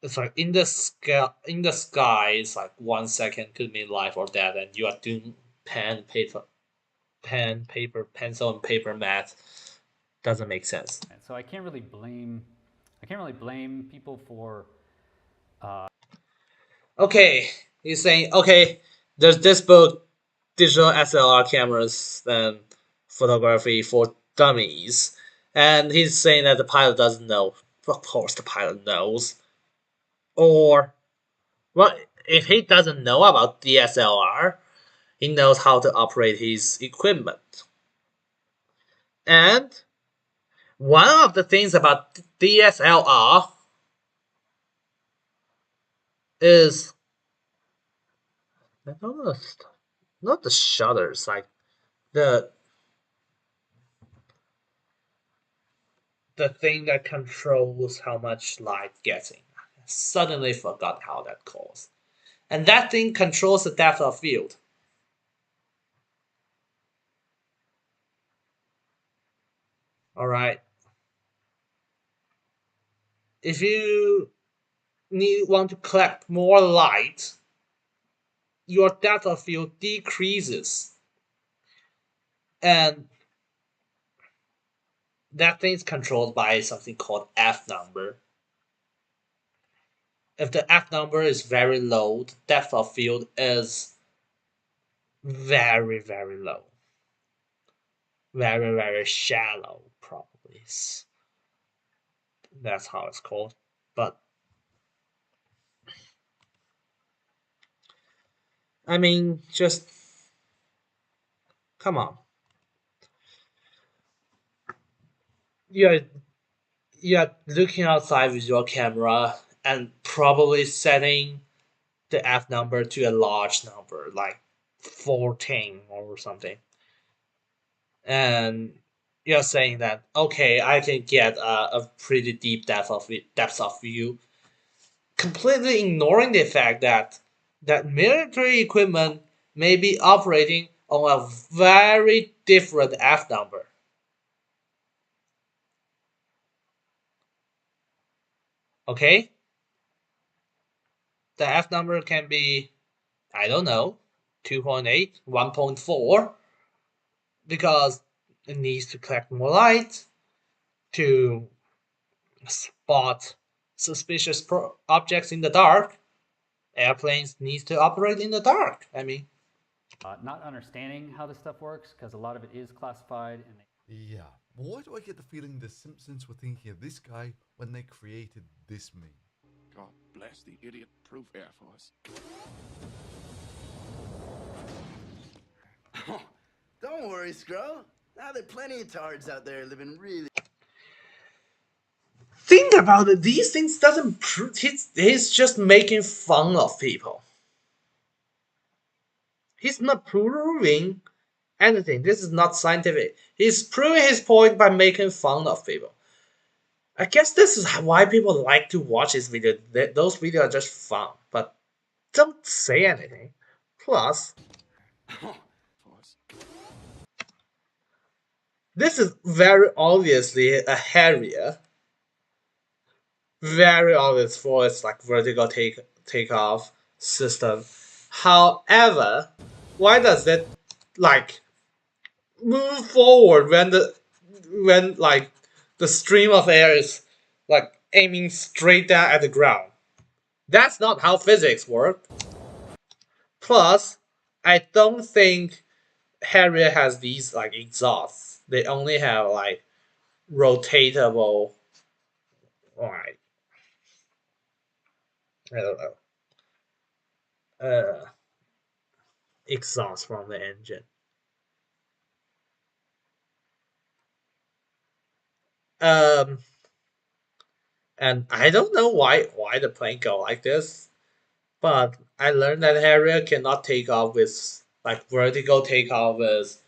S1: it's like in the sky, it's like 1 second could mean life or death, and you are doing pencil and paper math. Doesn't make sense.
S17: So I can't really blame people for.
S1: Okay, he's saying okay. There's this book, digital SLR cameras and photography for dummies, and he's saying that the pilot doesn't know. Of course, the pilot knows. Or, well, if he doesn't know about DSLR, he knows how to operate his equipment. And one of the things about DSLR is not the shutters, like the thing that controls how much light gets in. I suddenly forgot how that calls. And that thing controls the depth of field. Alright. If you want to collect more light, your depth of field decreases. And that thing is controlled by something called F number. If the F number is very low, the depth of field is very, very low. Very, very shallow, probably. That's how it's called. But I mean, just come on. You're looking outside with your camera and probably setting the F number to a large number, like 14 or something. And you're saying that okay, I can get a pretty deep depth of view, completely ignoring the fact that military equipment may be operating on a very different F number. Okay? The F number can be, I don't know, 2.8, 1.4, because it needs to collect more light to spot suspicious objects in the dark. Airplanes need to operate in the dark. I mean,
S17: not understanding how this stuff works because a lot of it is classified.
S3: Yeah, but why do I get the feeling the Simpsons were thinking of this guy when they created this meme?
S14: God bless the idiot-proof Air Force.
S18: Don't worry, Scro. Now there are plenty of tards out there living really.
S1: Think about it. These things doesn't prove. He's just making fun of people. He's not proving anything. This is not scientific. He's proving his point by making fun of people. I guess this is why people like to watch his video. Those videos are just fun. But don't say anything. Plus, this is very obviously a Harrier. Very obvious for its like vertical takeoff system. However, why does it like move forward when like the stream of air is like aiming straight down at the ground? That's not how physics work. Plus, I don't think Harrier has these like exhausts. They only have like rotatable, like I don't know, exhaust from the engine. Um, and I don't know why the plane go like this, but I learned that Harrier cannot take off with like vertical takeoff with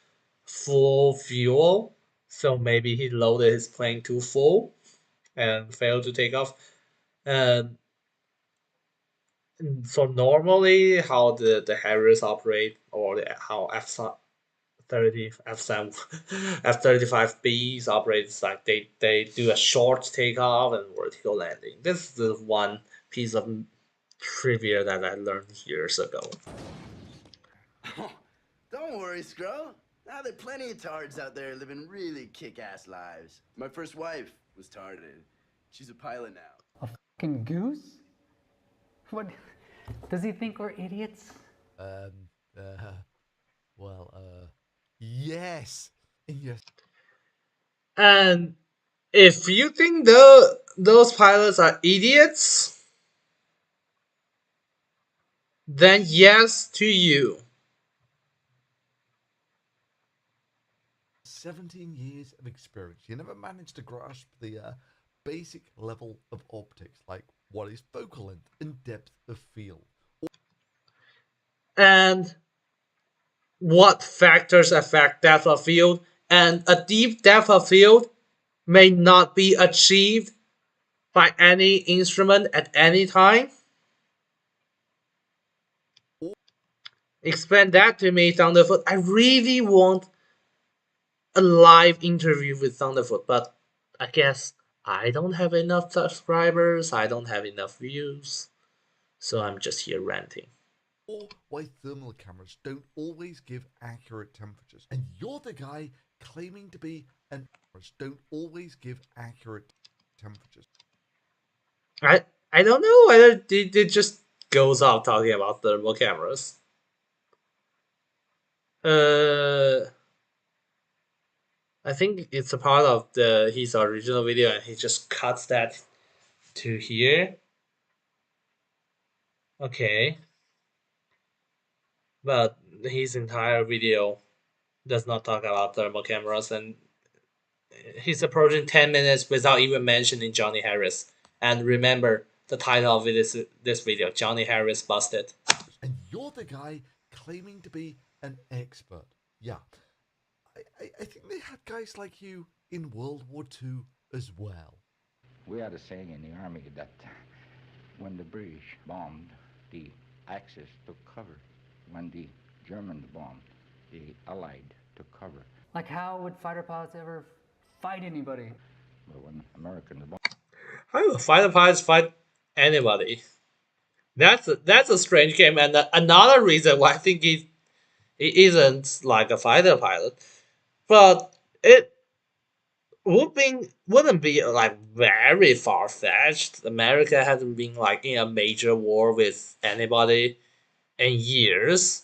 S1: full fuel. So maybe he loaded his plane too full and failed to take off. And so normally how the Harriers operate or how F-30, F-7, F-35Bs operates like they do a short takeoff and vertical landing. This is the one piece of trivia that I learned years ago.
S18: Don't worry, Scro. Now there are plenty of tards out there living really kick-ass lives. My first wife was tarded. She's a pilot now.
S17: A fucking goose? What? Does he think we're idiots?
S3: Yes. Yes.
S1: And if you think those pilots are idiots, then yes to you.
S3: 17 years of experience. You never managed to grasp the basic level of optics, like what is focal length and depth of field.
S1: And what factors affect depth of field, and a deep depth of field may not be achieved by any instrument at any time. Explain that to me, Thunderfoot. I really want a live interview with Thunderfoot, but I guess I don't have enough subscribers, I don't have enough views, so I'm just here ranting.
S3: Or why thermal cameras don't always give accurate temperatures. And you're the guy claiming to be an cameras don't always give accurate temperatures.
S1: I don't know whether it just goes off talking about thermal cameras. I think it's a part of his original video, and he just cuts that to here. Okay, but his entire video does not talk about thermal cameras, and he's approaching 10 minutes without even mentioning Johnny Harris. And remember, the title of this video, Johnny Harris Busted.
S3: And you're the guy claiming to be an expert. Yeah. I think they had guys like you in World War II as well.
S19: We had a saying in the army that when the British bombed, the Axis took cover. When the Germans bombed, the Allied took cover.
S17: Like, how would fighter pilots ever fight anybody?
S19: But when Americans bombed,
S1: How will fighter pilots fight anybody? That's a strange game, and another reason why I think he isn't like a fighter pilot. But it wouldn't be like very far fetched. America hasn't been like in a major war with anybody in years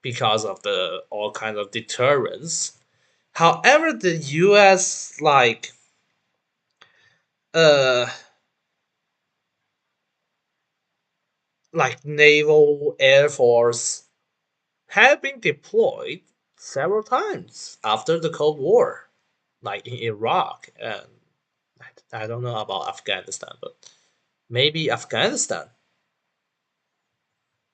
S1: because of the all kinds of deterrence. However, the U.S. uh like naval air force have been deployed several times after the Cold War, like in Iraq, and I don't know about Afghanistan, but maybe Afghanistan.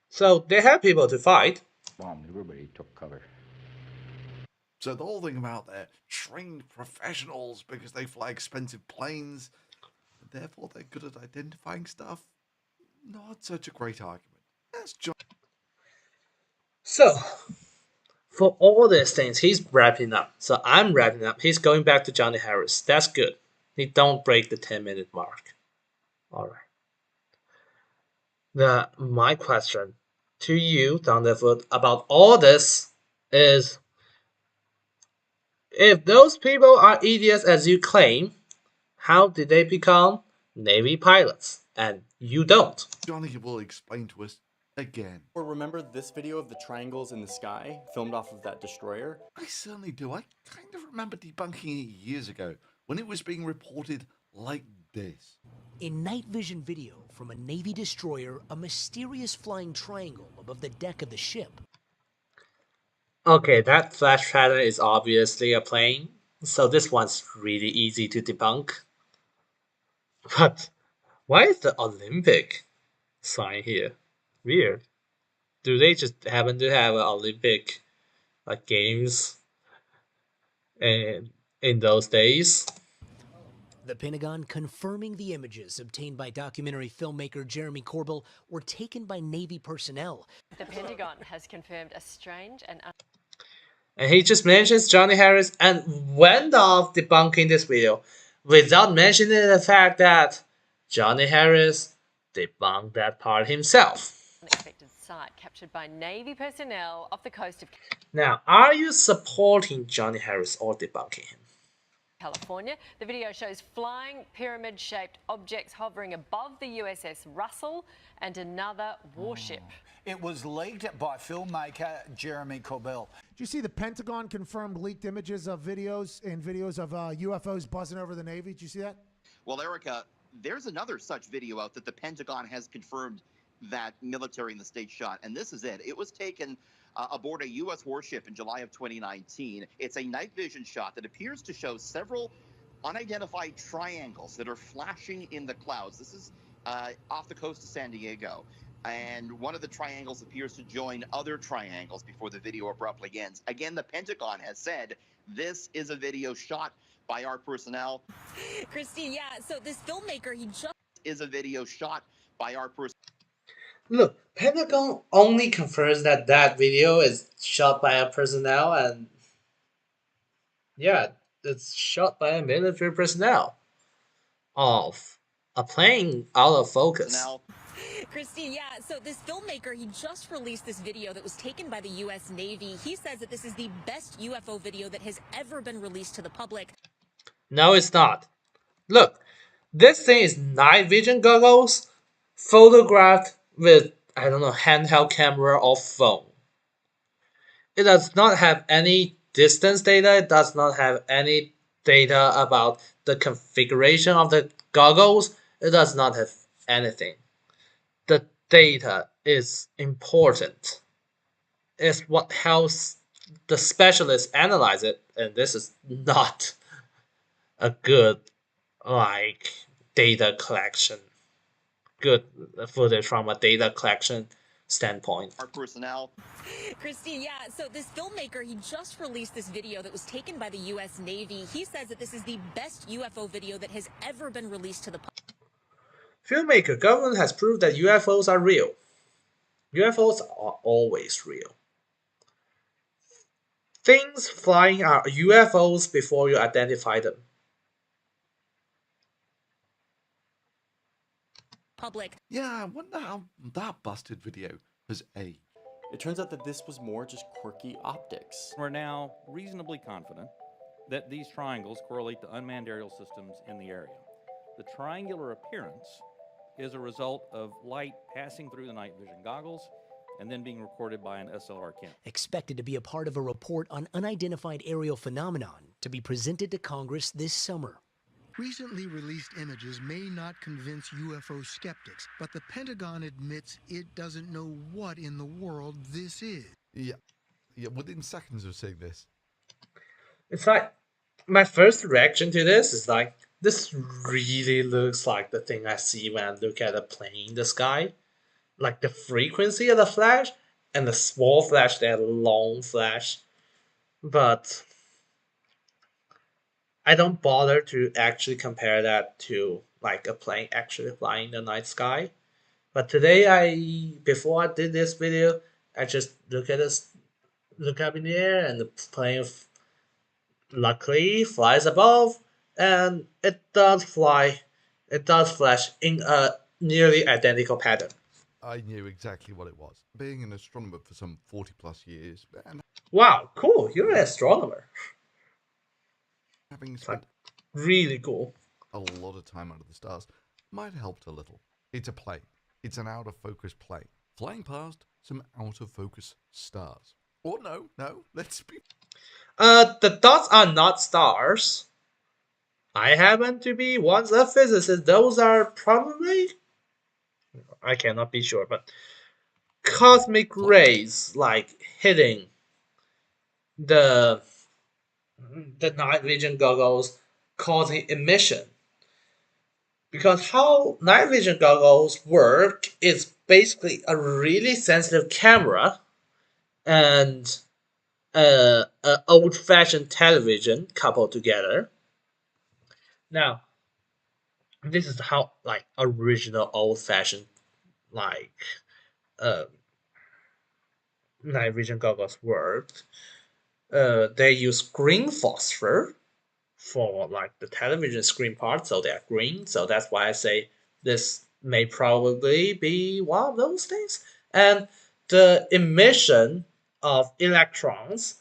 S1: So they have people to fight.
S19: bombed, everybody took cover.
S3: So the whole thing about they're trained professionals because they fly expensive planes, and therefore they're good at identifying stuff, not such a great argument. That's John.
S1: So, for all these things, he's wrapping up. So I'm wrapping up. He's going back to Johnny Harris. That's good. He don't break the 10-minute mark. All right. My question to you, Thunderfoot, about all this is, if those people are idiots as you claim, how did they become Navy pilots? And you don't.
S3: Johnny will explain to us again.
S2: Or remember this video of the triangles in the sky, filmed off of that destroyer?
S3: I certainly do. I kind of remember debunking it years ago, when it was being reported like this.
S9: In night vision video from a Navy destroyer, a mysterious flying triangle above the deck of the ship.
S1: Okay, that flash pattern is obviously a plane, so this one's really easy to debunk. But why is the Olympic sign here? Weird. Do they just happen to have an Olympic games in those days?
S9: The Pentagon confirming the images obtained by documentary filmmaker Jeremy Corbell were taken by Navy personnel.
S20: The Pentagon has confirmed a strange and
S1: he just mentions Johnny Harris and went off debunking this video without mentioning the fact that Johnny Harris debunked that part himself.
S20: unexpected sight captured by Navy personnel off the coast of
S1: Now, are you supporting Johnny Harris or debunking him?
S20: California. The video shows flying pyramid-shaped objects hovering above the USS Russell and another warship.
S21: It was leaked by filmmaker Jeremy Corbell.
S23: Did you see the Pentagon confirmed leaked images of videos of UFOs buzzing over the Navy? Did you see that?
S25: Well, Erica, there's another such video out that the Pentagon has confirmed that military in the state shot, and this is it. It was taken aboard a U.S. warship in July of 2019. It's a night vision shot that appears to show several unidentified triangles that are flashing in the clouds. This is off the coast of San Diego. And one of the triangles appears to join other triangles before the video abruptly ends. Again, the Pentagon has said this is a video shot by our personnel.
S10: Christine, yeah, so this filmmaker, he just
S25: is a video shot by our personnel.
S1: Look, Pentagon only confirms that that video is shot by a personnel, and yeah, it's shot by a military personnel of a plane out of focus.
S10: Christine, yeah, so this filmmaker, he just released this video that was taken by the U.S. Navy. He says that this is the best UFO video that has ever been released to the public.
S1: No, it's not. Look, this thing is night vision goggles photographed with, I don't know, handheld camera or phone. It does not have any distance data. It does not have any data about the configuration of the goggles. It does not have anything. The data is important. It's what helps the specialists analyze it, and this is not a good data collection. Good footage from a data collection standpoint.
S25: Our personnel.
S10: Christine, yeah, so this filmmaker, he just released this video that was taken by the U.S. Navy. He says that this is the best UFO video that has ever been released to the public.
S1: Filmmaker, government has proved that UFOs are real. UFOs are always real. Things flying are UFOs before you identify them.
S10: Public.
S3: Yeah, I wonder how that busted video has aged.
S2: It turns out that this was more just quirky optics.
S5: We're now reasonably confident that these triangles correlate to unmanned aerial systems in the area. The triangular appearance is a result of light passing through the night vision goggles and then being recorded by an SLR camera.
S9: Expected to be a part of a report on unidentified aerial phenomenon to be presented to Congress this summer.
S6: Recently released images may not convince UFO skeptics, but the Pentagon admits it doesn't know what in the world this is.
S3: Yeah, within seconds of saying this.
S1: It's like, my first reaction to this is like, this really looks like the thing I see when I look at a plane in the sky. Like the frequency of the flash and the small flash, that long flash. But I don't bother to actually compare that to like a plane actually flying in the night sky. But today, before I did this video, I just look up in the air, and the plane luckily flies above, and it does fly. It does flash in a nearly identical pattern.
S3: I knew exactly what it was. Being an astronomer for some 40 plus years, and
S1: Wow, cool! You're an astronomer.
S3: having
S1: It's like
S3: spent
S1: really cool.
S3: a lot of time under the stars might have helped a little. It's a plane. It's an out of focus plane flying past some out of focus stars. Or no, let's be.
S1: The dots are not stars. I happen to be once a physicist. Those are probably, I cannot be sure, but cosmic rays like hitting the night vision goggles causing emission. Because how night vision goggles work is basically a really sensitive camera and an old-fashioned television coupled together. Now, this is how like original old-fashioned like uh, night vision goggles work. They use green phosphor for like the television screen part, so they're green. So that's why I say this may probably be one of those things. And the emission of electrons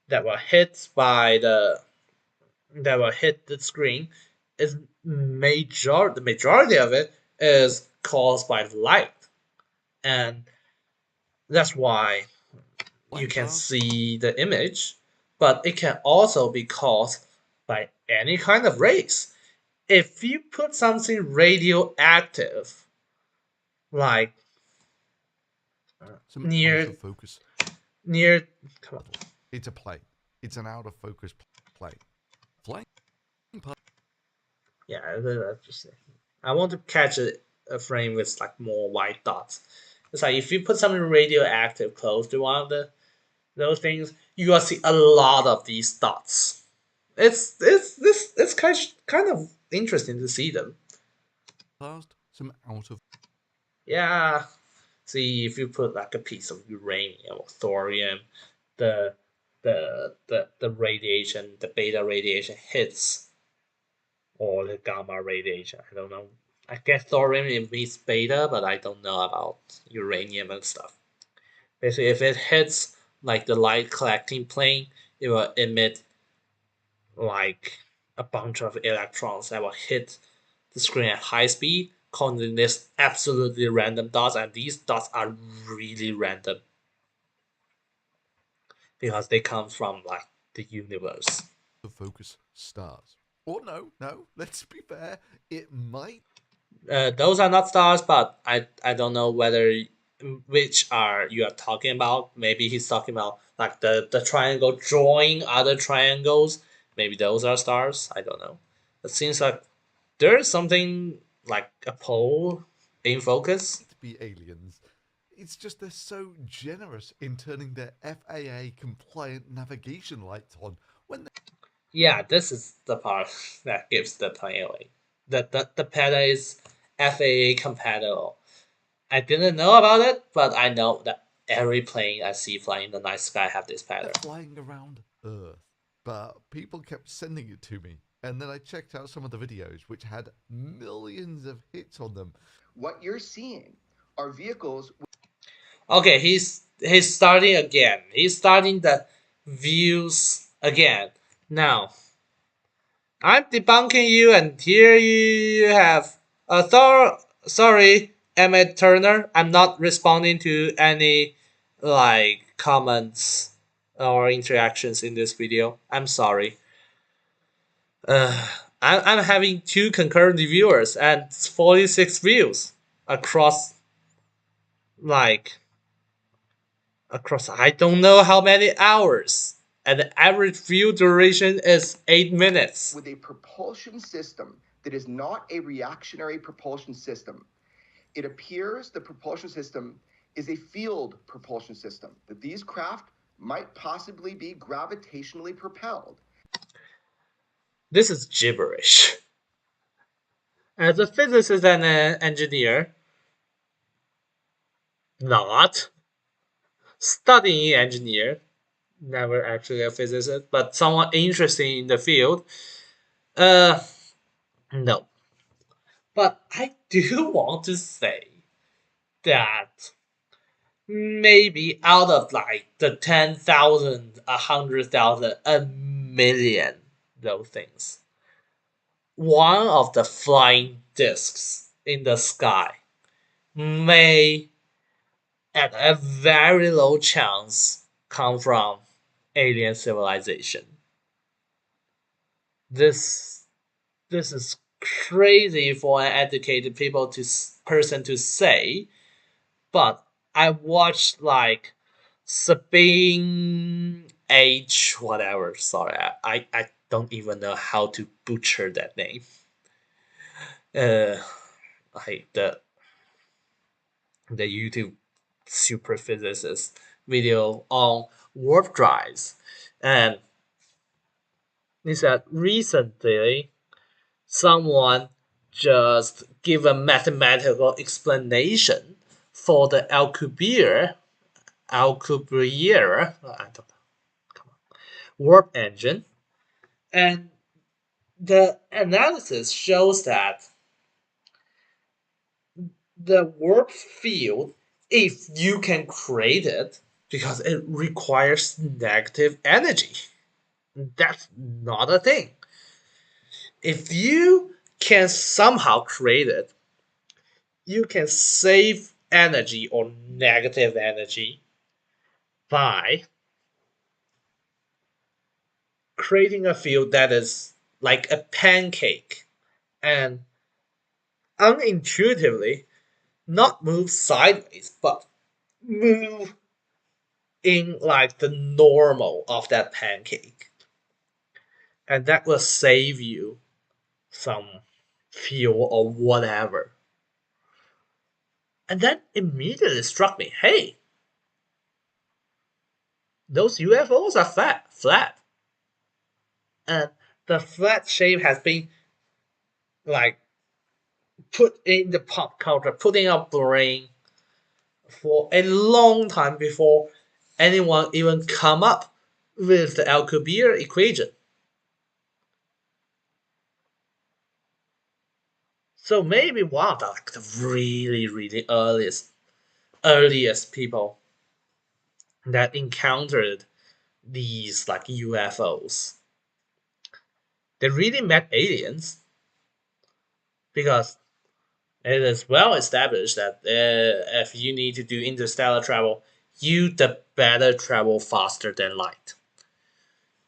S1: that will hit the screen is the majority of it is caused by light, and that's why you can see the image, but it can also be caused by any kind of rays. If you put something radioactive, like
S3: Some
S1: near
S3: out of focus.
S1: Come on.
S3: It's a plane. It's an out of focus plane flying past.
S1: Yeah, that's just it. I want to catch a frame with like more white dots. It's like if you put something radioactive close to one of those things, you will see a lot of these dots. It's kind of interesting to see them.
S3: Past some out of.
S1: Yeah. See, if you put like a piece of uranium or thorium, the the radiation, the beta radiation hits, or the gamma radiation. I don't know. I guess thorium emits beta, but I don't know about uranium and stuff. Basically, if it hits like the light collecting plane, it will emit like a bunch of electrons that will hit the screen at high speed, causing this absolutely random dots, and these dots are really random because they come from like the universe.
S3: The focus stars. Or no, let's be fair. It might.
S1: Those are not stars, but I don't know whether which are you are talking about. Maybe he's talking about like the triangle drawing other triangles. Maybe those are stars. I don't know. It seems like there's something like a pole in focus.
S3: Be aliens. It's just they're so generous in turning their FAA compliant navigation lights on when they.
S1: Yeah, this is the part that gives the plane away. The pattern is FAA compatible. I didn't know about it, but I know that every plane I see flying in the night sky have this pattern.
S3: Flying around Earth. But people kept sending it to me. And then I checked out some of the videos which had millions of hits on them.
S4: What you're seeing are vehicles.
S1: Okay, he's starting again. He's starting the views again. Now, I'm debunking you, and here you have sorry, Emmett Turner. I'm not responding to any like comments or interactions in this video. I'm sorry. I'm having 2 concurrent viewers and 46 views across I don't know how many hours, and the average view duration is 8 minutes.
S4: With a propulsion system that is not a reactionary propulsion system. It appears the propulsion system is a field propulsion system, that these craft might possibly be gravitationally propelled.
S1: This is gibberish. As a physicist and an engineer, not studying engineer, never actually a physicist, but someone interested in the field. Uh, no. But I do want to say that maybe out of like the 10,000, 100,000, a million, those things, one of the flying discs in the sky may, at a very low chance, come from alien civilization. This this is crazy for an educated person to say, but I watched like Sabine H whatever. Sorry, I don't even know how to butcher that name. Uh, I the YouTube super physicist video on warp drives, and he said recently someone just give a mathematical explanation for the Alcubierre warp engine, and the analysis shows that the warp field, if you can create it, because it requires negative energy, that's not a thing. If you can somehow create it, you can save energy or negative energy by creating a field that is like a pancake and unintuitively not move sideways but move in like the normal of that pancake, and that will save you some fuel or whatever. And that immediately struck me, hey, those UFOs are flat, and the flat shape has been like put in the pop culture, put in our brain for a long time before anyone even come up with the Alcubierre equation. So maybe one of the, like, the really, really earliest people that encountered these like UFOs, they really met aliens, because it is well established that if you need to do interstellar travel, you the better travel faster than light.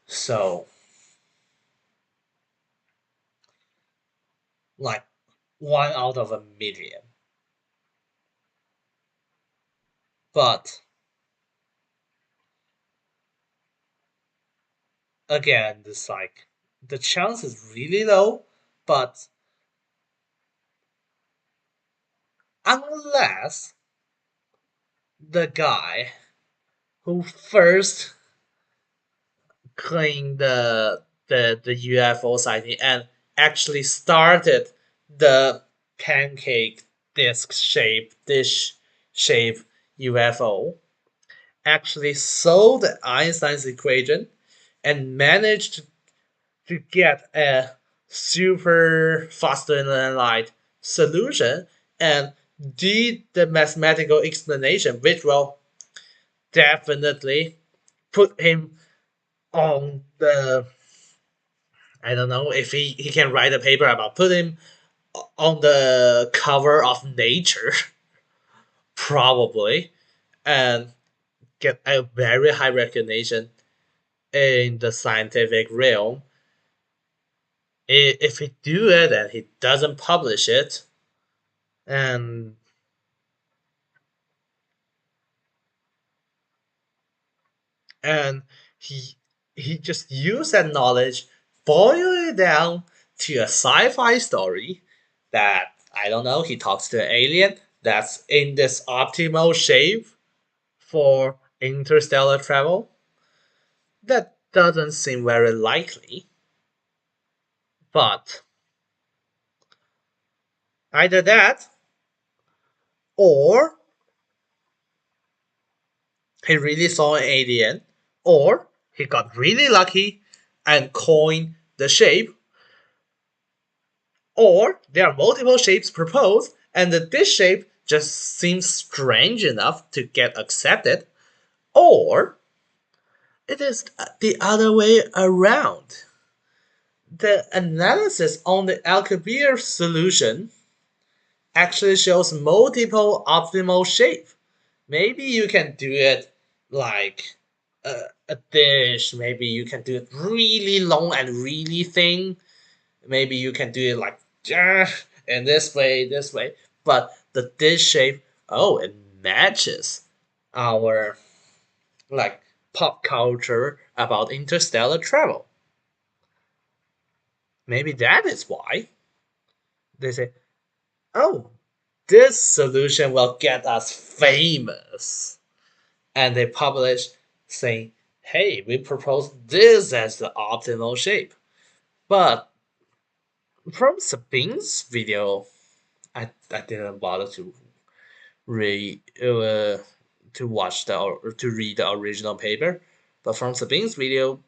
S1: So, like, one out of a million. But again, it's like the chance is really low. But unless the guy who first claimed the UFO sighting and actually started the pancake dish shape UFO actually solved Einstein's equation and managed to get a super faster than light solution and did the mathematical explanation, which will definitely put him on the, I don't know if he can write a paper about put him on the cover of Nature, probably, and get a very high recognition in the scientific realm. If he do it and he doesn't publish it, and and he just use that knowledge, boil it down to a sci-fi story that, I don't know, he talks to an alien that's in this optimal shape for interstellar travel. That doesn't seem very likely, but either that, or he really saw an alien, or he got really lucky and coined the shape, or there are multiple shapes proposed, and this shape just seems strange enough to get accepted, or it is the other way around. The analysis on the Alcubierre solution actually shows multiple optimal shapes. Maybe you can do it like a dish. Maybe you can do it really long and really thin. Maybe you can do it like in this way, this way. But the dish shape, oh, it matches our like pop culture about interstellar travel. Maybe that is why they say, oh, this solution will get us famous. And they publish saying, hey, we propose this as the optimal shape. But from Sabine's video, I didn't bother to read to watch the or to read the original paper. But from Sabine's video,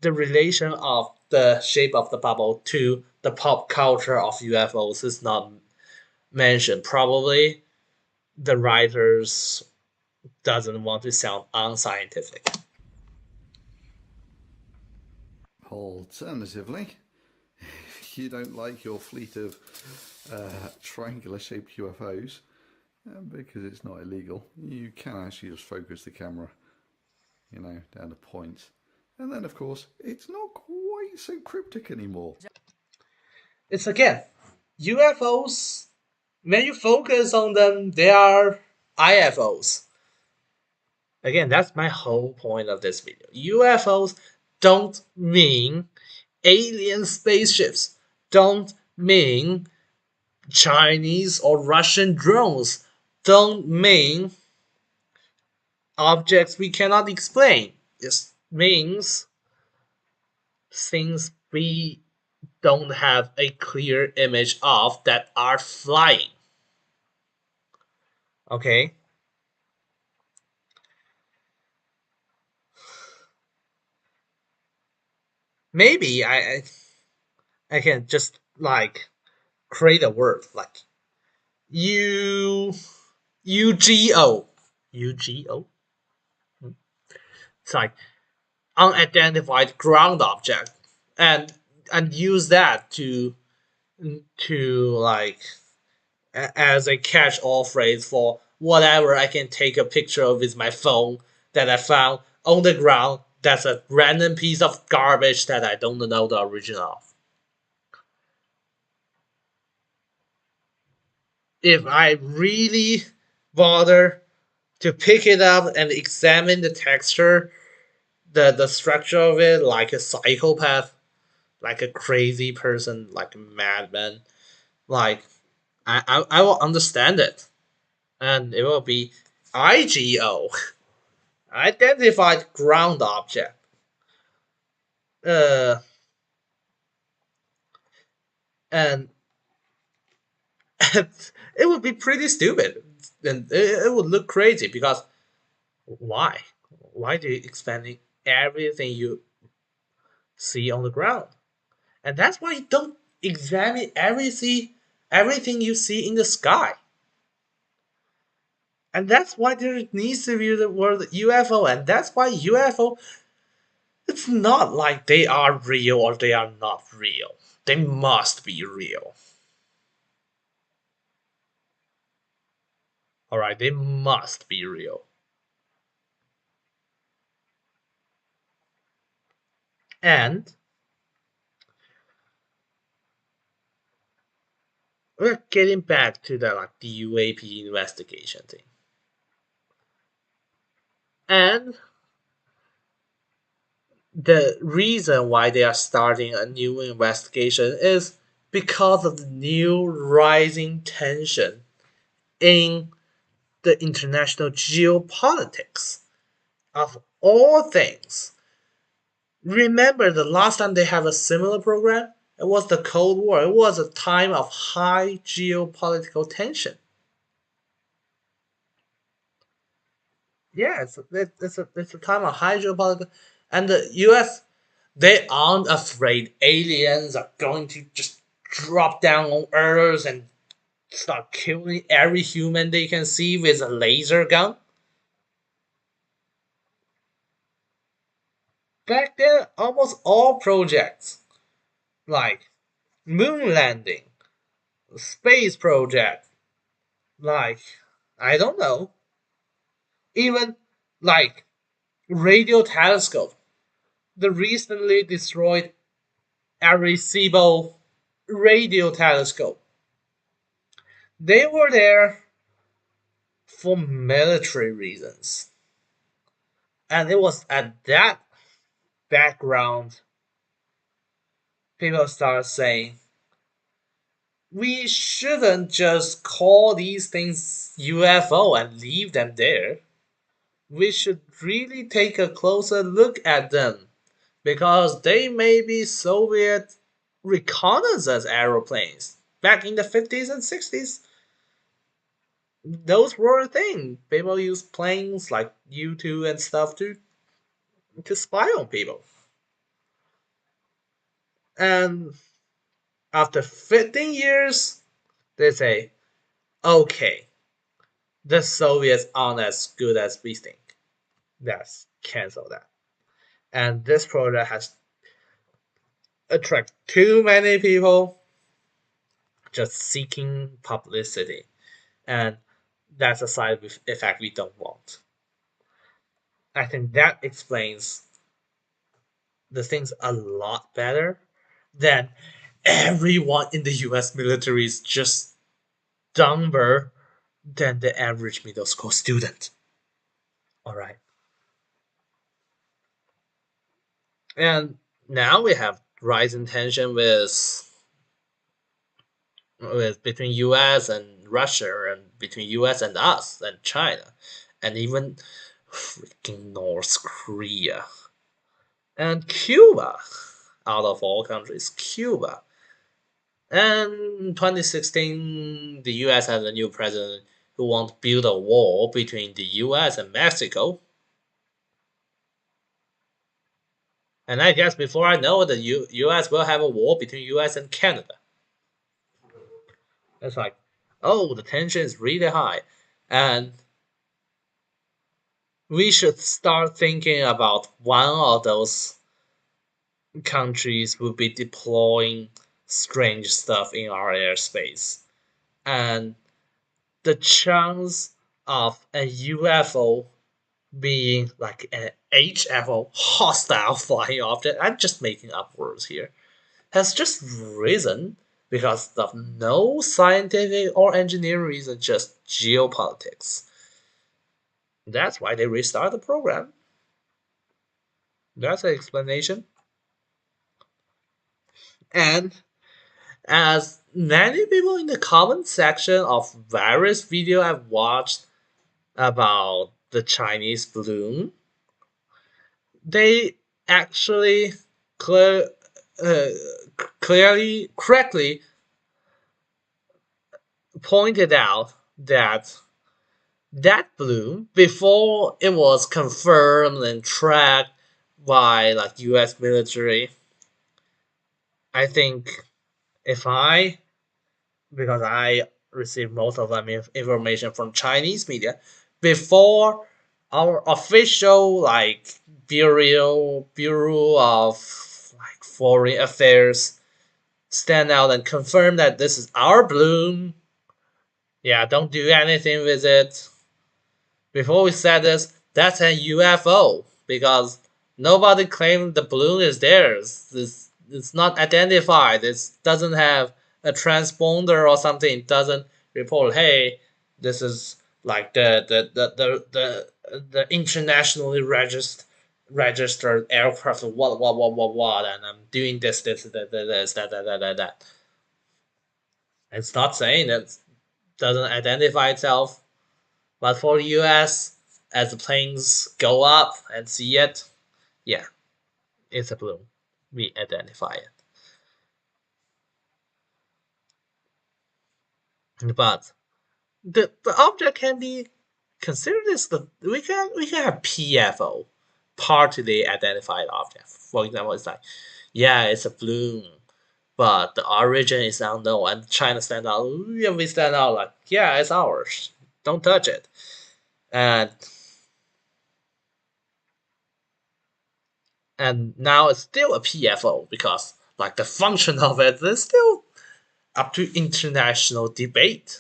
S1: the relation of the shape of the bubble to the pop culture of UFOs is not mentioned. Probably the writers doesn't want to sound unscientific.
S3: Alternatively, if you don't like your fleet of triangular-shaped UFOs, because it's not illegal, you can actually just focus the camera, down to points. And then, of course, it's not quite so cryptic anymore.
S1: It's again, UFOs, when you focus on them, they are IFOs. Again, that's my whole point of this video. UFOs don't mean alien spaceships, don't mean Chinese or Russian drones, don't mean objects we cannot explain. It means things we don't have a clear image of that are flying. Okay? Maybe I can just like create a word like UGO. UGO? It's like unidentified ground object. And use that to like as a catch-all phrase for whatever I can take a picture of with my phone that I found on the ground that's a random piece of garbage that I don't know the origin of. If I really bother to pick it up and examine the texture, the structure of it, like a psychopath, like a crazy person, like a madman, like I will understand it. And it will be IGO. Identified ground object. And it would be pretty stupid. And it would look crazy because why? Why do you expanding everything you see on the ground? And that's why you don't examine everything you see in the sky. And that's why there needs to be the word UFO. And that's why UFO, it's not like they are real or they are not real. They must be real. Alright, they must be real. And we're getting back to the UAP investigation thing. And the reason why they are starting a new investigation is because of the new rising tension in the international geopolitics. Of all things, remember the last time they have a similar program? It was the Cold War. It was a time of high geopolitical tension. Yeah, it's a time of hydropower, and the U.S. they aren't afraid aliens are going to just drop down on Earth and start killing every human they can see with a laser gun. Back then, almost all projects like moon landing, space project, like I don't know, even like radio telescope, the recently destroyed Arecibo radio telescope. They were there for military reasons. And it was at that background people started saying, we shouldn't just call these things UFO and leave them there. We should really take a closer look at them because they may be Soviet reconnaissance aeroplanes back in the 50s and 60s. Those were a thing. People used planes like U-2 and stuff to spy on people. And after 15 years, they say, okay, the Soviets aren't as good as we think. Let's cancel that. And this project has attracted too many people just seeking publicity. And that's a side effect we don't want. I think that explains the things a lot better than everyone in the US military is just dumber than the average middle school student. Alright. And now we have rising tension with between US and Russia and between US and us and China and even freaking North Korea and Cuba out of all countries Cuba. And in 2016 the US has a new president who wants to build a wall between the US and Mexico. And I guess before I know it, the US will have a war between US and Canada. It's like, oh, the tension is really high. And we should start thinking about one of those countries will be deploying strange stuff in our airspace. And the chance of a UFO being like an HFO, hostile flying object, I'm just making up words here, has just risen because of no scientific or engineering reason, just geopolitics. That's why they restart the program. That's the explanation. And as many people in the comment section of various videos I've watched about the Chinese balloon, they actually clear, uh, correctly pointed out that that balloon, before it was confirmed and tracked by like U.S. military, I think if I, because I received most of that information from Chinese media, before our official like Bureau of like Foreign Affairs stand out and confirm that this is our balloon. Yeah, don't do anything with it. Before we said this, that's a UFO because nobody claimed the balloon is theirs. It's not identified. It doesn't have a transponder or something. It doesn't report, hey, this is like the internationally registered aircraft. What, and I'm doing this, that. It's not saying that doesn't identify itself. But for the US, as the planes go up and see it, yeah, it's a balloon. We identify it. But the object can be consider this we can have PFO, partially identified object. For example, it's like, yeah, it's a balloon, but the origin is unknown, and China stand out. Yeah, we stand out like, yeah, it's ours. Don't touch it. And now it's still a PFO because like the function of it is still up to international debate.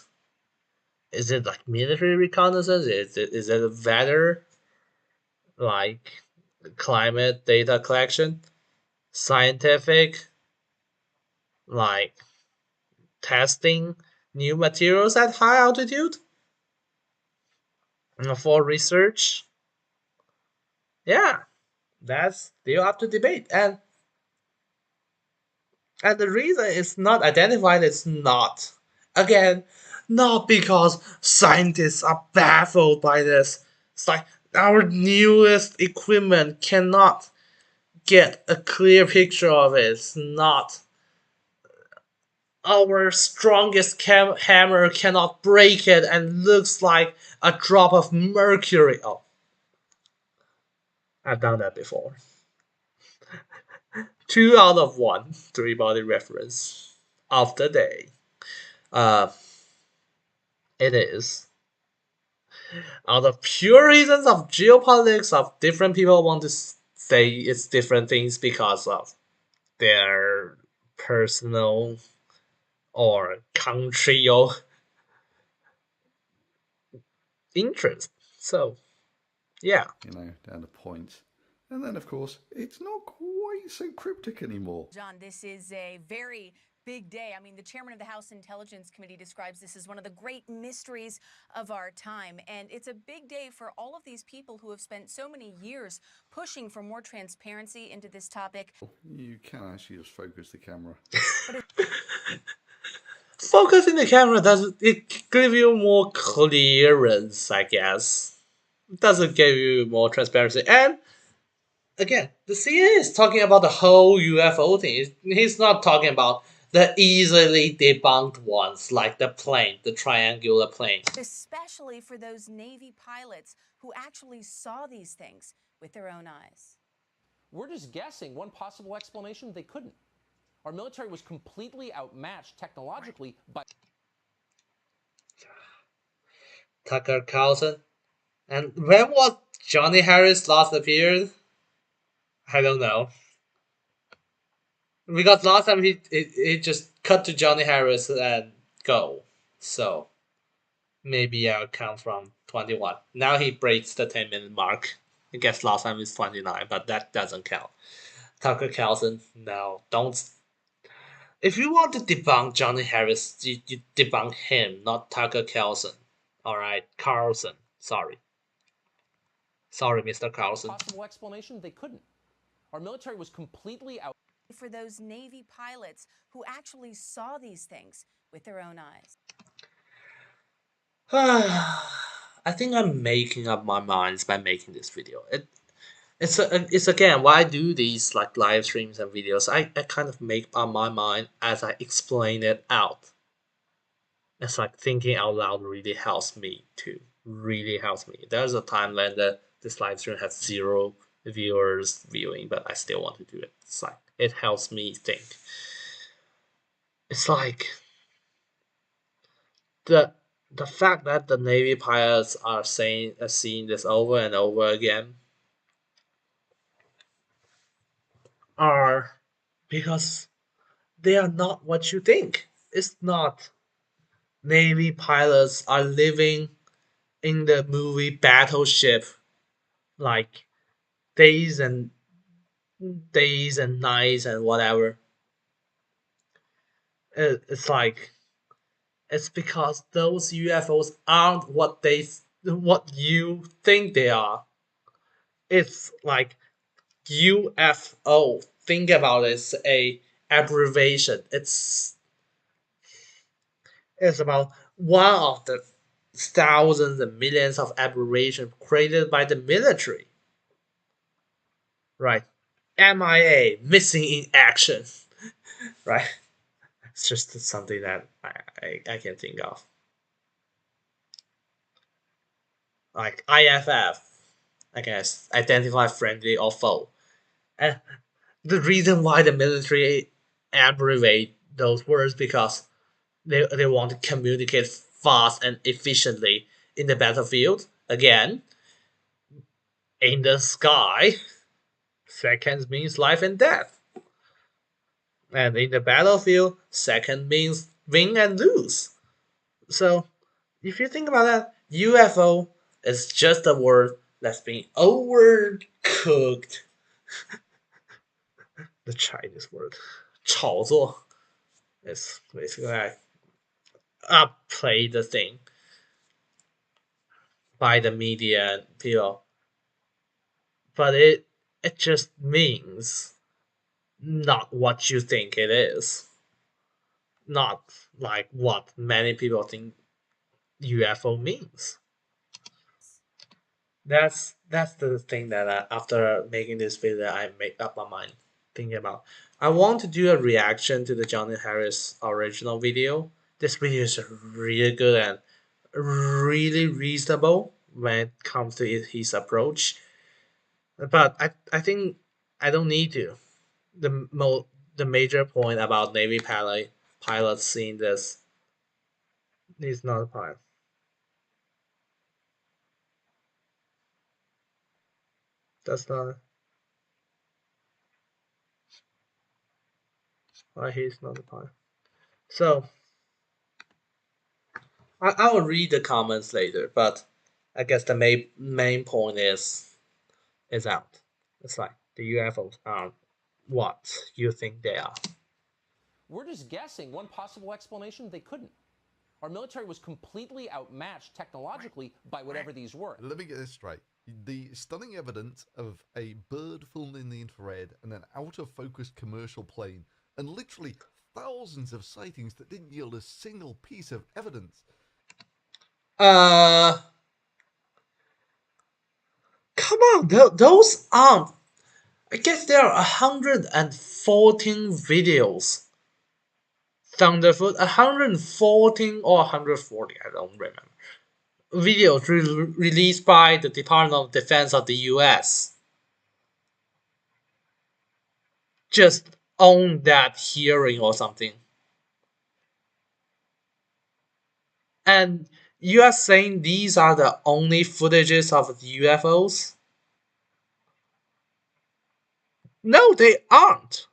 S1: Is it like military reconnaissance? Is it a weather, like climate data collection, scientific, like testing new materials at high altitude for research? Yeah, that's still up to debate. And the reason it's not identified is not, again, not because scientists are baffled by this. It's like our newest equipment cannot get a clear picture of it. It's not. Our strongest hammer cannot break it and looks like a drop of mercury. Oh, I've done that before. 2 out of 1 three-body reference of the day. It is out of pure reasons of geopolitics, of different people want to say it's different things because of their personal or country or interest. So, yeah.
S3: Down to points. And then, of course, it's not quite so cryptic anymore.
S10: John, this is a very big day. I mean, the chairman of the House Intelligence Committee describes this as one of the great mysteries of our time. And it's a big day for all of these people who have spent so many years pushing for more transparency into this topic.
S3: You can actually just focus the camera.
S1: Focusing the camera doesn't it give you more clearance, I guess. It doesn't give you more transparency. And again, the CNN is talking about the whole UFO thing. He's not talking about the easily debunked ones, like the plane, the triangular plane.
S10: Especially for those Navy pilots who actually saw these things with their own eyes.
S11: We're just guessing one possible explanation: they couldn't. Our military was completely outmatched technologically by
S1: Tucker Carlson. And when was Johnny Harris last appeared? I don't know. Because last time he just cut to Johnny Harris and go. So maybe I'll count from 21. Now he breaks the 10-minute mark. I guess last time is 29, but that doesn't count. Tucker Carlson, no, don't. If you want to debunk Johnny Harris, you debunk him, not Tucker Carlson. Alright, Carlson. Sorry. Sorry, Mr. Carlson.
S11: possible explanation: they couldn't. Our military was completely out.
S10: For those Navy pilots who actually saw these things with their own eyes.
S1: I think I'm making up my minds by making this video. It's again why I do these like live streams and videos. I kind of make up my mind as I explain it out. It's like thinking out loud really helps me too. Really helps me. There's a time when this live stream has 0 viewers viewing, but I still want to do it. It's like it helps me think. It's like the fact that the Navy pilots are seeing this over and over again are because they are not what you think. It's not. Navy pilots are living in the movie Battleship, like days and nights and whatever. It's like it's because those UFOs aren't what you think they are. It's like UFO. Think about it. It's a abbreviation. It's about one of the thousands and millions of aberrations created by the military. Right. MIA, missing in action. Right. It's just something that I can think of. like IFF, I guess, identify friendly or foe. And the reason why the military abbreviate those words because they want to communicate fast and efficiently in the battlefield. Again, in the sky, seconds means life and death. And in the battlefield, second means win and lose. So if you think about that, UFO is just a word that's been overcooked. The Chinese word, 炒作, is basically like upplay the thing by the media and people. But it just means not what you think it is. Not like what many people think UFO means. That's the thing that after making this video, I made up my mind thinking about. I want to do a reaction to the Johnny Harris original video. This video is really good and really reasonable when it comes to his approach. But I think I don't need to. The major point about Navy pilots seeing this is not a pilot. That's not why he's not a pilot. So I will read the comments later, but I guess the main point is out. It's like the UFOs aren't what you think they are.
S11: We're just guessing one possible explanation. They couldn't. Our military was completely outmatched technologically by whatever these were.
S3: Let me get this straight. The stunning evidence of a bird filmed in the infrared and an out-of-focus commercial plane, and literally thousands of sightings that didn't yield a single piece of evidence.
S1: Come on, those aren't. I guess there are 114 videos. Thunderfoot, 114 or 140, I don't remember. Videos released by the Department of Defense of the US. Just on that hearing or something. And you are saying these are the only footages of the UFOs? No, they aren't.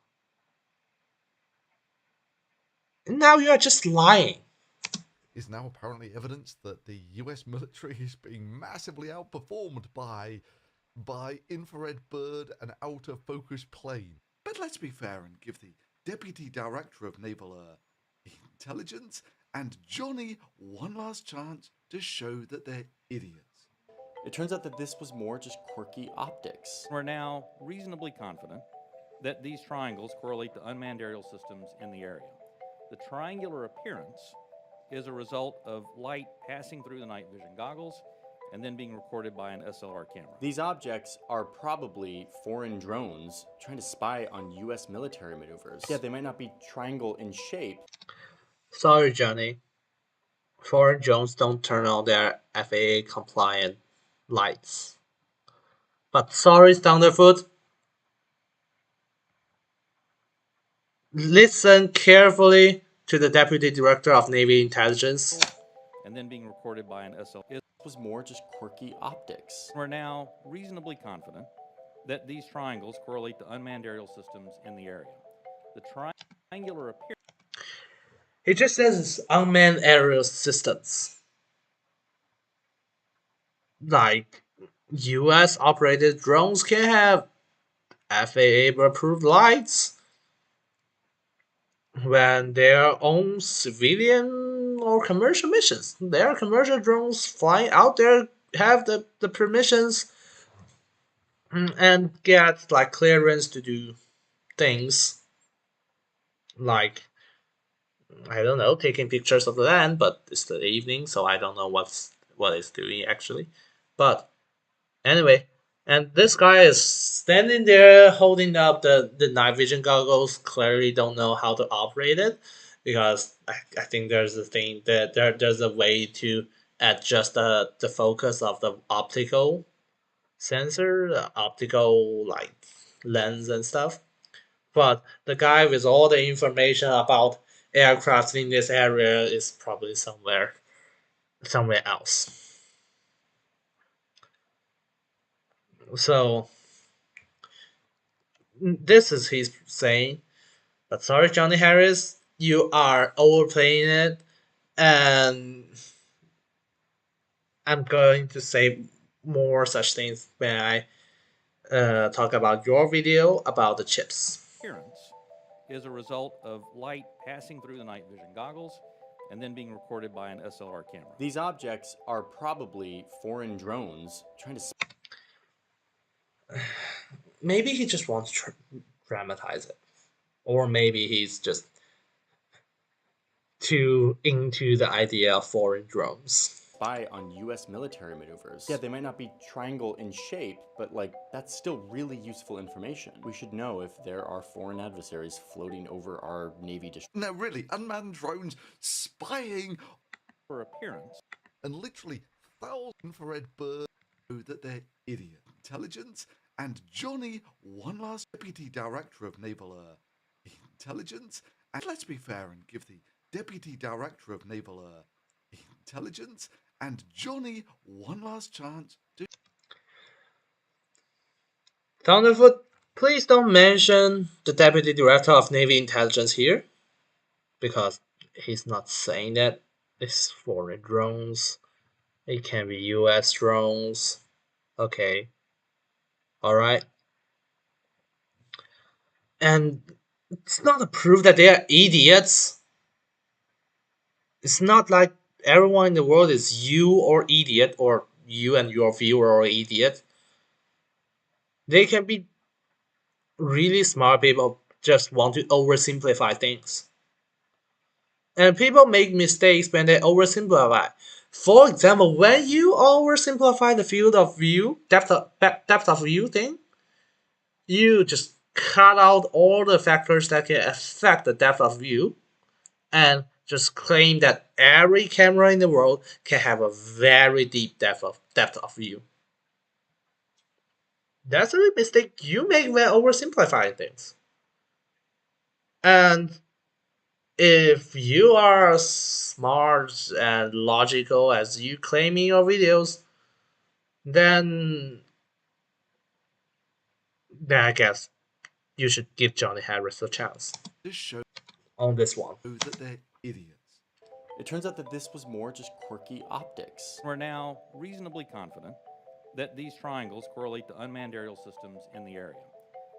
S1: Now you are just lying.
S3: Is now apparently evidence that the US military is being massively outperformed by infrared bird and out-of-focus plane. But let's be fair and give the Deputy Director of Naval Intelligence and Johnny one last chance to show that they're idiots.
S2: It turns out that this was more just quirky optics.
S5: We're now reasonably confident that these triangles correlate to unmanned aerial systems in the area. The triangular appearance is a result of light passing through the night vision goggles and then being recorded by an SLR camera.
S2: These objects are probably foreign drones trying to spy on US military maneuvers. Yeah, they might not be triangle in shape.
S1: Sorry, Johnny. Foreign drones don't turn on their FAA compliant lights. But sorry, Thunderfoot. Listen carefully to the Deputy Director of Navy Intelligence.
S5: And then being recorded by an SLR. It
S2: was more just quirky optics.
S5: We're now reasonably confident that these triangles correlate to unmanned aerial systems in the area. The triangular appearance.
S1: He just says it's unmanned aerial systems. Like, US operated drones can have FAA approved lights when they're on civilian or commercial missions. There are commercial drones flying out there, have the permissions and get like clearance to do things like, I don't know, taking pictures of the land, but it's the evening, so I don't know what it's doing actually. But anyway, and this guy is standing there holding up the night vision goggles, clearly don't know how to operate it, because I think there's a thing that there's a way to adjust the focus of the optical sensor, the optical like lens and stuff. But the guy with all the information about aircraft in this area is probably somewhere else. So this is his saying. But sorry, Johnny Harris, you are overplaying it, and I'm going to say more such things when I talk about your video about the chips.
S5: Appearance is a result of light passing through the night vision goggles and then being recorded by an SLR camera.
S2: These objects are probably foreign drones trying to.
S1: Maybe he just wants to dramatize it, or maybe he's just too into the idea of foreign drones.
S2: Spy on US military maneuvers. Yeah, they might not be triangle in shape, but like, that's still really useful information. We should know if there are foreign adversaries floating over our Navy
S3: No, really, unmanned drones spying
S5: for appearance.
S3: And literally thousands of infrared birds know that they're idiot intelligence. And Johnny, one last Deputy Director of Naval Intelligence. And let's be fair and give the Deputy Director of Naval Intelligence and Johnny one last chance to.
S1: Thunderfoot, please don't mention the Deputy Director of Navy Intelligence here, because he's not saying that it's foreign drones. It can be US drones. Okay. Alright. And it's not a proof that they are idiots. It's not like everyone in the world is you or idiot, or you and your viewer are idiot. They can be really smart people just want to oversimplify things. And people make mistakes when they oversimplify. For example, when you oversimplify the field of view, depth of view thing, you just cut out all the factors that can affect the depth of view, and just claim that every camera in the world can have a very deep depth of view. That's a mistake you make when oversimplifying things. And if you are as smart and logical as you claim in your videos, then I guess you should give Johnny Harris a chance
S3: This show
S1: on this one.
S3: That they're idiots.
S2: It turns out that this was more just quirky optics.
S5: We're now reasonably confident that these triangles correlate to unmanned aerial systems in the area.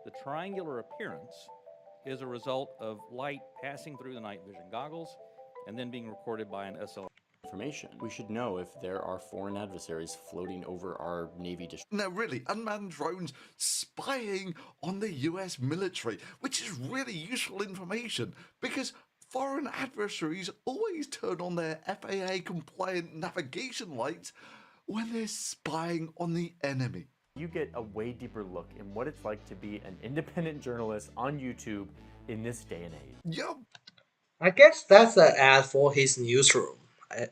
S5: The triangular appearance is a result of light passing through the night vision goggles and then being recorded by an SLR.
S2: Information. We should know if there are foreign adversaries floating over our Navy.
S3: No, really, unmanned drones spying on the US military, which is really useful information because foreign adversaries always turn on their FAA compliant navigation lights when they're spying on the enemy.
S2: You get a way deeper look in what it's like to be an independent journalist on YouTube in this day and age.
S3: Yup.
S1: I guess that's an ad for his newsroom.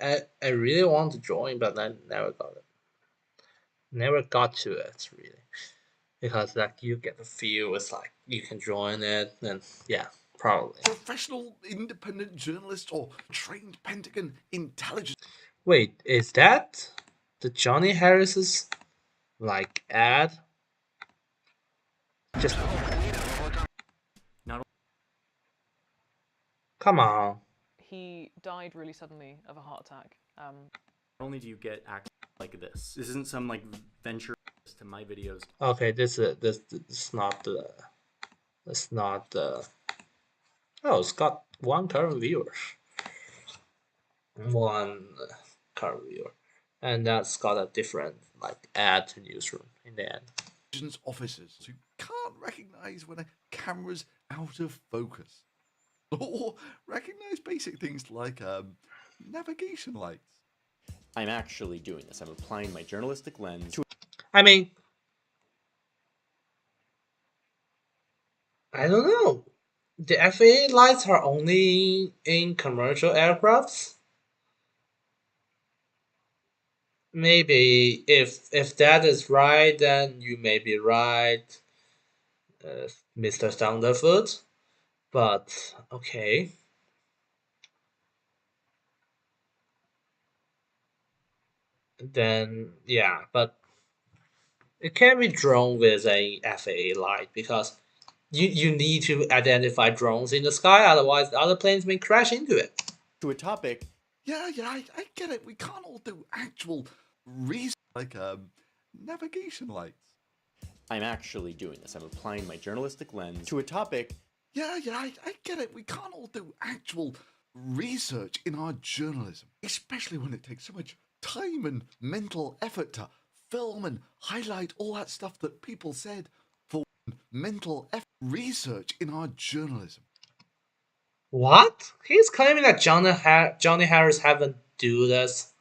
S1: I really want to join, but I never got it. Never got to it, really. Because like you get the feel, it's like you can join it, and yeah, probably.
S3: Professional independent journalist or trained Pentagon intelligence.
S1: Wait, is that the Johnny Harris's like ad? Just come on.
S7: He died really suddenly of a heart attack.
S2: Not only do you get access like this isn't some like venture to my videos.
S1: Okay, this is not the. It's not the. Oh, it's got one current viewer. One current viewer, and that's got a different like ad to newsroom in the end.
S3: Officers who can't recognize when a camera's out of focus, or recognize basic things like navigation lights.
S2: I'm actually doing this. I'm applying my journalistic lens to.
S1: I mean, I don't know. The FAA lights are only in commercial aircrafts. maybe if that is right, then you may be right, Mr. Thunderfoot. But okay. Then yeah, but it can be drawn with a FAA light because you need to identify drones in the sky, otherwise the other planes may crash into it.
S2: To a topic.
S3: Yeah, I get it. We can't all do actual research like navigation lights.
S2: I'm actually doing this. I'm applying my journalistic lens to a topic.
S3: Yeah, I get it. We can't all do actual research in our journalism, especially when it takes so much time and mental effort to film and highlight all that stuff that people said for mental effort. Research in our journalism.
S1: What? He's claiming that Johnny Harris haven't do this.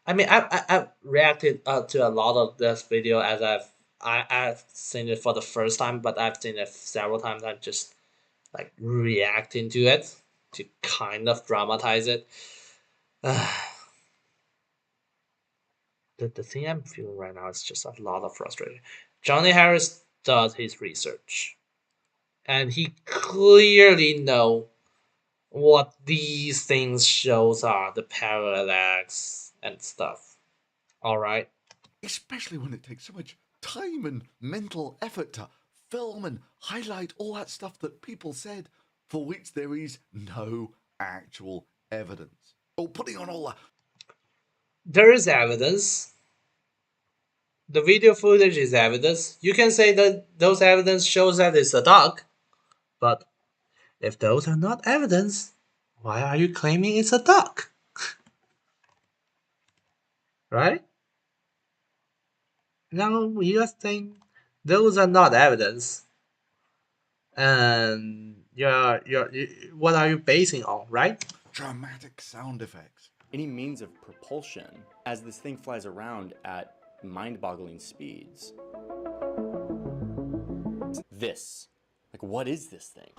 S1: I mean, I've reacted to a lot of this video as I've seen it for the first time, but I've seen it several times. I'm just like reacting to it to kind of dramatize it. The thing I'm feeling right now is just a lot of frustration. Johnny Harris does his research, and he clearly know what these things shows are, the parallax and stuff. All right.
S3: Especially when it takes so much time and mental effort to film and highlight all that stuff that people said for which there is no actual evidence. Or putting on all that.
S1: There is evidence. The video footage is evidence. You can say that those evidence shows that it's a duck, but if those are not evidence, why are you claiming it's a duck? Right? Now you're saying those are not evidence, and what are you basing on, right?
S3: Dramatic sound effects.
S2: Any means of propulsion as this thing flies around at mind-boggling speeds. This. Like, what is this thing?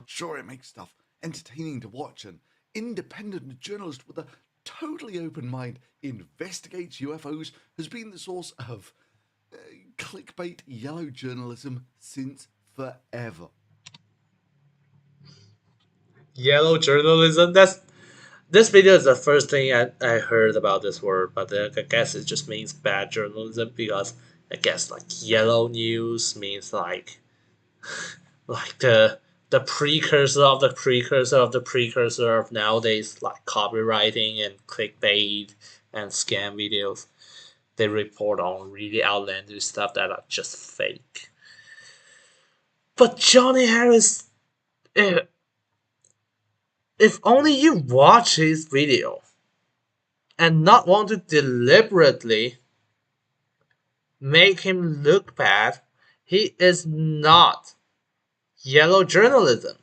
S3: Sure, it makes stuff entertaining to watch. An independent journalist with a totally open mind investigates UFOs has been the source of clickbait yellow journalism since forever.
S1: Yellow journalism? This video is the first thing I heard about this word, but I guess it just means bad journalism because I guess like yellow news means like the precursor of the precursor of the precursor of nowadays like copywriting and clickbait and scam videos. They report on really outlandish stuff that are just fake. But Johnny Harris, if only you watch his video and not want to deliberately make him look bad, he is not yellow journalism.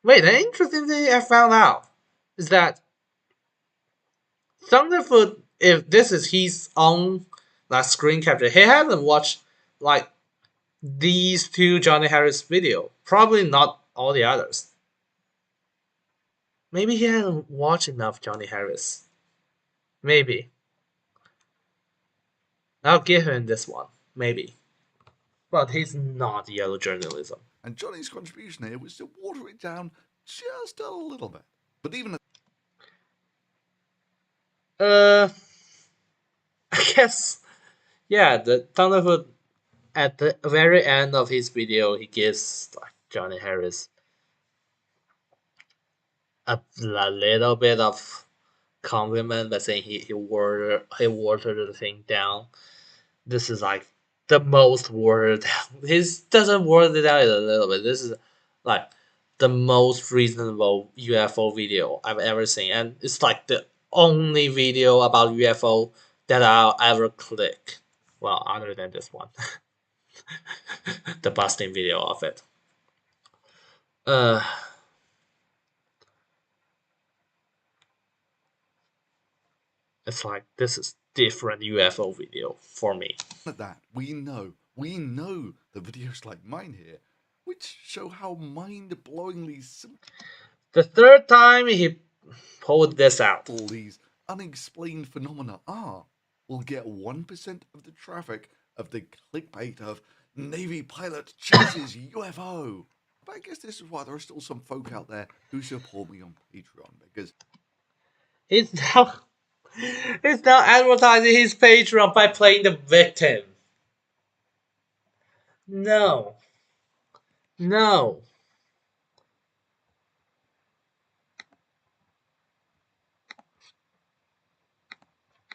S1: Wait, an interesting thing I found out is that Thunderfoot, if this is his own like screen capture, he hasn't watched like these two Johnny Harris video. Probably not all the others. Maybe he hasn't watched enough Johnny Harris. Maybe. I'll give him this one. Maybe. But he's not yellow journalism.
S3: And Johnny's contribution here was to water it down just a little bit. But even
S1: I guess, yeah, the Thunderfoot at the very end of his video, he gives like Johnny Harris a little bit of compliment by saying he watered the thing down. This is like the most watered down. He doesn't water it down a little bit. This is like the most reasonable UFO video I've ever seen, and it's like the only video about UFO that I'll ever click. Well, other than this one, the busting video of it. It's like this is different UFO video for me.
S3: at that, we know the videos like mine here, which show how mind-blowingly simple.
S1: The third time he pulled this out.
S3: All these unexplained phenomena are will get 1% of the traffic of the clickbait of Navy pilot chases UFO. But I guess this is why there are still some folk out there who support me on Patreon, because
S1: He's now advertising his Patreon by playing the victim. No. No.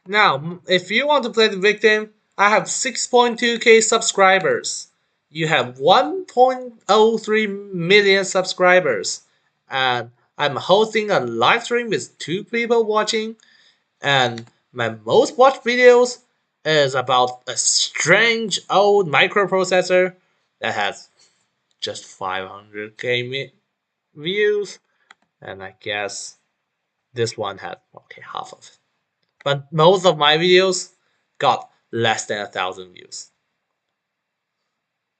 S1: Now, if you want to play the victim, I have 6.2k subscribers. You have 1.03 million subscribers. And I'm hosting a live stream with 2 people watching. And my most watched videos is about a strange old microprocessor that has just 500k views. And I guess this one had half of it. But most of my videos got less than 1,000 views.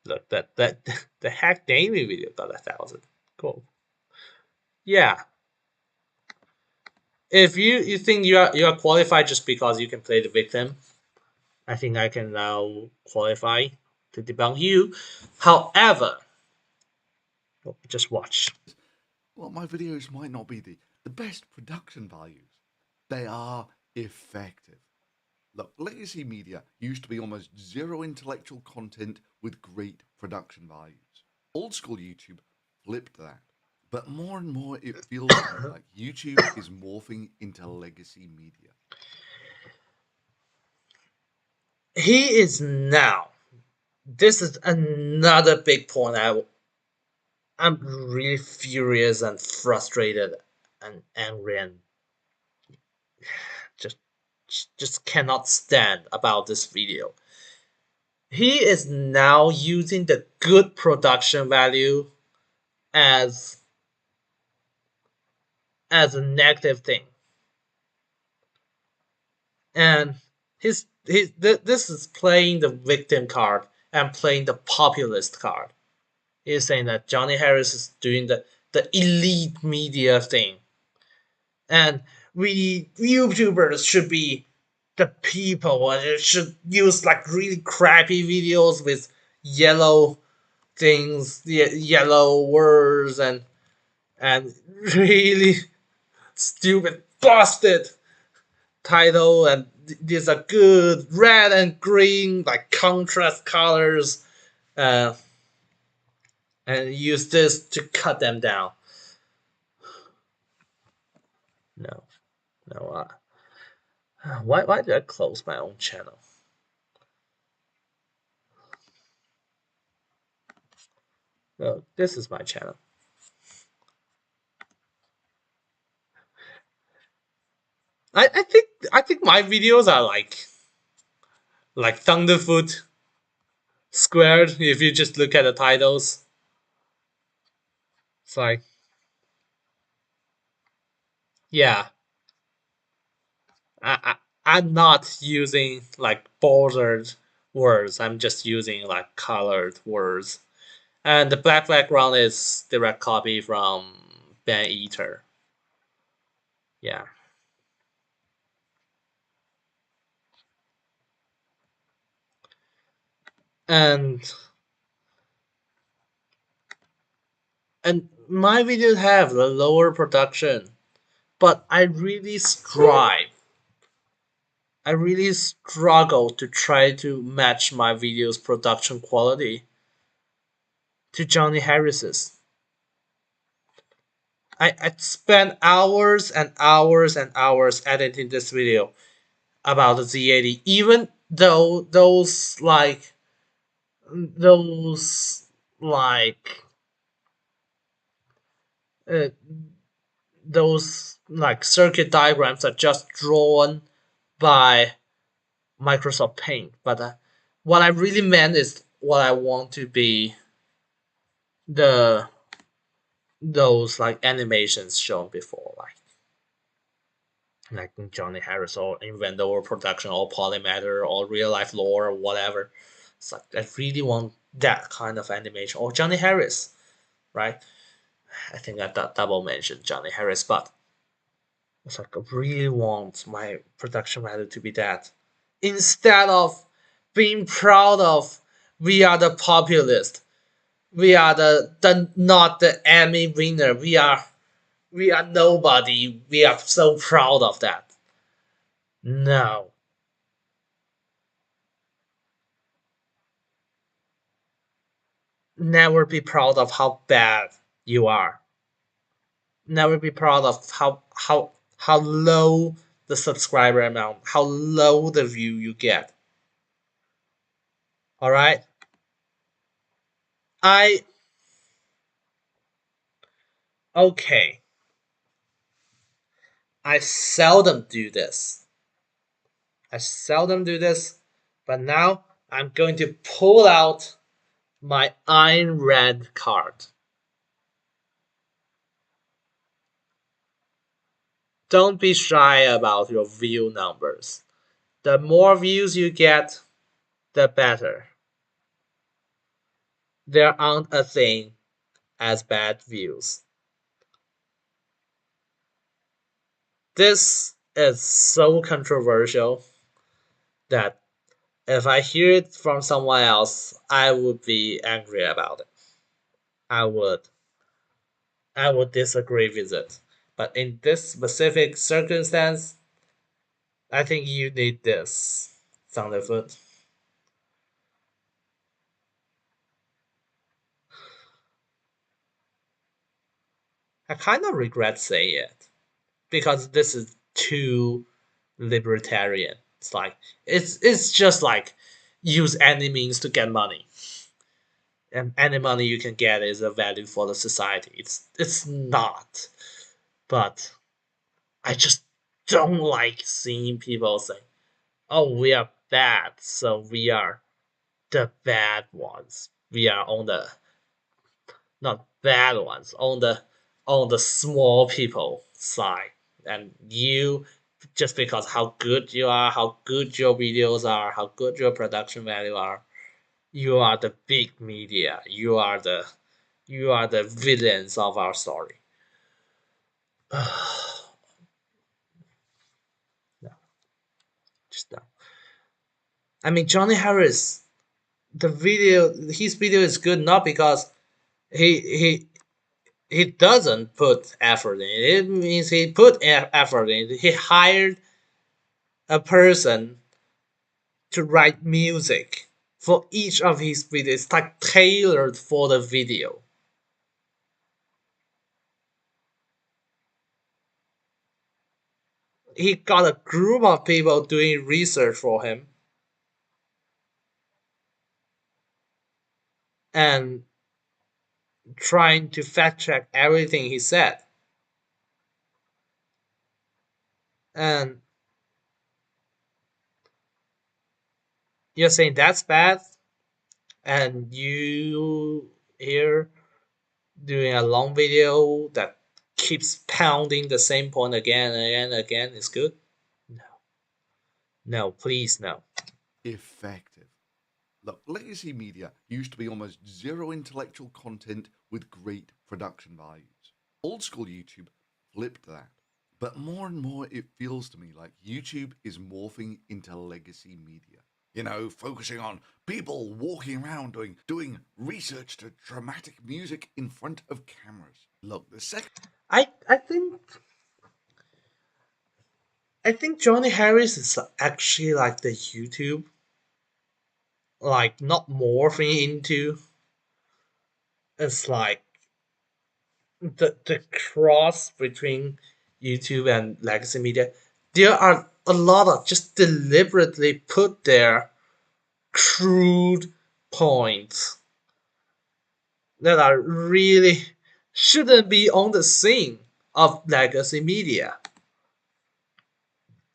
S1: Look, that the hack gaming video got 1,000. Cool. Yeah. If you think you are qualified just because you can play the victim, I think I can now qualify to debunk you. However, just watch.
S3: well, my videos might not be the best production values. They are effective. Look, legacy media used to be almost zero intellectual content with great production values. Old school YouTube flipped that. But more and more it feels like YouTube is morphing into legacy media.
S1: He is now. This is another big point I'm really furious and frustrated and angry and just cannot stand about this video. He is now using the good production value as a negative thing. And this is playing the victim card and playing the populist card. He's saying that Johnny Harris is doing the elite media thing. And we YouTubers should be the people, and it should use like really crappy videos with yellow things, yellow words, and really stupid, busted title, and these are good red and green like contrast colors, and use this to cut them down. No, why did I close my own channel? No, this is my channel. I think my videos are like Thunderfoot squared. If you just look at the titles, it's like, yeah, I'm not using like bordered words. I'm just using like colored words. And the black background is direct copy from Ben Eater. Yeah. And my videos have the lower production, but I really strive. I really struggle to try to match my videos' production quality to Johnny Harris's. I spent hours and hours and hours editing this video about the Z80, even though those uh, circuit diagrams are just drawn by Microsoft Paint. But what I really meant is what I want to be those like animations shown before, like Johnny Harris or Inventor Production or Polymatter or Real Life Lore or whatever. It's like I really want that kind of animation, or Johnny Harris, right? I think I double mentioned Johnny Harris, but It's like I really want my production value to be that. Instead of being proud of we are the populist, we are the not the Emmy winner, we are nobody. We are so proud of that. No. Never be proud of how bad you are. Never be proud of how low the subscriber amount, how low the view you get. Alright? I okay. I seldom do this. But now I'm going to pull out my Iron Red card. Don't be shy about your view numbers. The more views you get, the better. There aren't a thing as bad views. This is so controversial that if I hear it from someone else, I would be angry about it. I would. I would disagree with it. But in this specific circumstance, I think you need this, Thunderfoot. I kind of regret saying it because this is too libertarian. It's like it's just like use any means to get money, and any money you can get is a value for the society. It's not, but I just don't like seeing people say, "Oh, we are bad, so we are the bad ones. We are on the not bad ones, on the small people side, and you just because how good you are, how good your videos are, how good your production value are, you are the big media. You are the villains of our story." No, just no. I mean, Johnny Harris, his video is good not because he he he doesn't put effort in it. It means he put effort in it. He hired a person to write music for each of his videos. It's like tailored for the video. He got a group of people doing research for him and trying to fact check everything he said. And you're saying that's bad, and you here doing a long video that keeps pounding the same point again and again and again is good? No. No, please no.
S3: Effective. Look, legacy media used to be almost zero intellectual content with great production values. Old school YouTube flipped that. But more and more it feels to me like YouTube is morphing into legacy media. You know, focusing on people walking around doing research to dramatic music in front of cameras. Look, the second
S1: I think Johnny Harris is actually like the YouTube, like not morphing into. It's like the cross between YouTube and legacy media. There are a lot of just deliberately put there crude points that are really shouldn't be on the scene of legacy media.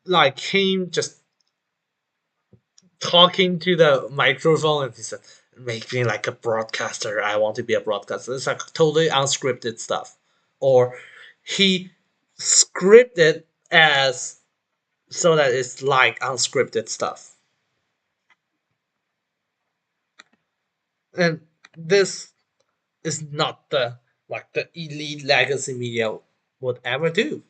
S1: Like him just talking to the microphone and he said, "Make me like a broadcaster. I want to be a broadcaster." It's like totally unscripted stuff. Or he scripted as so that it's like unscripted stuff. And this is not the elite legacy media would ever do.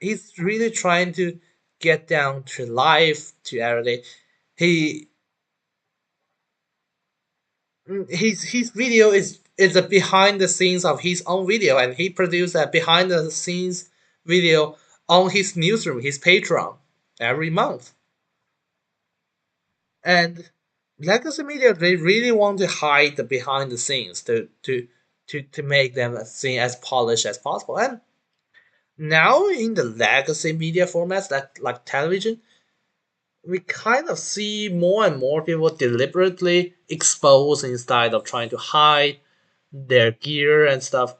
S1: he's really trying to get down to life, to everyday. He his video is a behind the scenes of his own video, and he produced a behind the scenes video on his newsroom, his Patreon, every month. And legacy media, they really want to hide the behind the scenes to make them seem as polished as possible. And now in the legacy media formats like television, we kind of see more and more people deliberately expose instead of trying to hide their gear and stuff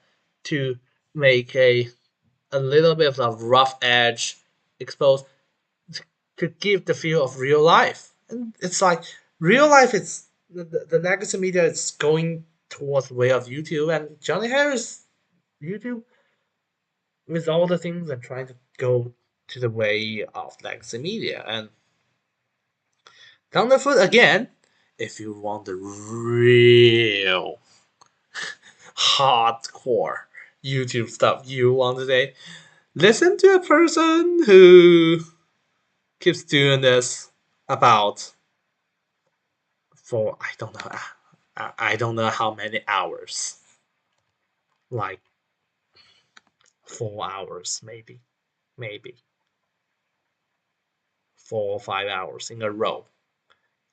S1: to make a little bit of a rough edge exposed to give the feel of real life. And it's like real life is the legacy media is going towards the way of YouTube, and Johnny Harris YouTube with all the things and trying to go to the way of legacy media. And Thunderfoot again, if you want the real hardcore YouTube stuff you want today, listen to a person who keeps doing this about for I don't know how many hours, like 4 hours maybe 4 or 5 hours in a row,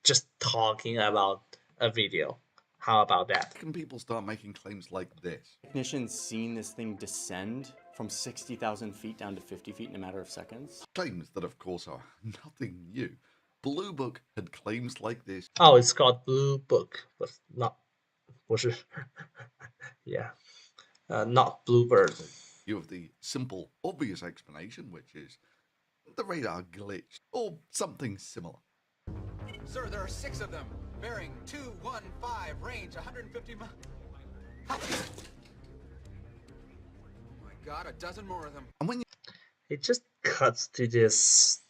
S1: just talking about a video. How about that?
S3: Can people start making claims like this?
S2: Technicians seen this thing descend from 60,000 feet down to 50 feet in a matter of seconds.
S3: Claims that, of course, are nothing new. Blue Book had claims like this.
S1: Oh, it's called Blue Book, but not, 不是 yeah, not Bluebird.
S3: You have the simple, obvious explanation, which is the radar glitched, or something similar.
S8: Sir, there are 6 of them. Bearing 215, range 150 miles. Oh my god, a dozen more of them.
S3: And when
S1: it just cuts to this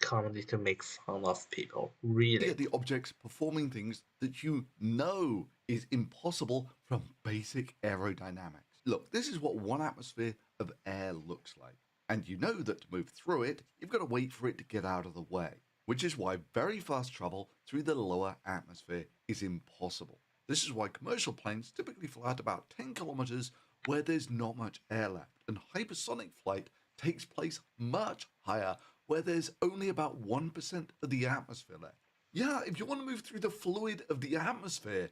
S1: comedy to make fun of people, really.
S3: get the objects performing things that you know is impossible from basic aerodynamics. Look, this is what 1 atmosphere of air looks like. And you know that to move through it, you've got to wait for it to get out of the way, which is why very fast travel through the lower atmosphere is impossible. This is why commercial planes typically fly at about 10 kilometers where there's not much air left, and hypersonic flight takes place much higher where there's only about 1% of the atmosphere left. Yeah, if you want to move through the fluid of the atmosphere,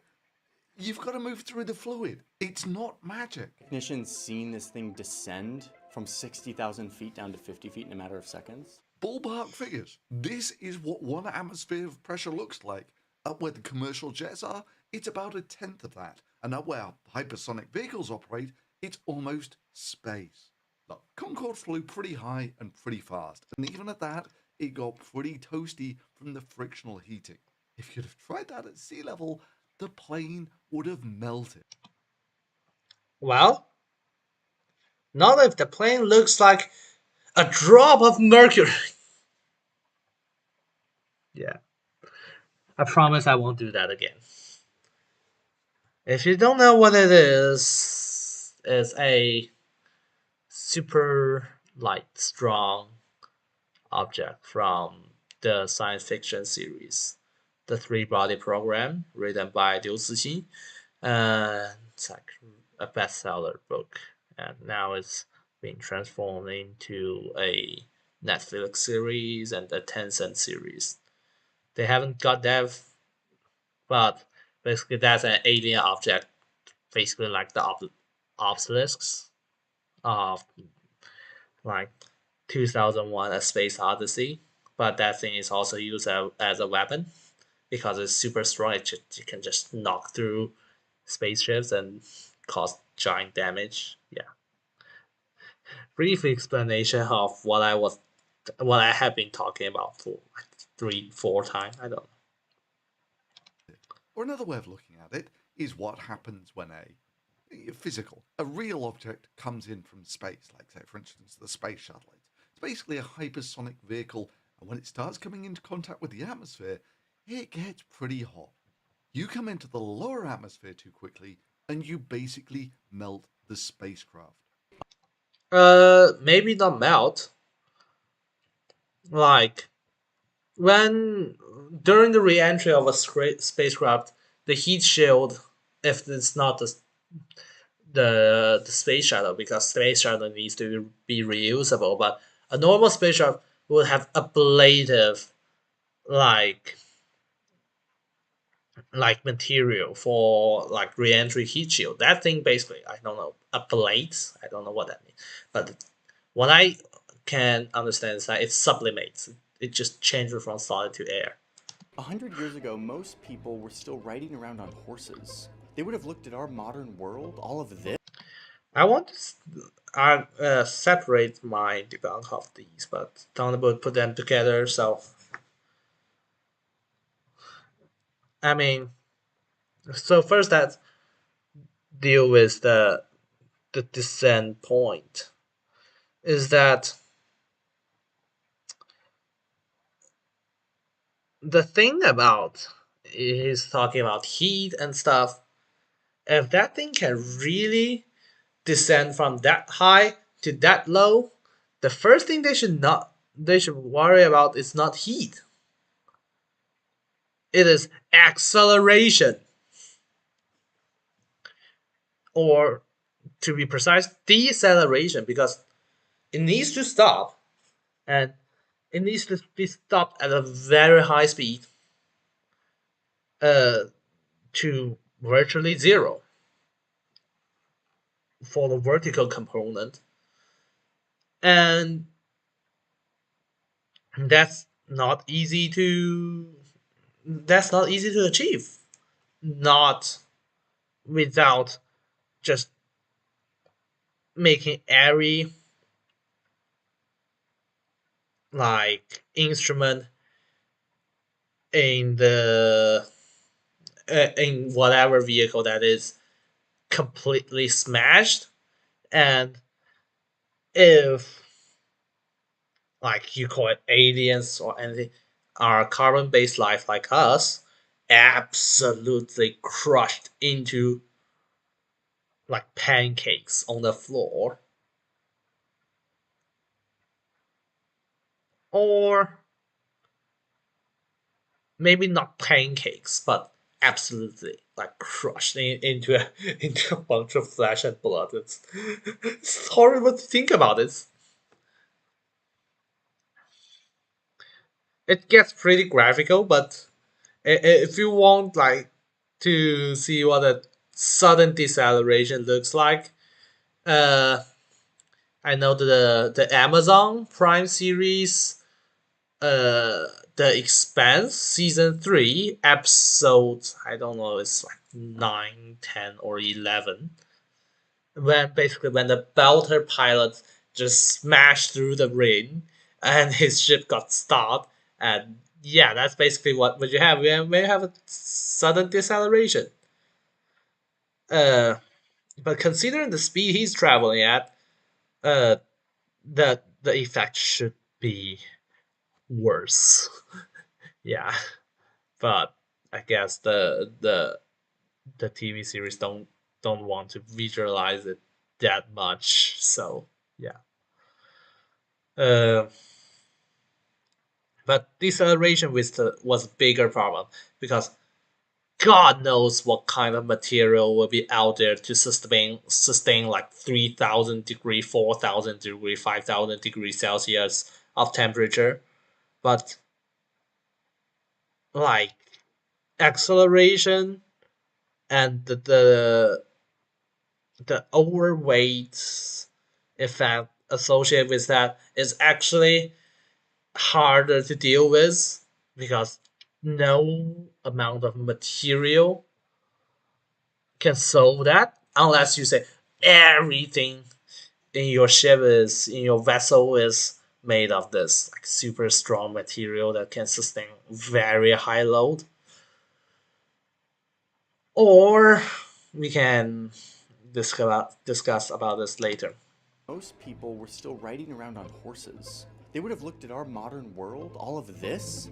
S3: you've got to move through the fluid. It's not magic.
S2: Technicians seen this thing descend from 60,000 feet down to 50 feet in a matter of seconds.
S3: Ballpark figures. This is what 1 atmosphere of pressure looks like. Up where the commercial jets are, it's about 1/10 of that. And up where hypersonic vehicles operate, it's almost space. Look, Concorde flew pretty high and pretty fast, and even at that, it got pretty toasty from the frictional heating. If you'd have tried that at sea level, the plane would have melted.
S1: Well, not if the plane looks like a drop of mercury. Yeah. I promise I won't do that again. If you don't know what it is, it's a super light, strong object from the science fiction series, The Three-Body Program, written by Liu Cixin. It's like a bestseller book, and now it's being transformed into a Netflix series and a Tencent series. They haven't got that, but basically that's an alien object, basically like the obelisks of like 2001: A Space Odyssey, but that thing is also used as a weapon because it's super strong. It can just knock through spaceships and cause giant damage. Yeah. Brief explanation of what I have been talking about for like 3-4 times. I don't know.
S3: Or another way of looking at it is what happens when a real object comes in from space, like say for instance the space shuttle. It's basically a hypersonic vehicle, and when it starts coming into contact with the atmosphere, it gets pretty hot. You come into the lower atmosphere too quickly, and you basically melt the spacecraft.
S1: Maybe not melt. Like when during the re-entry of a spacecraft, the heat shield, if it's not the space shuttle, because space shuttle needs to be reusable, but a normal spacecraft would have ablative like material for like re-entry heat shield. That thing basically, I don't know, ablates. I don't know what that means, but what I can understand is that it sublimates. It just changes from solid to air.
S2: 100 years ago, most people were still riding around on horses. They would have looked at our modern world, all of this.
S1: I want to separate my debunk of these, but Thunderbolt put them together. So, I mean, so first let's deal with the descent point. Is that the thing about he's talking about heat and stuff? If that thing can really descend from that high to that low, the first thing they should worry about is not heat. It is acceleration. Or to be precise, deceleration, because it needs to stop, and it needs to be stopped at a very high speed to virtually zero for the vertical component. And that's not easy to achieve. Not without just making every like instrument in the in whatever vehicle that is completely smashed. And if like you call it aliens or anything, are carbon-based life like us, absolutely crushed into like pancakes on the floor. Or maybe not pancakes, but absolutely like crushed into into a bunch of flesh and blood. It's horrible to think about it. It gets pretty graphical, but if you want like to see what a sudden deceleration looks like, I know the Amazon Prime series, The Expanse season 3 episode, I don't know, it's like 9, 10, or 11, when basically when the Belter pilot just smashed through the ring and his ship got stopped. And yeah, that's basically what you have. We have a sudden deceleration. But considering the speed he's traveling at, uh, the effect should be worse. Yeah, but I guess the TV series don't want to visualize it that much. So yeah. Uh, but deceleration was a bigger problem, because God knows what kind of material will be out there to sustain like 3,000 degree, 4,000 degree, 5,000 degree Celsius of temperature. But like acceleration and the overweight effect associated with that is actually harder to deal with, because no amount of material can solve that, unless you say everything in your ship is in your vessel is made of this like super strong material that can sustain very high load. Or we can discuss about this later.
S2: Most people were still riding around on horses. They would have looked at our modern world, all of this,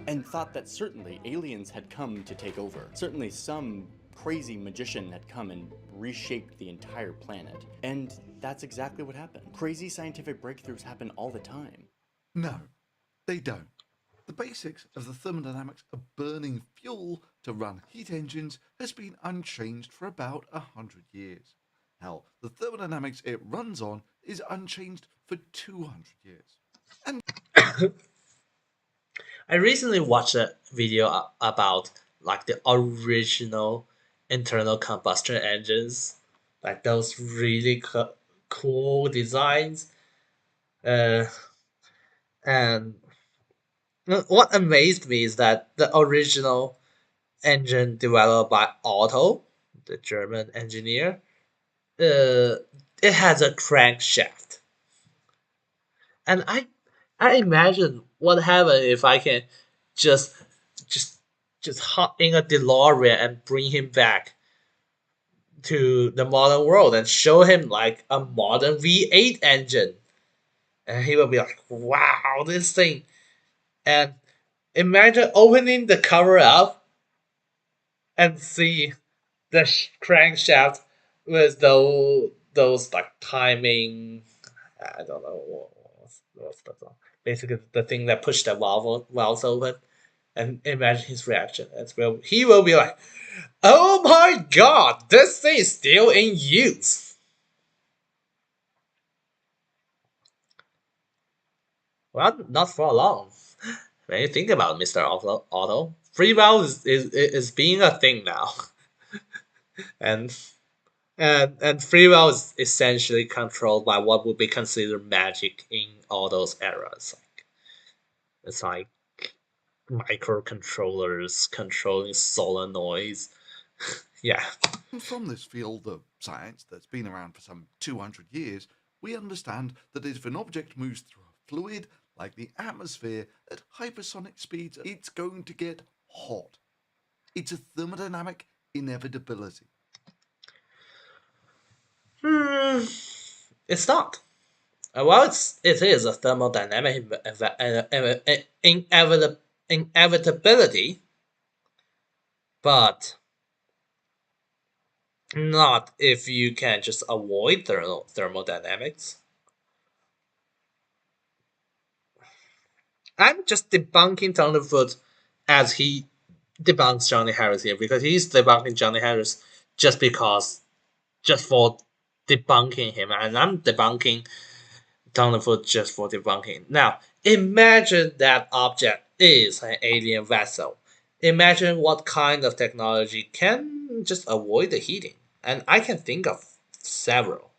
S2: and thought that certainly aliens had come to take over. Certainly some crazy magician had come and reshaped the entire planet. And that's exactly what happened. Crazy scientific breakthroughs happen all the time.
S3: No, they don't. The basics of the thermodynamics of burning fuel to run heat engines has been unchanged for about 100 years. Hell, the thermodynamics it runs on is unchanged for 200 years. And
S1: I recently watched a video about like the original internal combustion engines, like those really cool designs. Uh, and what amazed me is that the original engine developed by Otto, the German engineer, it has a crankshaft, and I imagine what happen if I can just just just hop in a DeLorean and bring him back to the modern world and show him like a modern V8 engine, and he will be like, "Wow, this thing!" And imagine opening the cover up and see the crankshaft with those like timing. I don't know what's the song. Basically, the thing that pushed the valves open, and imagine his reaction. He will be like, "Oh my god, this thing is still in use." Well, not for long. When you think about Mr. Otto, free will is being a thing now, and and free will is essentially controlled by what would be considered magic in all those eras. It's like microcontrollers controlling solenoids. Yeah.
S3: from this field of science that's been around for some 200 years, we understand that if an object moves through a fluid like the atmosphere at hypersonic speeds, it's going to get hot. It's a thermodynamic inevitability.
S1: It's not. Well, it is a thermodynamic inevitability, but not if you can just avoid thermodynamics. I'm just debunking Thunderfoot as he debunks Johnny Harris here, because he's debunking Johnny Harris just for debunking him, and I'm debunking Thunderfoot just for debunking. Now, imagine that object is an alien vessel. Imagine what kind of technology can just avoid the heating. And I can think of several.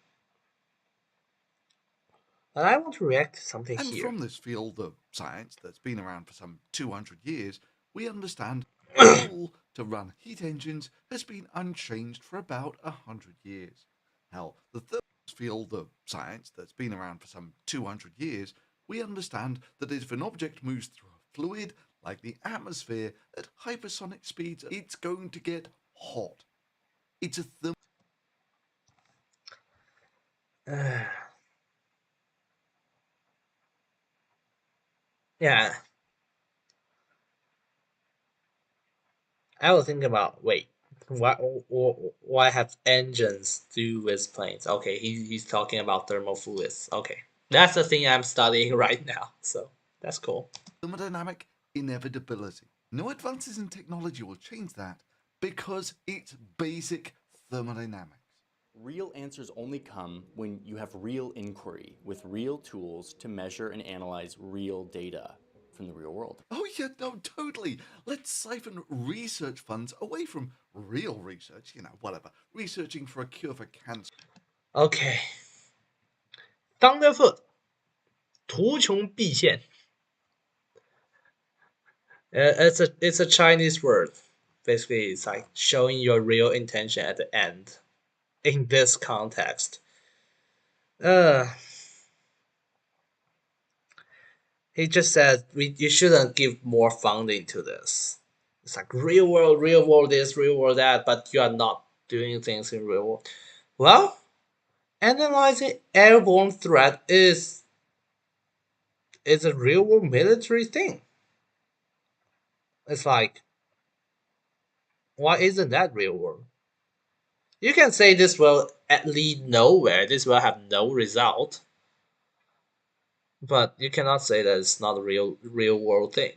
S1: But I want to react to something
S3: And
S1: here.
S3: from this field of science that's been around for some 200 years, we understand fuel to run heat engines has been unchanged for about 100 years. Hell, the third field of science that's been around for some 200 years, we understand that if an object moves through a fluid like the atmosphere at hypersonic speeds, it's going to get hot. It's a
S1: Yeah. I was thinking about, wait, what have engines do with planes? Okay, he's talking about thermal fluids. Okay, that's the thing I'm studying right now, so that's cool.
S3: thermodynamic inevitability. No advances in technology will change that because it's basic thermodynamics.
S2: Real answers only come when you have real inquiry with real tools to measure and analyze real data from the real world.
S3: Oh yeah, no, totally. Let's siphon research funds away from real research, whatever. Researching for a cure for cancer.
S1: Okay. Thunderfoot 图穷匕见 it's a Chinese word. Basically, it's like showing your real intention at the end. In this context, he just said you shouldn't give more funding to this. It's like real world this, real world that, but you are not doing things in real world. Well, analyzing airborne threat is a real world military thing. It's like, why isn't that real world? You can say this will lead nowhere, this will have no result, but you cannot say that it's not a real world thing.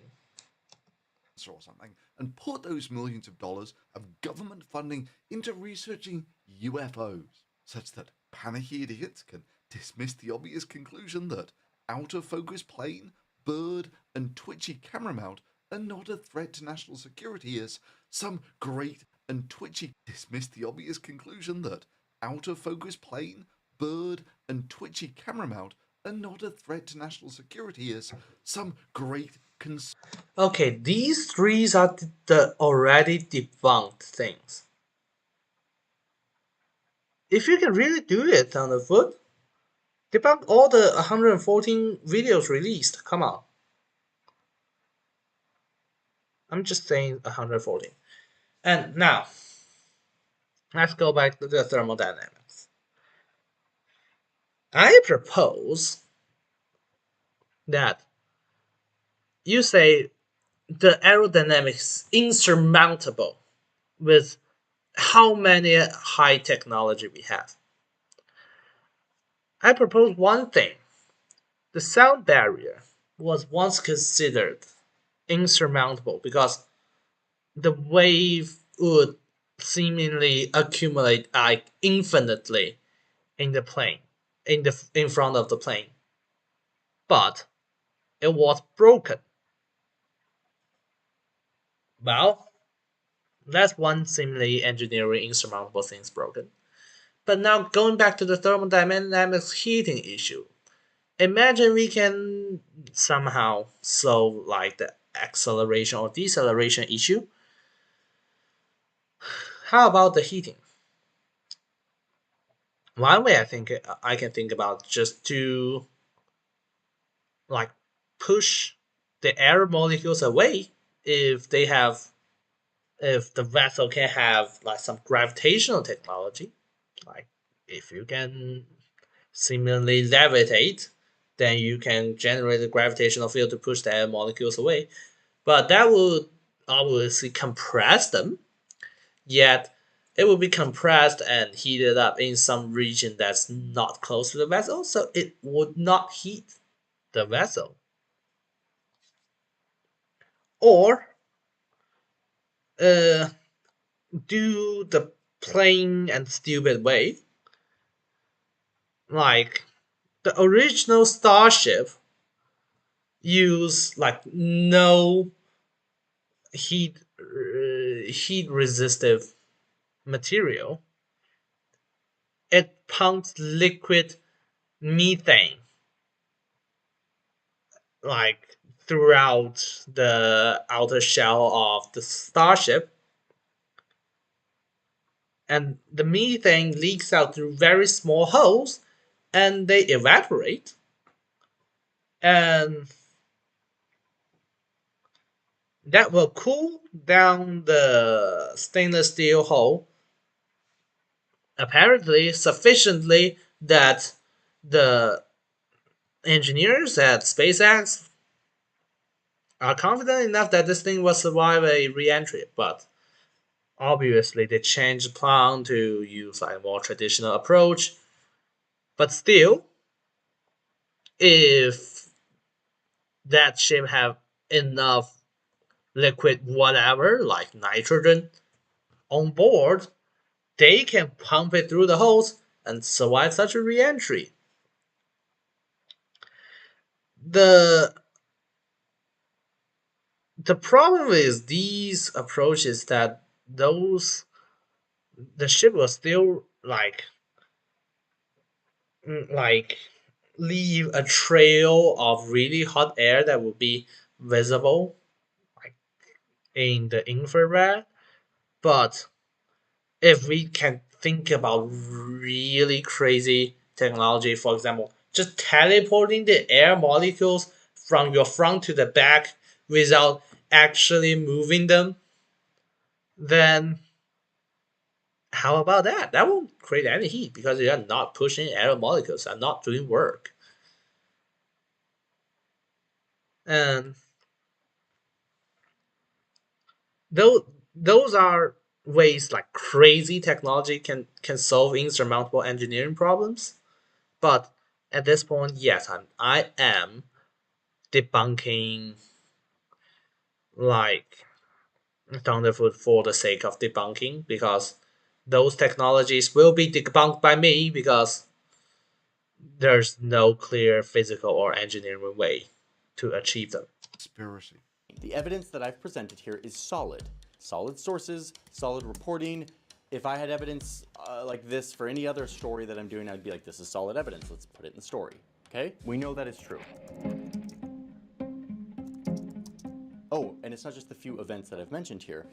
S3: Or something, and put those millions of dollars of government funding into researching UFOs, such that panicky idiots can dismiss the obvious conclusion that out of focus plane, bird, and twitchy camera mount are not a threat to national security as some great and twitchy dismiss the obvious conclusion that out of focus plane, bird, and twitchy camera mount are not a threat to national security as some great
S1: Okay, these three are the already debunked things. If you can really do it on the foot, debunk all the 114 videos released. Come on. I'm just saying 114. And now, let's go back to the thermodynamics. I propose that you say the aerodynamics insurmountable with how many high technology we have. I propose one thing. The sound barrier was once considered insurmountable because the wave would seemingly accumulate like infinitely in the plane, in front of the plane. But it was broken. Well, that's one seemingly engineering insurmountable thing broken. But now going back to the thermodynamics heating issue. Imagine we can somehow solve like the acceleration or deceleration issue. How about the heating? One way I can think about just to like push the air molecules away if they have if the vessel can have like some gravitational technology, like if you can similarly levitate, then you can generate a gravitational field to push the air molecules away. But that would obviously compress them, yet it will be compressed and heated up in some region that's not close to the vessel, so it would not heat the vessel. Or do the plain and stupid way, like the original Starship use like no heat resistive material. It pumps liquid methane like throughout the outer shell of the Starship, and the methane leaks out through very small holes and they evaporate, and that will cool down the stainless steel hull apparently sufficiently that the engineers at SpaceX are confident enough that this thing will survive a re-entry, but obviously they changed the plan to use like a more traditional approach. But still, if that ship have enough liquid whatever like nitrogen on board, they can pump it through the holes and survive such a re-entry. The the problem is these approaches that those the ship will still like leave a trail of really hot air that will be visible like in the infrared. But if we can think about really crazy technology, for example, just teleporting the air molecules from your front to the back without actually moving them, then how about that? That won't create any heat because you are not pushing air molecules and not doing work. And those those are ways like crazy technology can solve insurmountable engineering problems. But at this point, yes, I am debunking like Thunderfoot for the sake of debunking, because those technologies will be debunked by me because there's no clear physical or engineering way to achieve them.
S3: Conspiracy.
S2: The evidence that I've presented here is solid. Solid sources, solid reporting. If I had evidence like this for any other story that I'm doing, I'd be like, this is solid evidence. Let's put it in the story. Okay? We know that is true. Oh, and it's not just the few events that I've mentioned here.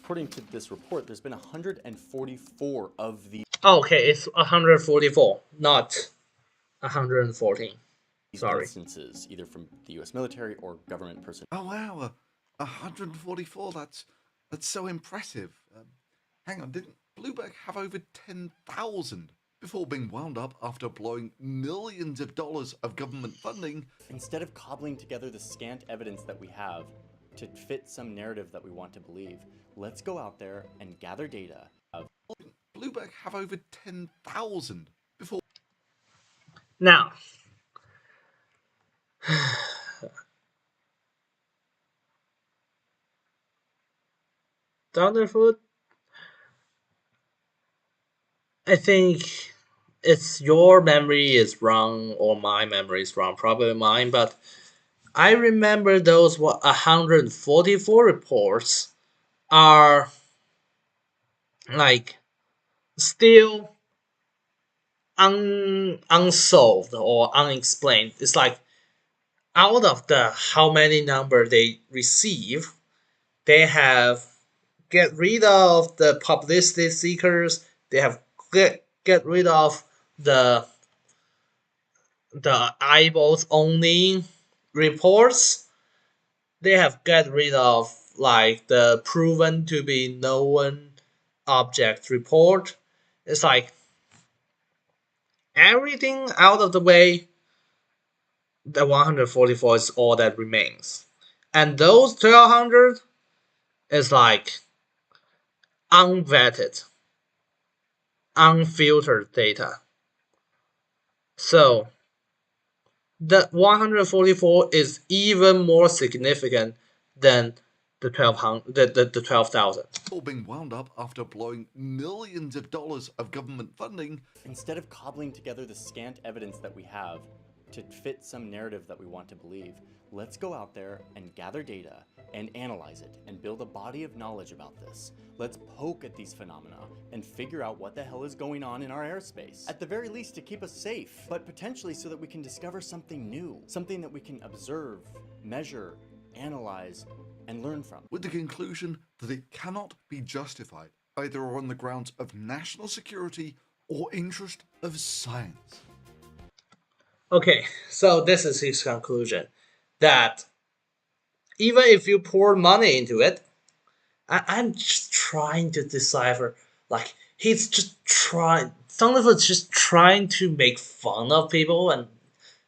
S2: According to this report, there's been 144 of the
S1: Okay, it's 144, not 114. Sorry.
S2: instances, either from the U.S. military or government personnel.
S3: Oh wow, 144. That's so impressive. Hang on, didn't Bloomberg have over 10,000 before being wound up after blowing millions of dollars of government funding?
S2: Instead of cobbling together the scant evidence that we have to fit some narrative that we want to believe, let's go out there and gather data.
S3: Bloomberg have over 10,000 before.
S1: Now, Thunderfoot, I think it's your memory is wrong or my memory is wrong, probably mine, but I remember those 144 reports are like still unsolved or unexplained. It's like out of the how many number they receive, they have get rid of the publicity seekers. They have get rid of the eyeballs only reports. They have get rid of like the proven to be known object report. It's like everything out of the way. The 144 is all that remains, and those 1200 is like unvetted, unfiltered data. So the 144 is even more significant than the 1200, the 12,000.
S3: Being wound up after blowing millions of dollars of government funding.
S2: Instead of cobbling together the scant evidence that we have to fit some narrative that we want to believe, let's go out there and gather data and analyze it and build a body of knowledge about this. Let's poke at these phenomena and figure out what the hell is going on in our airspace. At the very least to keep us safe, but potentially so that we can discover something new, something that we can observe, measure, analyze, and learn from.
S3: With the conclusion that it cannot be justified either on the grounds of national security or interest of science.
S1: Okay, so this is his conclusion, that even if you pour money into it, I'm just trying to decipher, like, he's just trying, Thunderfoot's just trying to make fun of people and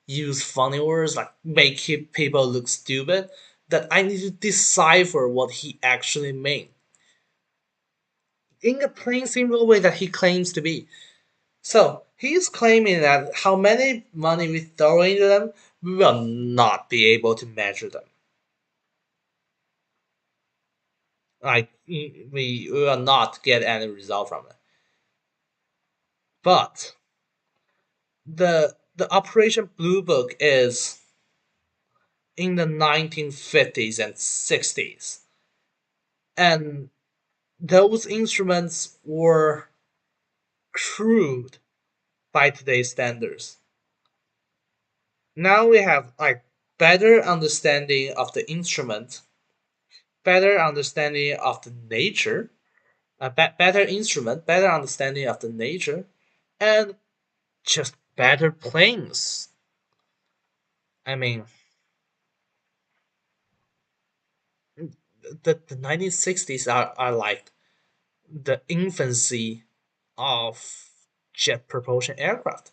S1: use funny words, like, make people look stupid, that I need to decipher what he actually means. In the plain simple way that he claims to be. So he's claiming that how many money we throw into them, we will not be able to measure them. Like we will not get any result from it. But the Operation Blue Book is in the 1950s and 60s, and those instruments were crude by today's standards. Now we have like better understanding of the instrument, better understanding of the nature, a better instrument, better understanding of the nature, and just better planes. I mean, the 1960s are like the infancy of jet propulsion aircraft.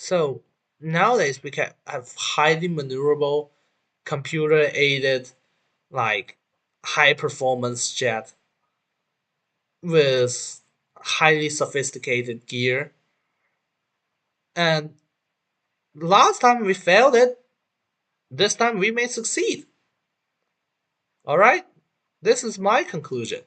S1: So nowadays we can have highly maneuverable, computer-aided, like high performance jet with highly sophisticated gear. And last time we failed it, this time we may succeed. Alright? This is my conclusion.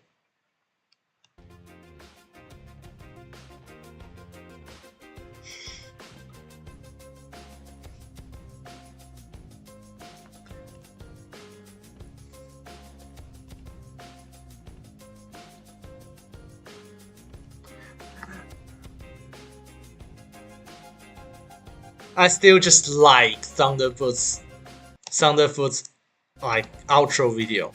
S1: I still just like Thunderfoot's like outro video.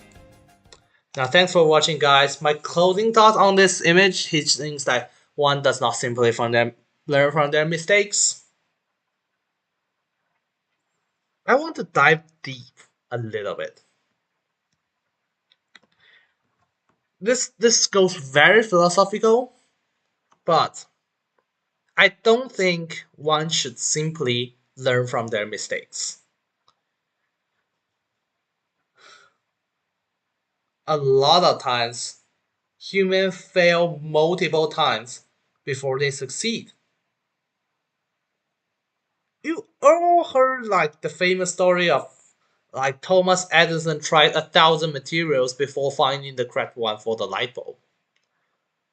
S1: Now thanks for watching, guys. My closing thoughts on this image, he thinks that one does not simply learn from their mistakes. I want to dive deep a little bit. This goes very philosophical, but I don't think one should simply learn from their mistakes. A lot of times, humans fail multiple times before they succeed. You all heard like the famous story of like Thomas Edison tried 1,000 materials before finding the correct one for the light bulb.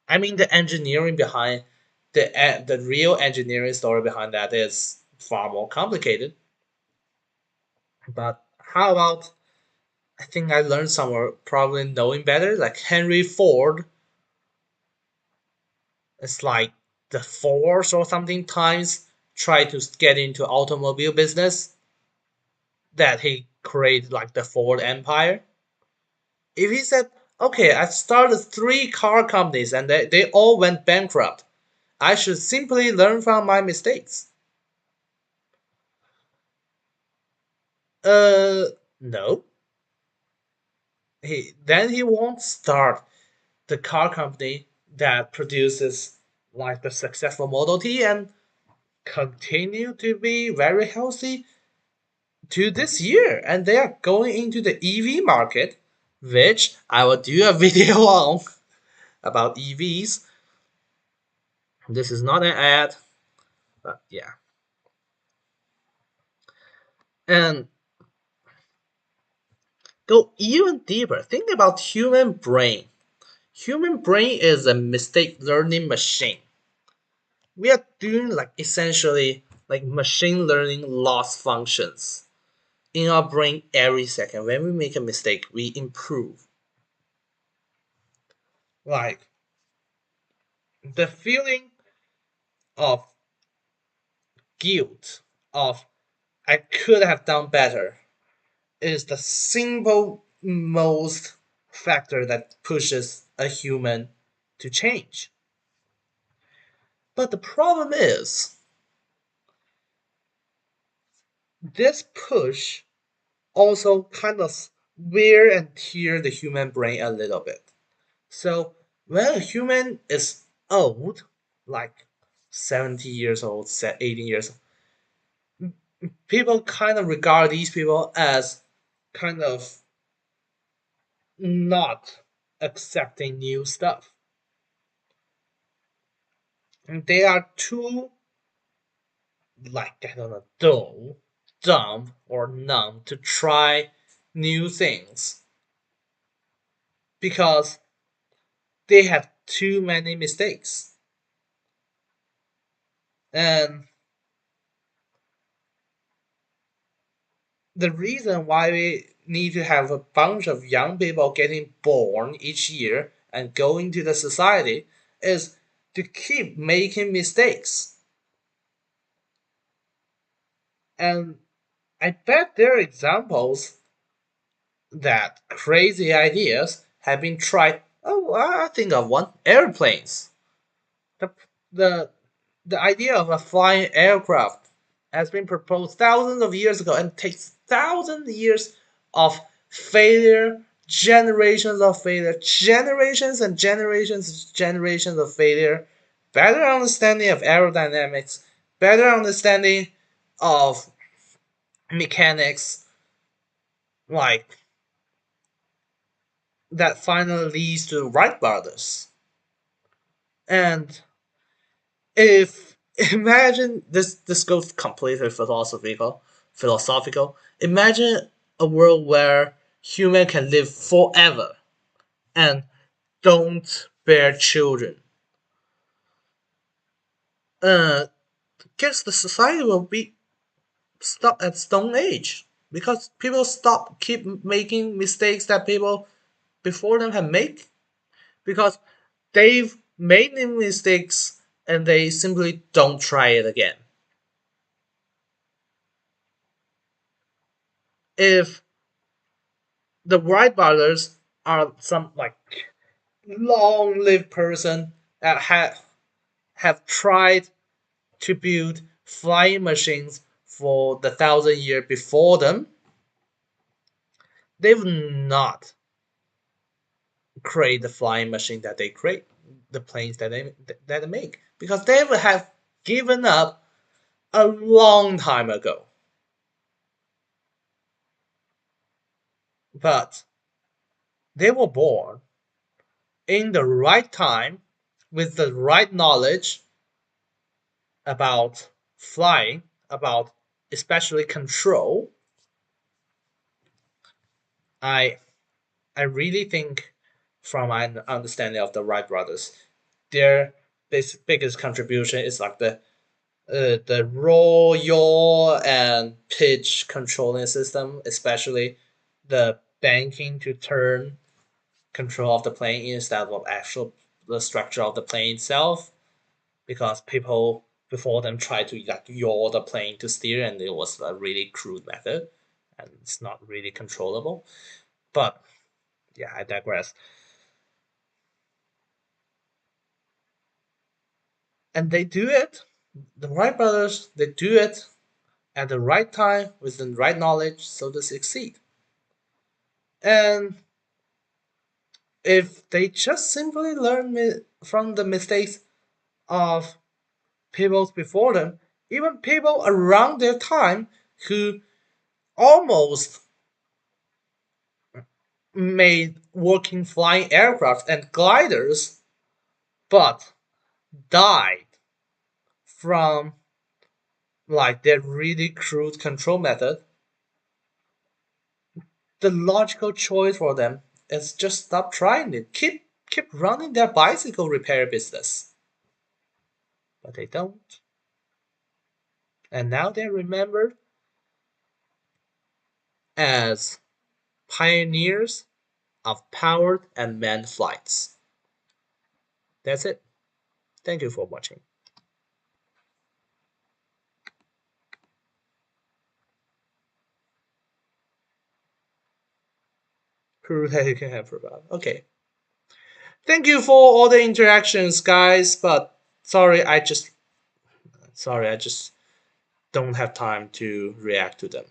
S1: I mean, the engineering behind the real engineering story behind that is far more complicated. But how about, I think I learned somewhere probably knowing better, like Henry Ford. It's like the fourth or something times tried to get into automobile business that he created like the Ford Empire. If he said, okay, I started 3 car companies and they all went bankrupt, I should simply learn from my mistakes. No. Then he won't start the car company that produces like the successful Model T and continue to be very healthy to this year. And they are going into the EV market, which I will do a video on about EVs. This is not an ad, but yeah. And go even deeper. Think about human brain. Human brain is a mistake learning machine. We are doing like essentially like machine learning loss functions in our brain every second. When we make a mistake, we improve. Like the feeling of guilt of I could have done better is the single most factor that pushes a human to change. But the problem is, this push also kind of wear and tear the human brain a little bit. So when a human is old, like 70 years old, 80 years old, people kind of regard these people as kind of not accepting new stuff. And they are too, like, I don't know, dull, dumb, or numb to try new things because they have too many mistakes. And the reason why we need to have a bunch of young people getting born each year and go into the society is to keep making mistakes. And I bet there are examples that crazy ideas have been tried. Oh, I think of one: airplanes. The, the, the idea of a flying aircraft has been proposed thousands of years ago and takes thousands of years of failure, generations of failure, generations and generations of failure, better understanding of aerodynamics, better understanding of mechanics, like that finally leads to Wright brothers. And if imagine this goes completely philosophical. Imagine a world where human can live forever and don't bear children. Guess the society will be stuck at stone age because people keep making mistakes that people before them have made because they've made the mistakes and they simply don't try it again. If the Wright brothers are some like long-lived person that have tried to build flying machines for the 1,000 year before them, they will not create the flying machine that they create, the planes that they make, because they would have given up a long time ago. But they were born in the right time with the right knowledge about flying, about especially control. I I really think, from my understanding of the Wright brothers, their biggest contribution is like the roll, yaw, and pitch controlling system, especially the banking to turn control of the plane instead of actual the structure of the plane itself, because people before them tried to like yaw the plane to steer, and it was a really crude method, and it's not really controllable. But yeah, I digress. And they do it. The Wright brothers, they do it at the right time with the right knowledge so they succeed. And if they just simply learn from the mistakes of people before them, even people around their time who almost made working flying aircraft and gliders, but died from like their really crude control method, the logical choice for them is just stop trying it. Keep running their bicycle repair business. But they don't. And now they're remembered as pioneers of powered and manned flights. That's it. Thank you for watching. Proof that you can have about. Okay. Thank you for all the interactions, guys. But sorry, I just don't have time to react to them.